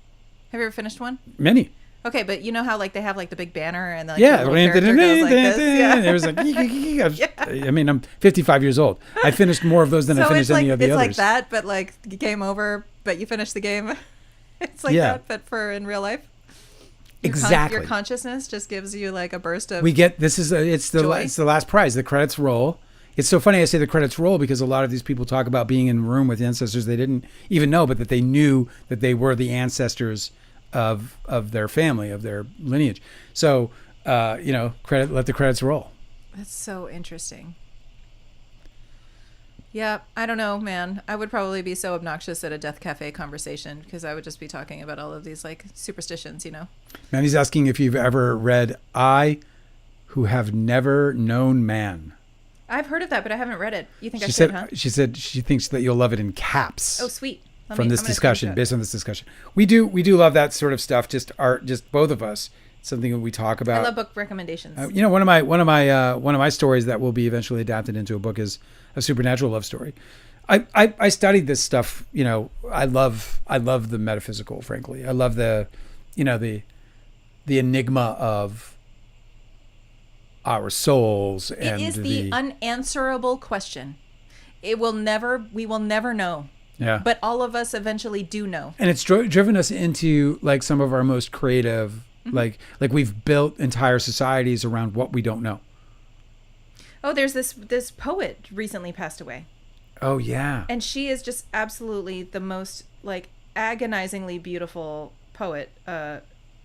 Have you ever finished one? Many. Okay, but you know how like they have like the big banner and like the little character goes like this? Yeah. It was like I mean, I'm 55 years old. I finished more of those than I finished any of the others. It's like that, but like game over, but you finished the game. It's like that, but for in real life. Exactly. Your consciousness just gives you like a burst of it's the last prize. The credits roll. It's so funny I say the credits roll, because a lot of these people talk about being in a room with ancestors they didn't even know, but that they knew that they were the ancestors of their family, of their lineage. So, let the credits roll. That's so interesting. Yeah, I don't know, man. I would probably be so obnoxious at a death cafe conversation, because I would just be talking about all of these like superstitions, you know. Man, he's asking if you've ever read I Who Have Never Known Man. I've heard of that, but I haven't read it. You think I should, huh? She said she thinks that you'll love it in caps. Oh, sweet. from this discussion, based on this discussion. We do love that sort of stuff. Just both of us. Something that we talk about. I love book recommendations. One of my stories that will be eventually adapted into a book is a supernatural love story. I studied this stuff. I love the metaphysical. Frankly, I love the enigma of our souls. It is the unanswerable question. We will never know. Yeah. But all of us eventually do know. And it's driven us into like some of our most creative. Like we've built entire societies around what we don't know. Oh, there's this poet recently passed away. Oh yeah. And she is just absolutely the most like agonizingly beautiful poet.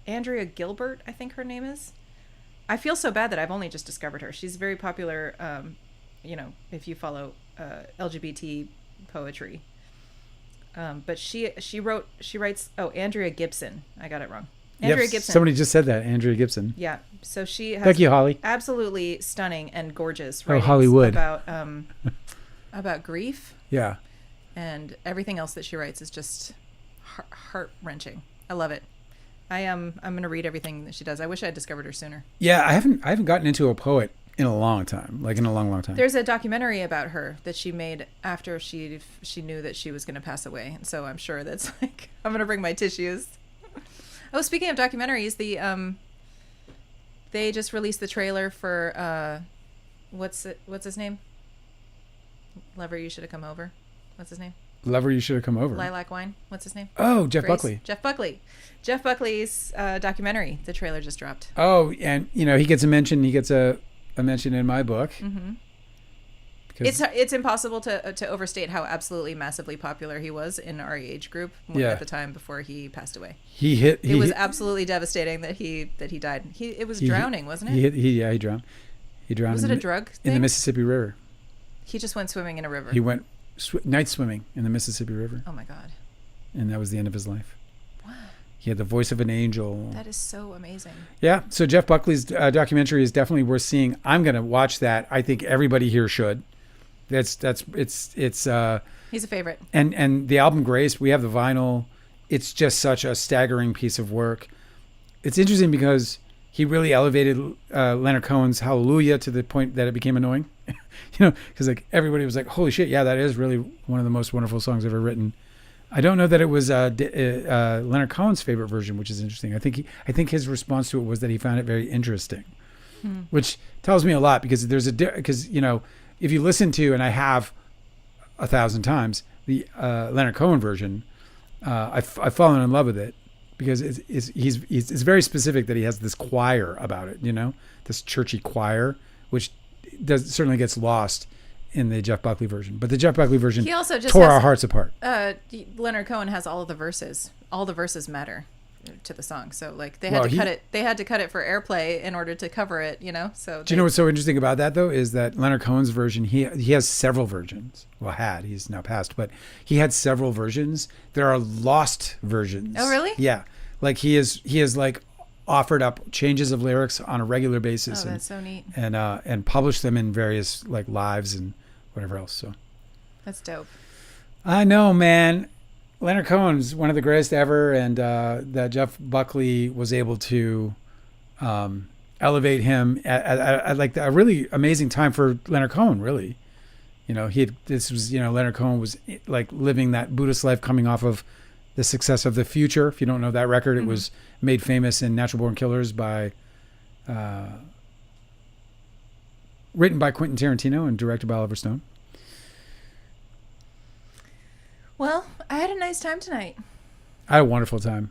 Andrea Gilbert, I think her name is. I feel so bad that I've only just discovered her. She's very popular. If you follow LGBT poetry. But she writes. Oh, Andrea Gibson. I got it wrong. Andrea Gibson. Somebody just said that. Andrea Gibson. Yeah. So she has Thank you, Holly. Absolutely stunning and gorgeous Oh, writings Hollywood. about grief. Yeah. And everything else that she writes is just heart-wrenching. I love it. I'm going to read everything that she does. I wish I had discovered her sooner. Yeah, I haven't gotten into a poet in a long time. Like in a long time. There's a documentary about her that she made after she knew that she was going to pass away. And so I'm sure that's like I'm going to bring my tissues. Oh, speaking of documentaries, they just released the trailer for what's his name? Lover, You Should Have Come Over. What's his name? Lover, You Should Have Come Over. Lilac Wine. What's his name? Oh, Jeff Buckley. Jeff Buckley's documentary. The trailer just dropped. Oh, and he gets a mention. He gets a mention in my book. Mm-hmm. It's impossible to overstate how absolutely massively popular he was in our age group at the time before he passed away. It was absolutely devastating that he died. It was drowning, wasn't it? He drowned. He drowned. Was it a drug thing? In the Mississippi River? He just went swimming in a river. He went night swimming in the Mississippi River. Oh my God. And that was the end of his life. Wow. He had the voice of an angel. That is so amazing. Yeah. So Jeff Buckley's documentary is definitely worth seeing. I'm going to watch that. I think everybody here should. It's he's a favorite. And the album Grace, we have the vinyl. It's just such a staggering piece of work. It's interesting because he really elevated Leonard Cohen's Hallelujah to the point that it became annoying. Because like everybody was like, "Holy shit, yeah, that is really one of the most wonderful songs ever written." I don't know that it was Leonard Cohen's favorite version, which is interesting. I think his response to it was that he found it very interesting, which tells me a lot because if you listen to, and I have 1,000 times, the Leonard Cohen version, I've fallen in love with it because it's very specific that he has this choir about it, this churchy choir, which certainly gets lost in the Jeff Buckley version. But the Jeff Buckley version tore our hearts apart. Leonard Cohen has all of the verses. All the verses matter to the song. So like they had to cut it. They had to cut it for airplay in order to cover it, So do you know what's so interesting about that though is that Leonard Cohen's version, he has several versions. Well, he's now passed, but he had several versions. There are lost versions. Oh, really? Yeah. Like he is like offered up changes of lyrics on a regular basis. Oh, that's so neat. And published them in various like lives and whatever else. So that's dope. I know, man. Leonard Cohen's one of the greatest ever, and that Jeff Buckley was able to elevate him at like a really amazing time for Leonard Cohen. Really, Leonard Cohen was like living that Buddhist life, coming off of the success of The Future. If you don't know that record, it was made famous in Natural Born Killers written by Quentin Tarantino and directed by Oliver Stone. Well, I had a nice time tonight. I had a wonderful time.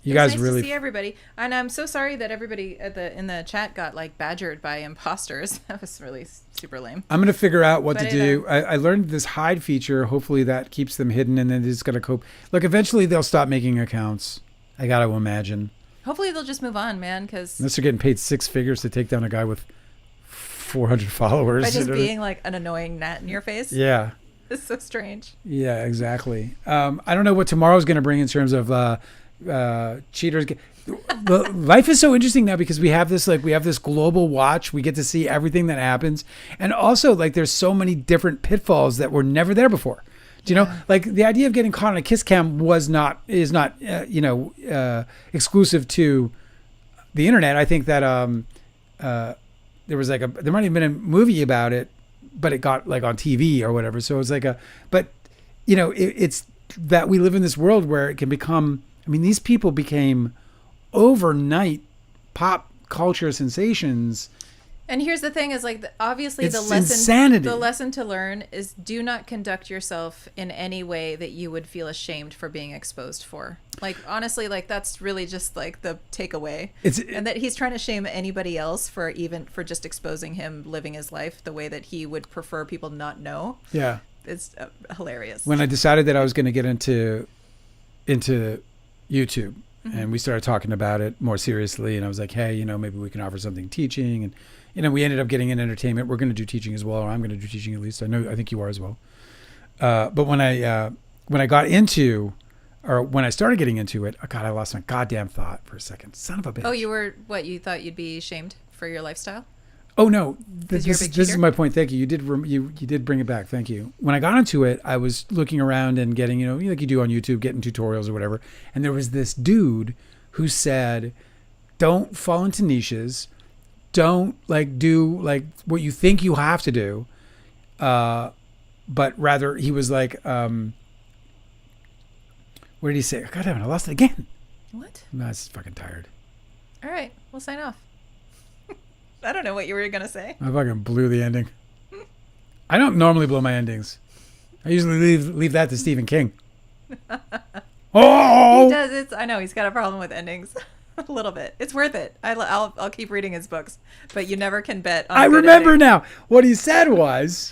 You guys nice really to see everybody, and I'm so sorry that everybody in the chat got like badgered by imposters. That was really super lame. I'm gonna figure out what to do. I learned this hide feature. Hopefully that keeps them hidden, and then they just gotta cope. Look, eventually they'll stop making accounts. I gotta imagine. Hopefully they'll just move on, man. Because unless they're getting paid 6 figures to take down a guy with 400 followers, by just being like an annoying gnat in your face. Yeah. It's so strange. Yeah, exactly. I don't know what tomorrow's going to bring in terms of cheaters. Life is so interesting now because we have this global watch. We get to see everything that happens, and also like there's so many different pitfalls that were never there before. Do you know, like the idea of getting caught on a kiss cam is not exclusive to the internet. I think that there might have been a movie about it, but it got like on TV or whatever. So it's like it's that we live in this world where it can become. I mean, these people became overnight pop culture sensations. And here's the thing: is like obviously it's the lesson, insanity. The lesson to learn is do not conduct yourself in any way that you would feel ashamed for being exposed for. Like honestly, like that's really just like the takeaway. And that he's trying to shame anybody else for just exposing him living his life the way that he would prefer people not know. Yeah, it's hilarious. When I decided that I was going to get into YouTube. And we started talking about it more seriously. And I was like, hey, maybe we can offer something teaching. And, we ended up getting in entertainment. We're going to do teaching as well. Or I'm going to do teaching at least. I think you are as well. But when I started getting into it, oh God, I lost my goddamn thought for a second. Son of a bitch. Oh, you thought you'd be shamed for your lifestyle? Oh no, this is my point. Thank you. You did bring it back. Thank you. When I got into it, I was looking around and getting, like you do on YouTube, getting tutorials or whatever. And there was this dude who said, "Don't fall into niches. Don't do what you think you have to do." But rather, he was like, what did he say? God damn it, I lost it again. What? No, I'm just fucking tired. All right, we'll sign off. I don't know what you were going to say. I fucking blew the ending. I don't normally blow my endings. I usually leave that to Stephen King. Oh! He does. I know he's got a problem with endings. A little bit. It's worth it. I'll keep reading his books, but you never can bet on I good remember ending. now. What he said was,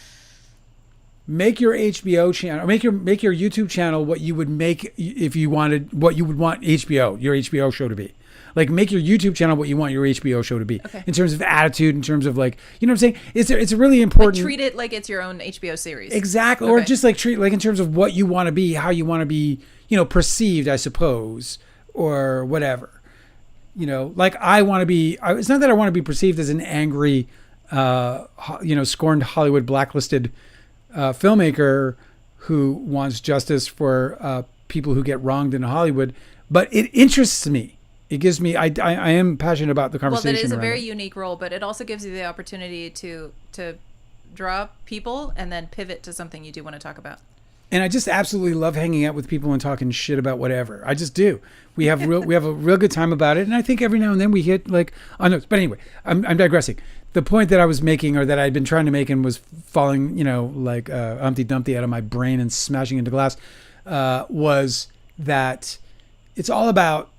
make your HBO channel, make your YouTube channel what you would make if you wanted, what you would want your HBO show to be. Like, make your YouTube channel what you want your HBO show to be. Okay. In terms of attitude, in terms of what I'm saying? It's a really important. Treat it like it's your own HBO series. Exactly. Okay. Or just treat in terms of what you want to be, how you want to be, perceived, I suppose, or whatever. I want to be, it's not that I want to be perceived as an angry, scorned Hollywood blacklisted filmmaker who wants justice for people who get wronged in Hollywood, but it interests me. It gives me, I am passionate about the conversation. Well, that is a very it. unique role, but it also gives you the opportunity to draw people and then pivot to something you do want to talk about. And I just absolutely love hanging out with people and talking shit about whatever. I just do. We have a real good time about it. And I think every now and then we hit on notes. But anyway, I'm digressing. The point that I was making, or that I'd been trying to make and was falling, Humpty Dumpty out of my brain and smashing into glass, was that it's all about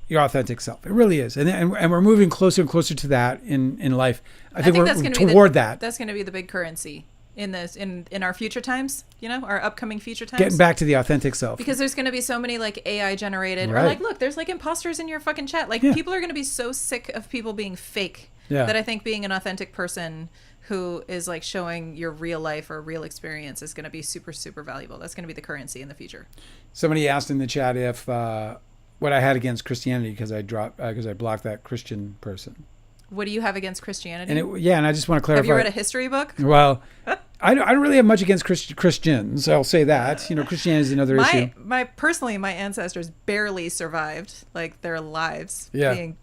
your authentic self. It really is. And we're moving closer and closer to that in life. I think we're toward that. That's going to be the big currency in our future times, our upcoming future times. Getting back to the authentic self. Because there's going to be so many AI generated, right. Or look, there's imposters in your fucking chat. People are going to be so sick of people being fake that I think being an authentic person who is showing your real life or real experience is going to be super, super valuable. That's going to be the currency in the future. Somebody asked in the chat if what I had against Christianity because I blocked that Christian person. What do you have against Christianity? And I just want to clarify. Have you read a history book? Well, I don't really have much against Christians. I'll say that. Christianity is another issue. Personally, my ancestors barely survived their lives being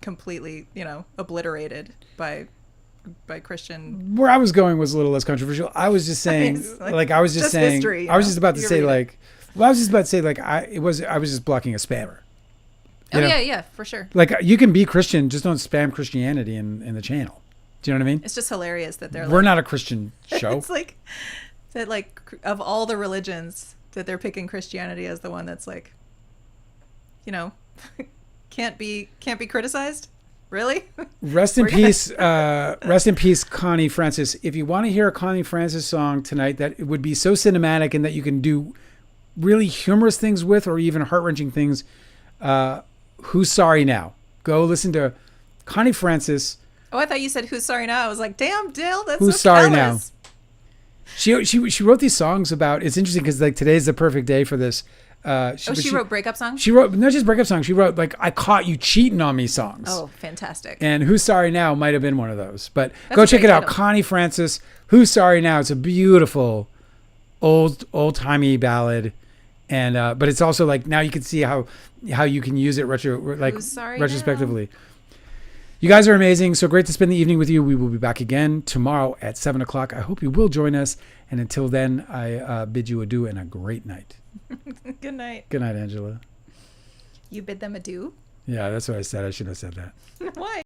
completely, obliterated by Christian. Where I was going was a little less controversial. I was just saying, history, I was just about to say I was just blocking a spammer. Yeah, for sure. You can be Christian, just don't spam Christianity in the channel. Do you know what I mean? It's just hilarious that they're we're not a Christian show. It's that of all the religions that they're picking Christianity as the one that's can't be criticized. Really? Rest in peace. Rest in peace, Connie Francis. If you want to hear a Connie Francis song tonight, that it would be so cinematic and that you can do really humorous things with, or even heart-wrenching things. Who's Sorry Now? Go listen to Connie Francis. Oh, I thought you said Who's Sorry Now. I was like, damn, Dale, that's Who's so Sorry callous. Now? She wrote these songs about. It's interesting because today's the perfect day for this. She wrote breakup songs? She wrote not just breakup songs. She wrote I Caught You Cheating on Me songs. Oh, fantastic. And Who's Sorry Now might have been one of those. But That's go check it out. title. Connie Francis, Who's Sorry Now. It's a beautiful old timey ballad, and but it's also like now you can see how you can use it retrospectively. You guys are amazing. So great to spend the evening with you. We will be back again tomorrow at 7:00. I hope you will join us. And until then, I bid you adieu and a great night. Good night. Good night, Angela. You bid them adieu? Yeah, that's what I said. I should have said that. Why?